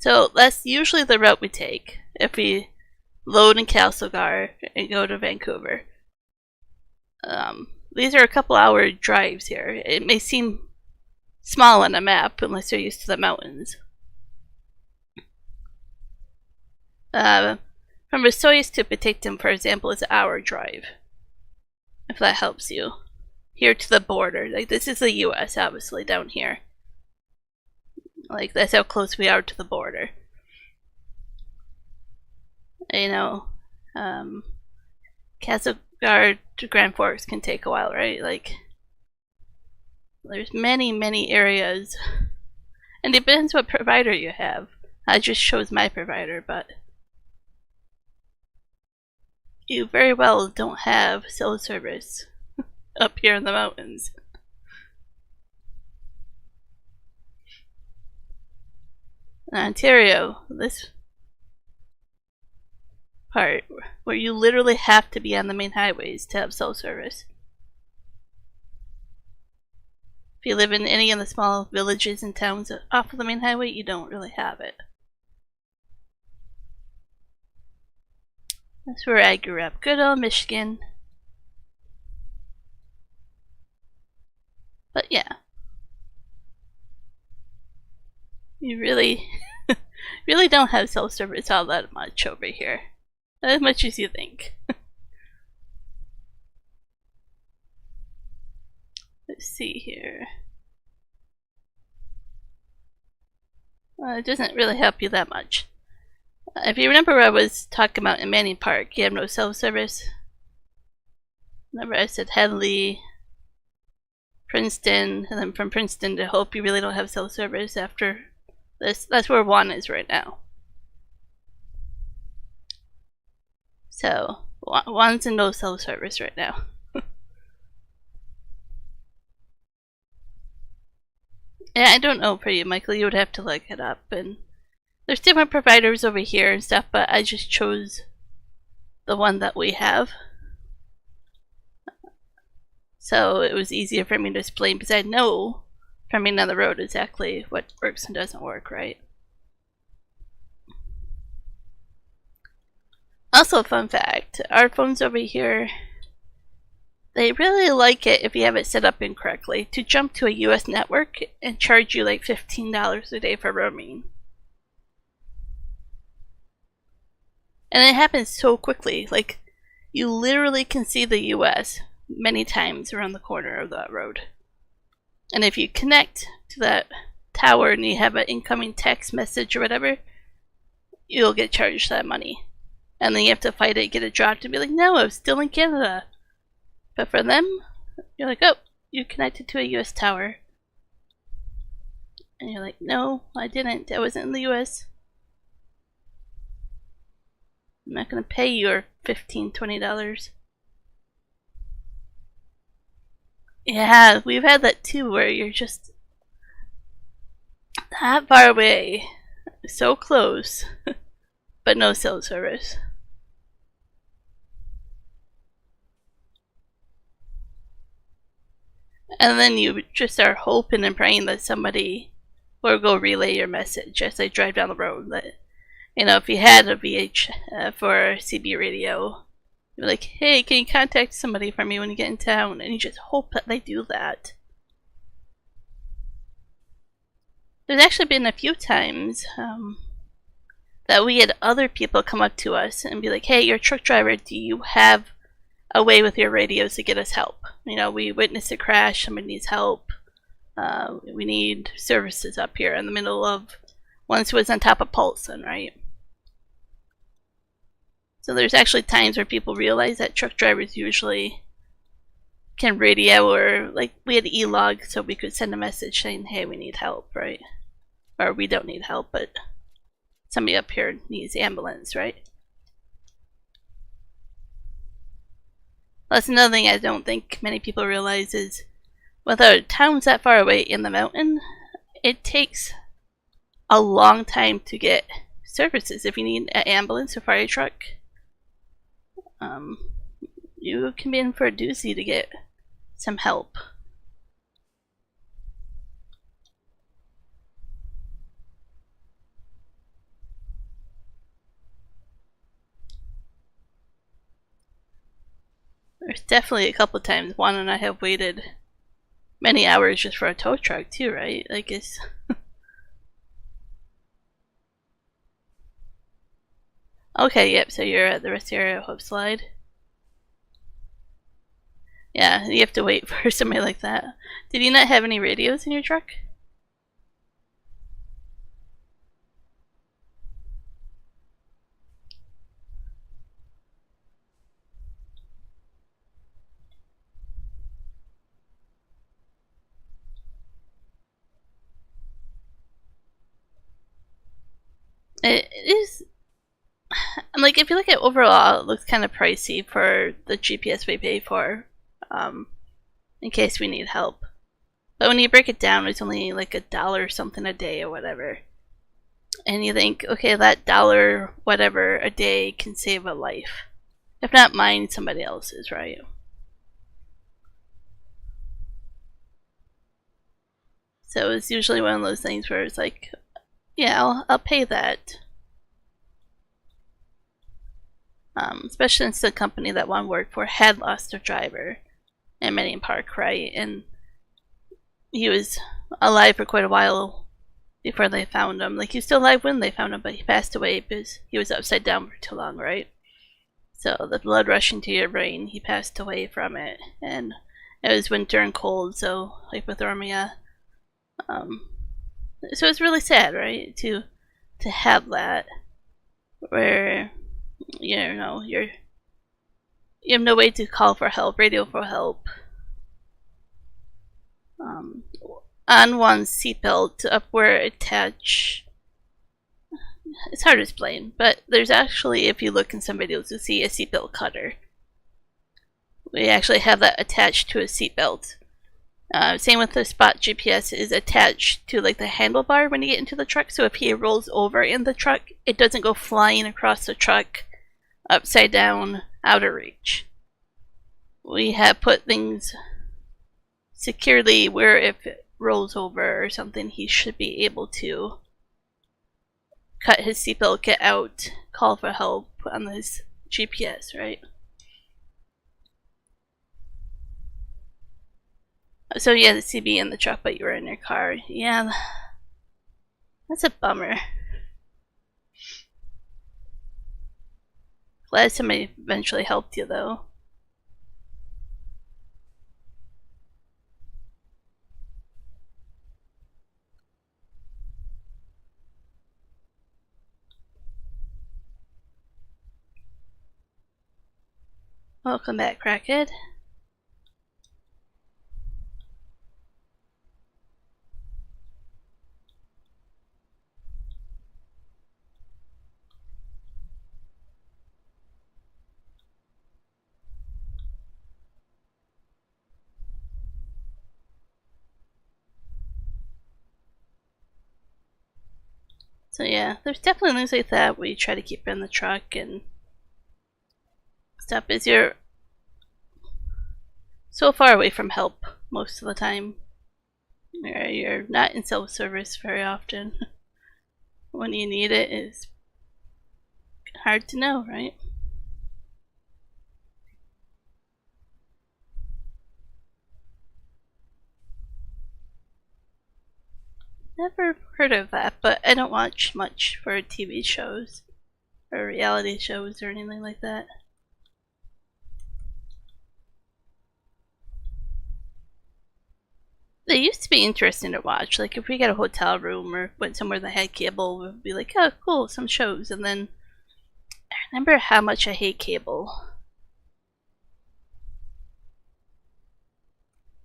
So that's usually the route we take if we load in Castlegar and go to Vancouver. These are a couple hour drives here. It may seem small on a map unless you're used to the mountains. From Vesoyas to Penticton, for example, is an hour drive. If that helps you. Here to the border. Like, this is the US, obviously, down here. Like, that's how close we are to the border. You know, Castlegar to Grand Forks can take a while, right? Like, there's many areas. And it depends what provider you have. I just chose my provider, but you very well don't have cell service up here in the mountains. In Ontario, this part where you literally have to be on the main highways to have cell service. If you live in any of the small villages and towns off of the main highway, you don't really have it. That's where I grew up. Good old Michigan. But yeah. You really don't have cell service all that much over here. As much as you think. Let's see here. Well, it doesn't really help you that much. If you remember what I was talking about in Manning Park, you have no cell service. Remember I said Headley, Princeton, and then from Princeton to Hope you really don't have cell service after this. That's where Juan is right now. So, Juan's in no cell service right now. Yeah, I don't know for you, Michael. You would have to look it up. And there's different providers over here and stuff, but I just chose the one that we have. So it was easier for me to explain because I know from being on the road exactly what works and doesn't work, right? Also, fun fact, our phones over here, they really like it if you have it set up incorrectly to jump to a US network and charge you like $15 a day for roaming. And it happens so quickly, like you literally can see the US many times around the corner of that road. And if you connect to that tower and you have an incoming text message or whatever, you'll get charged that money. And then you have to fight it, get it dropped, and be like, no, I'm still in Canada. But for them, you're like, oh, you connected to a US tower. And you're like, no, I didn't. I wasn't in the US. I'm not going to pay your $15, $20. Yeah, we've had that too, where you're just that far away, so close, but no cell service. And then you just are hoping and praying that somebody will go relay your message as they drive down the road. That, you know, if you had a VH for CB radio, you're like, hey, can you contact somebody for me when you get in town? And you just hope that they do that. There's actually been a few times that we had other people come up to us and be like, hey, you're a truck driver, do you have a way with your radios to get us help? You know, we witnessed a crash, somebody needs help. We need services up here in the middle of, once it was on top of Paulson, right? So there's actually times where people realize that truck drivers usually can radio, or like we had e-log so we could send a message saying, hey, we need help, right? Or we don't need help, but somebody up here needs ambulance, right? That's another thing I don't think many people realize is with our towns that far away in the mountain, it takes a long time to get services. If you need an ambulance or fire truck, you can be in for a doozy to get some help. There's definitely a couple of times Juan and I have waited many hours just for a tow truck too, right? Like it's okay, yep, so you're at the rest area of Hope Slide. Yeah, you have to wait for somebody like that. Did you not have any radios in your truck? It is. Like, if you look at overall, it looks kind of pricey for the GPS we pay for, in case we need help. But when you break it down, it's only like $1 something a day or whatever. And you think, okay, that dollar whatever a day can save a life. If not mine, somebody else's, right? So it's usually one of those things where it's like, yeah, I'll pay that. Especially since the company that one worked for had lost their driver in Median Park, right? And he was alive for quite a while before they found him. Like, he was still alive when they found him, but he passed away because he was upside down for too long, right? So the blood rushing to your brain, he passed away from it. And it was winter and cold, so hypothermia. So it's really sad, right? To have that, where you know you have no way to call for help, radio for help. On one seatbelt up where attach, it's hard to explain, but there's actually, if you look in some videos, you'll see a seatbelt cutter. We actually have that attached to a seatbelt. Same with the spot GPS is attached to like the handlebar when you get into the truck, so if he rolls over in the truck, it doesn't go flying across the truck upside down out of reach. We have put things securely where if it rolls over or something, he should be able to cut his seatbelt, get out, call for help on this GPS, right? So yeah, the CB in the truck, but you were in your car. Yeah, that's a bummer. Glad somebody eventually helped you, though. Welcome back, Crackhead. So yeah, there's definitely things like that we try to keep in the truck and stuff. Is you're so far away from help most of the time. You're not in self-service very often. When you need it, it's hard to know, right? Never heard of that, but I don't watch much for TV shows or reality shows or anything like that. They used to be interesting to watch. Like, if we got a hotel room or went somewhere that had cable, we'd be like, oh, cool, some shows. And then I remember how much I hate cable.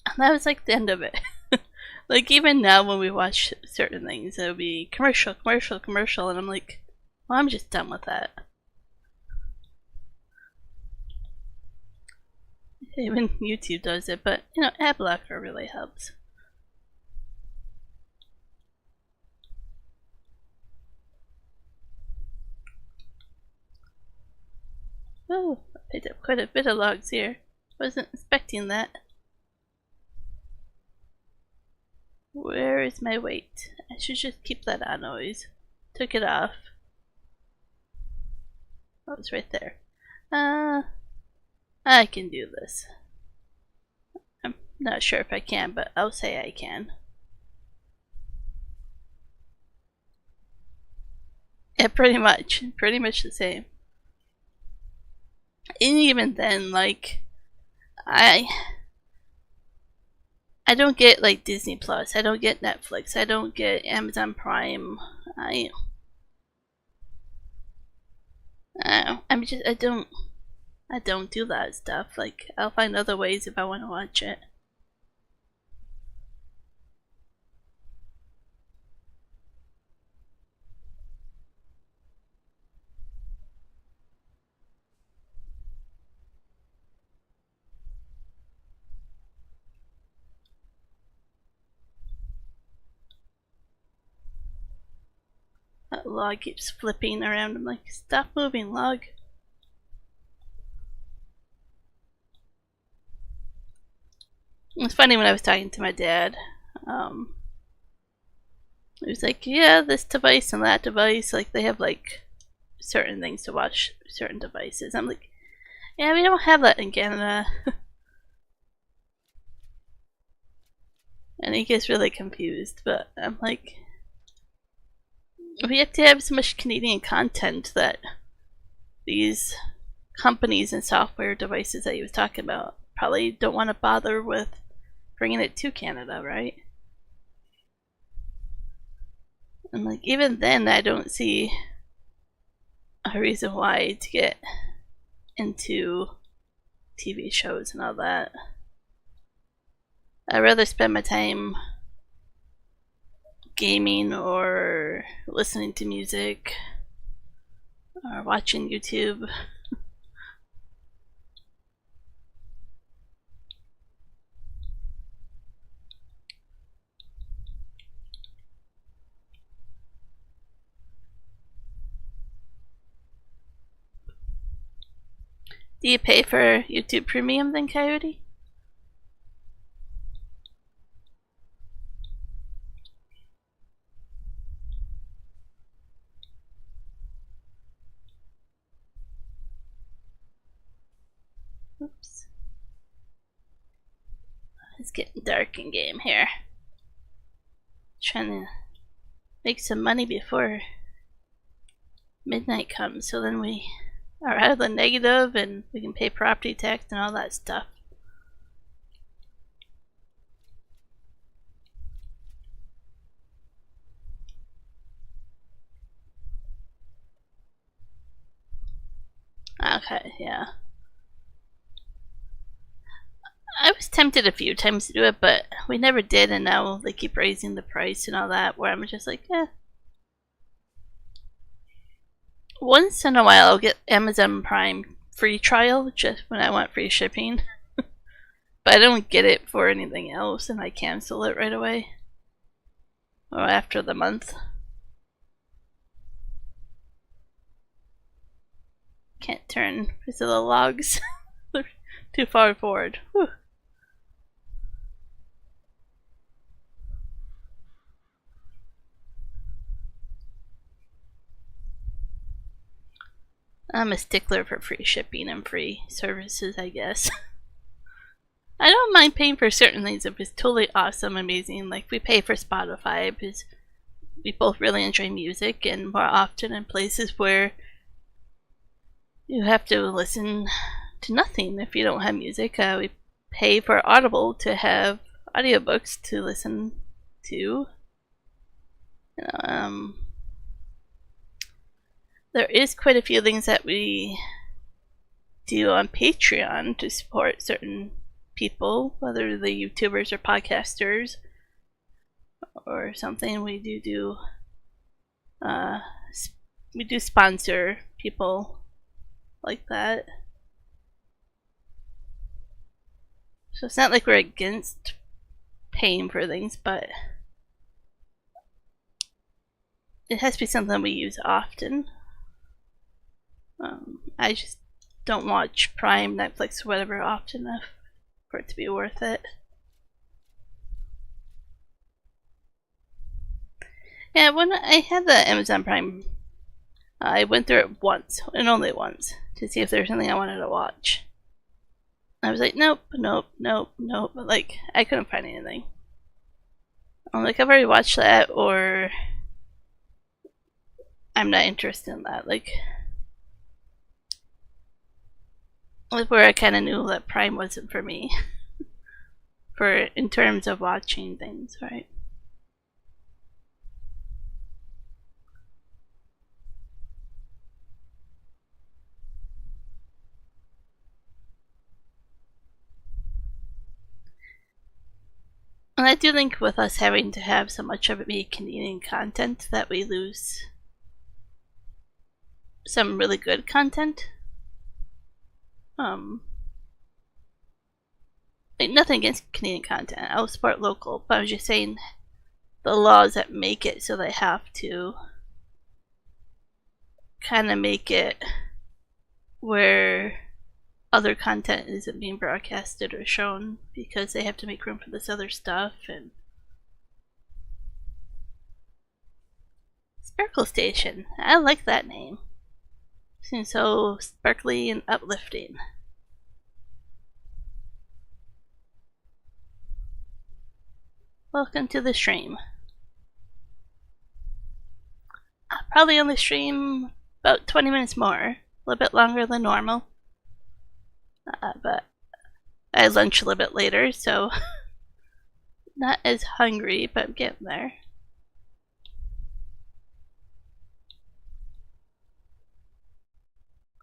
And that was like the end of it. Like, even now when we watch certain things, it'll be commercial, commercial, commercial, and I'm like, well, I'm just done with that. Even YouTube does it, but, you know, ad blocker really helps. Oh, I picked up quite a bit of logs here. Wasn't expecting that. Where is my weight? I should just keep that on always. Took it off. Oh, it's right there. I can do this. I'm not sure if I can, but I'll say I can. Yeah, pretty much the same. And even then, like, I don't get like Disney Plus, I don't get Netflix, I don't get Amazon Prime. I don't do that stuff. Like, I'll find other ways if I want to watch it. That log keeps flipping around. I'm like, stop moving, log. It's funny when I was talking to my dad. He was like, yeah, this device and that device, like they have like certain things to watch certain devices. I'm like, yeah, we don't have that in Canada. And he gets really confused, but I'm like, we have to have so much Canadian content that these companies and software devices that he was talking about probably don't want to bother with bringing it to Canada, right? And like, even then I don't see a reason why to get into TV shows and all that. I'd rather spend my time gaming or listening to music or watching YouTube. Do you pay for YouTube Premium then, Coyote? Oops. It's getting dark in game here. Trying to make some money before midnight comes, so then we are out of the negative and we can pay property tax and all that stuff. Okay, yeah. I was tempted a few times to do it, but we never did, and now they keep raising the price and all that, where I'm just like, eh. Once in a while I'll get Amazon Prime free trial, just when I want free shipping. But I don't get it for anything else, and I cancel it right away. Or after the month. Can't turn because of the logs. They're too far forward. Whew. I'm a stickler for free shipping and free services, I guess. I don't mind paying for certain things if it's totally awesome, amazing. Like, we pay for Spotify because we both really enjoy music, and more often in places where you have to listen to nothing if you don't have music. We pay for Audible to have audiobooks to listen to. There is quite a few things that we do on Patreon to support certain people, whether they're YouTubers or podcasters or something. We do sponsor people like that. So it's not like we're against paying for things, but it has to be something we use often. I just don't watch Prime, Netflix, or whatever often enough for it to be worth it. Yeah, when I had the Amazon Prime, I went through it once, and only once, to see if there was something I wanted to watch. I was like, nope, nope, nope, nope. But like, I couldn't find anything. I'm like, I've already watched that, or I'm not interested in that. Like where I kind of knew that Prime wasn't for me, for in terms of watching things, right? And I do think with us having to have so much of it be Canadian content that we lose some really good content. Like nothing against Canadian content. I'll support local, but I was just saying the laws that make it so they have to kind of make it where other content isn't being broadcasted or shown because they have to make room for this other stuff. And Sparkle Station, I like that name. Seems so sparkly and uplifting. Welcome to the stream. I'll probably only stream about 20 minutes more, a little bit longer than normal. But I lunch a little bit later, so not as hungry, but I'm getting there.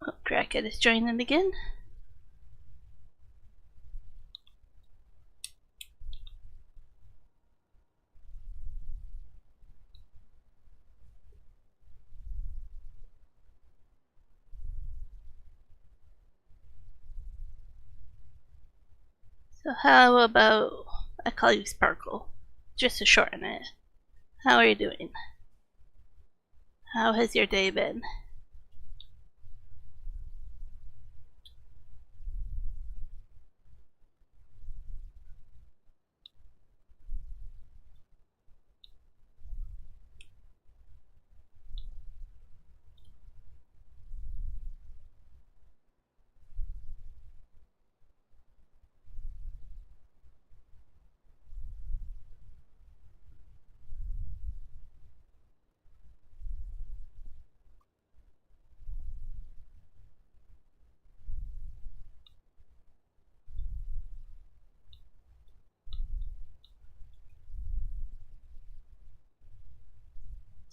Oh, Crackhead is joining again. So how about I call you Sparkle, just to shorten it. How are you doing? How has your day been?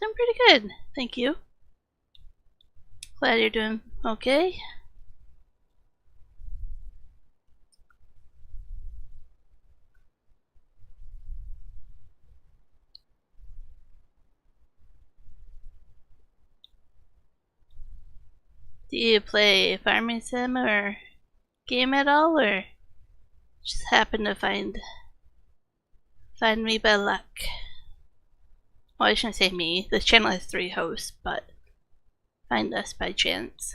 I'm pretty good, thank you. Glad you're doing okay. Do you play Farming Sim or game at all, or just happen to find me by luck? Well, I shouldn't say me. This channel has 3 hosts, but find us by chance.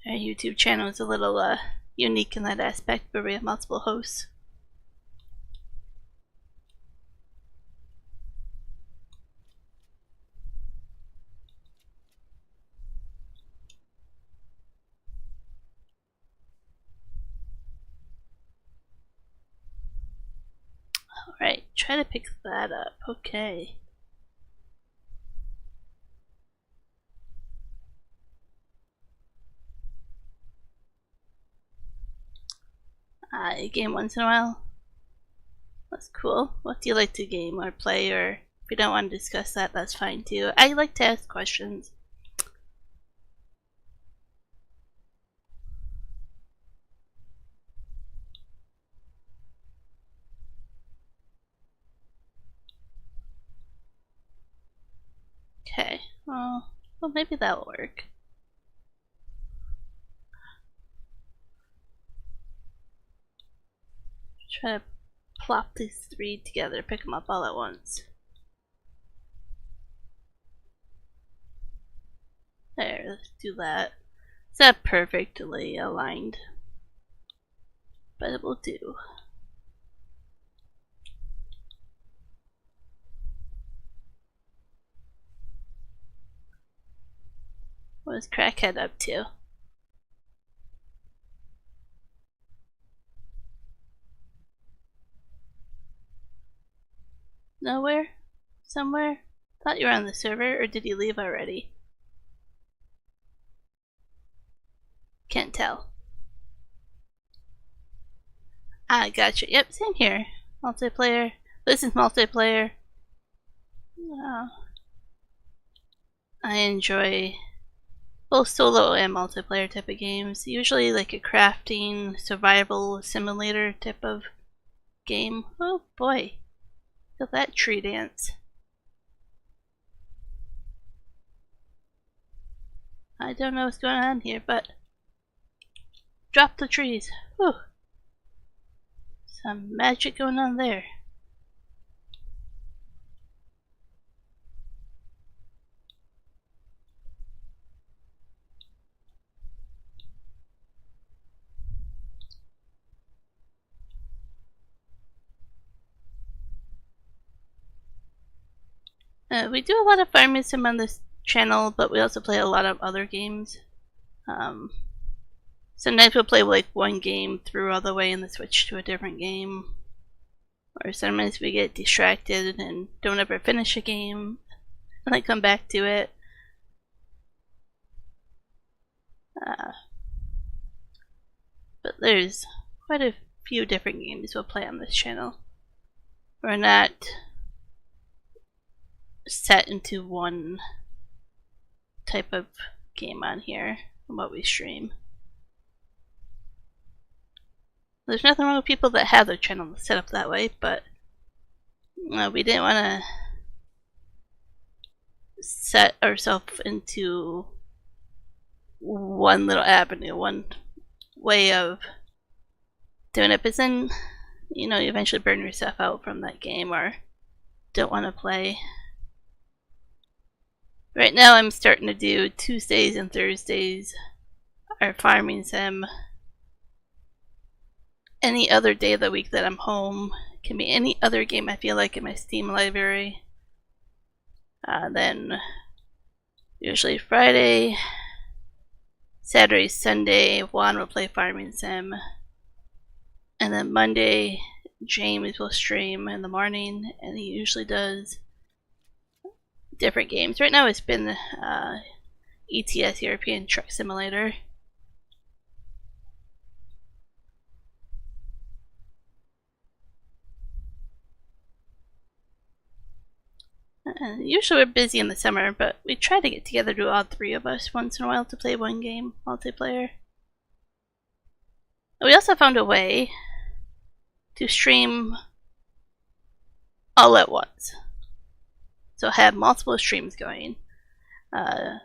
Our YouTube channel is a little unique in that aspect, where we have multiple hosts. Alright, try to pick that up. Okay. You game once in a while? That's cool. What do you like to game or play, or if you don't want to discuss that, that's fine too. I like to ask questions. Okay, well maybe that'll work. Try to plop these 3 together, pick them up all at once. Here, let's do that. It's not perfectly aligned, but it will do. What is Crackhead up to? Nowhere? Somewhere? Thought you were on the server, or did you leave already? Can't tell. Ah, gotcha. Yep, same here. Multiplayer. This is multiplayer. I enjoy both solo and multiplayer type of games. Usually like a crafting, survival, simulator type of game. Oh boy. Look at that tree dance. I don't know what's going on here, but drop the trees. Whew. Some magic going on there. We do a lot of farming sim on this channel, but we also play a lot of other games. Sometimes we'll play like one game through all the way and then switch to a different game. Or sometimes we get distracted and don't ever finish a game and then come back to it. But there's quite a few different games we'll play on this channel. We're not set into one type of game on here and what we stream. There's nothing wrong with people that have their channel set up that way, but we didn't want to set ourselves into one little avenue, one way of doing it, but then you eventually burn yourself out from that game or don't want to play. Right now I'm starting to do Tuesdays and Thursdays our farming sim. Any other day of the week that I'm home. It can be any other game I feel like in my Steam library. Then usually Friday, Saturday, Sunday, Juan will play farming sim. And then Monday, James will stream in the morning, and he usually does different games. Right now it's been ETS, European Truck Simulator. Usually we're busy in the summer, but we try to get together to all three of us once in a while to play one game, multiplayer. We also found a way to stream all at once. So have multiple streams going. Not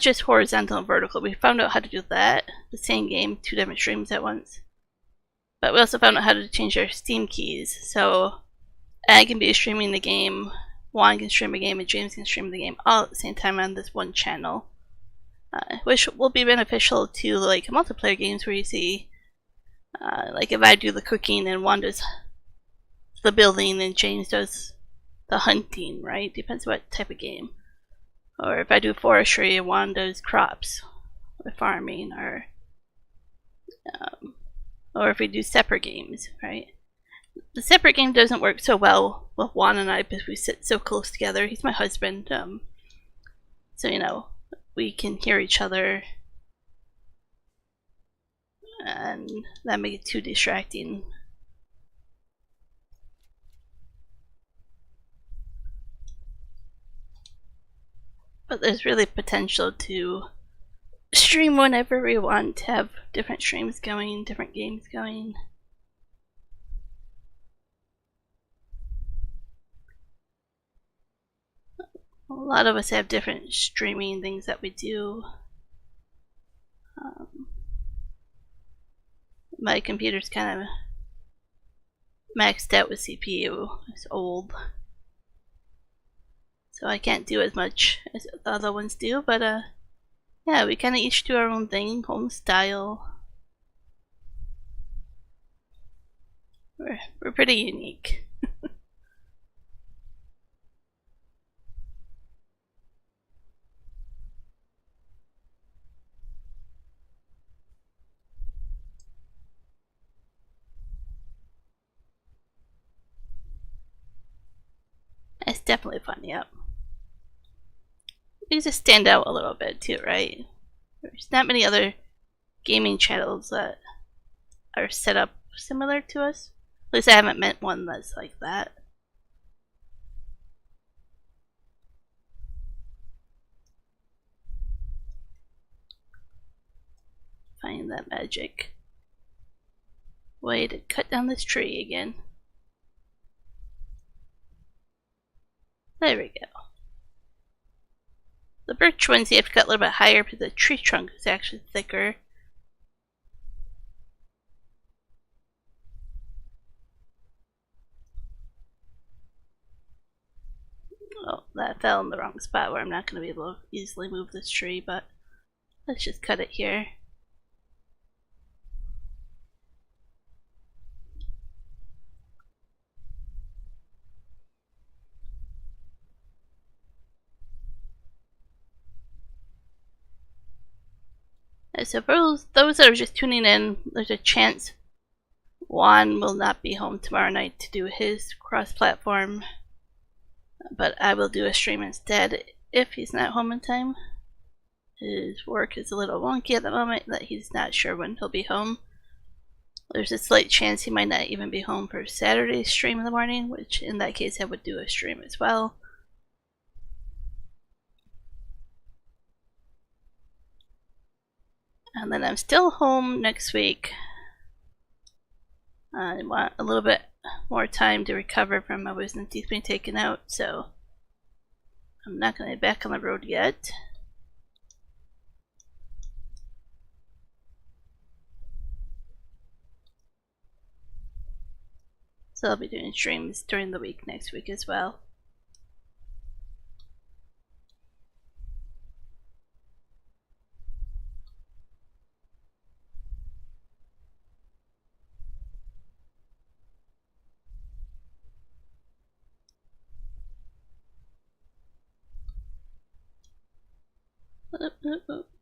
just horizontal and vertical. We found out how to do that. The same game, two different streams at once. But we also found out how to change our Steam keys. So I can be streaming the game, Juan can stream a game, and James can stream the game all at the same time on this one channel. Which will be beneficial to like multiplayer games where you see like if I do the cooking and Juan does the building and James does the hunting, right? Depends what type of game. Or if I do forestry and Juan does crops or farming, or if we do separate games, right? The separate game doesn't work so well with Juan and I because we sit so close together. He's my husband, so we can hear each other, and that makes it too distracting. But there's really potential to stream whenever we want, to have different streams going, different games going. A lot of us have different streaming things that we do. My computer's kind of maxed out with CPU. It's old. so I can't do as much as the other ones do, but yeah, we kind of each do our own thing, home style. We're pretty unique. It's definitely fun, yep. We just stand out a little bit too, right? There's not many other gaming channels that are set up similar to us. At least I haven't met one that's like that. Find that magic way to cut down this tree again. There we go. The birch ones you have to cut a little bit higher because the tree trunk is actually thicker. Oh, that fell in the wrong spot where I'm not going to be able to easily move this tree, but let's just cut it here. I suppose those that are just tuning in, there's a chance Juan will not be home tomorrow night to do his cross-platform, but I will do a stream instead if he's not home in time. His work is a little wonky at the moment, that he's not sure when he'll be home. There's a slight chance he might not even be home for Saturday's stream in the morning, which in that case I would do a stream as well. And then I'm still home next week. I want a little bit more time to recover from my wisdom teeth being taken out, so I'm not going to be back on the road yet. So I'll be doing streams during the week next week as well.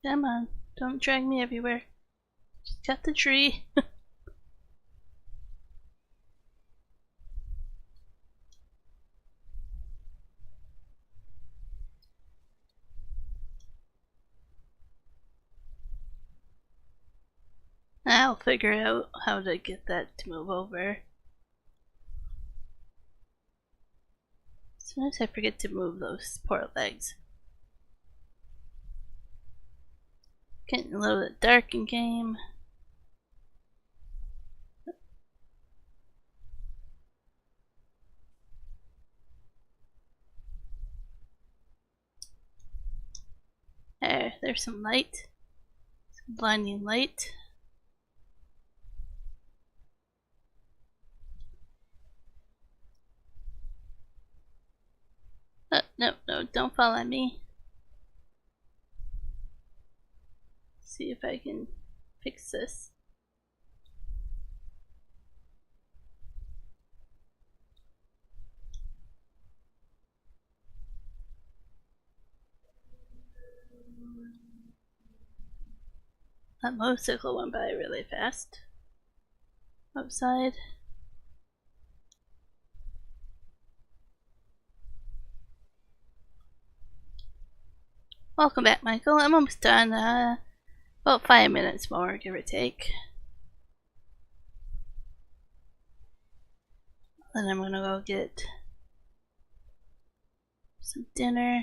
Come on, don't drag me everywhere. Just cut the tree. I'll figure out how to get that to move over. Sometimes I forget to move those poor legs. Getting a little bit dark in game. There's some light. Some blinding light. No, don't fall on me. See if I can fix this. That motorcycle went by really fast. Outside. Welcome back, Michael. I'm almost done. About 5 minutes more, give or take. Then I'm gonna go get some dinner.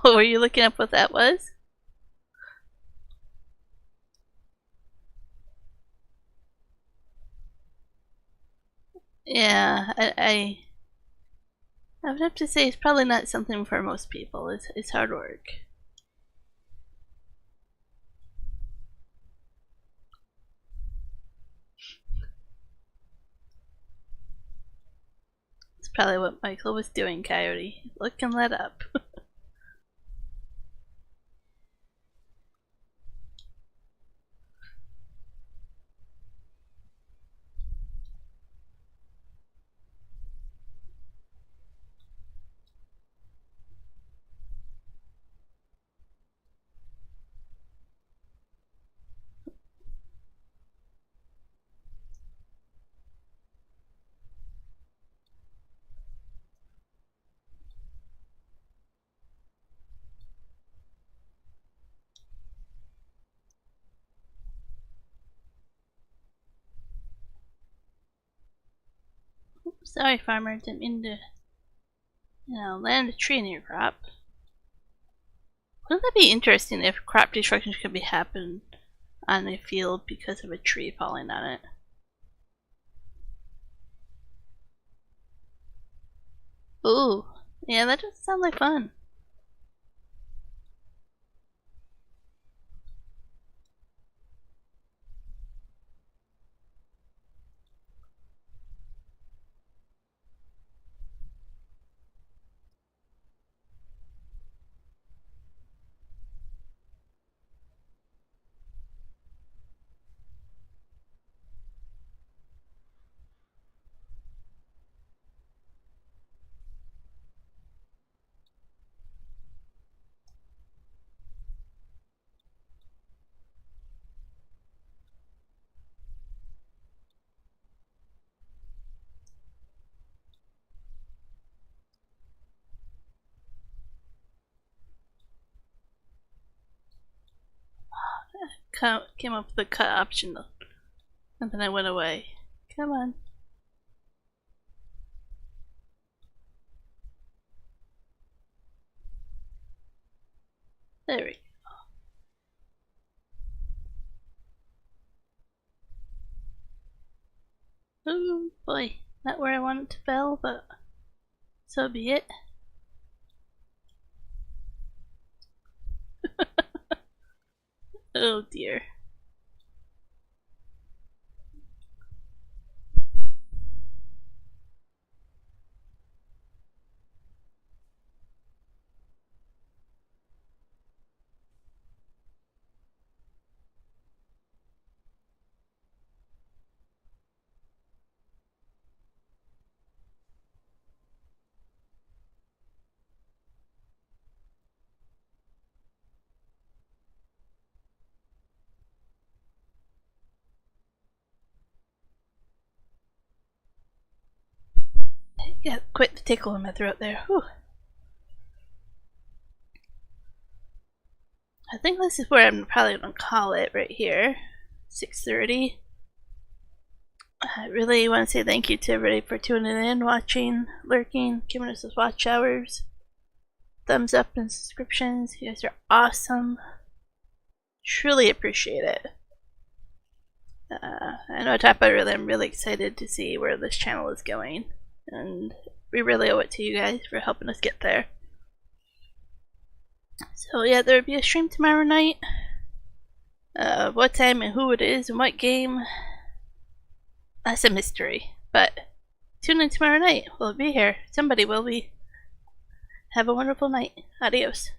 Oh, were you looking up what that was? Yeah, I would have to say it's probably not something for most people. It's hard work. probably what Michael was doing, Coyote. Looking that up. Sorry, farmer, didn't mean to, land a tree in your crop. Wouldn't that be interesting if crop destruction could be happen on a field because of a tree falling on it? Ooh, yeah, that does sound like fun. Came up with the cut option, and then I went away. Come on. There we go. Oh boy, not where I want it to fell, but so be it. Oh dear. Yeah, quit the tickle in my throat there. Whew. I think this is where I'm probably gonna call it right here. 6:30. I really want to say thank you to everybody for tuning in, watching, lurking, giving us those watch hours, thumbs up and subscriptions. You guys are awesome. Truly appreciate it. I know I'm really excited to see where this channel is going, and we really owe it to you guys for helping us get there. So yeah, there will be a stream tomorrow night. What time and who it is and what game, that's a mystery. But tune in tomorrow night. We'll be here. Somebody will be. Have a wonderful night. Adios.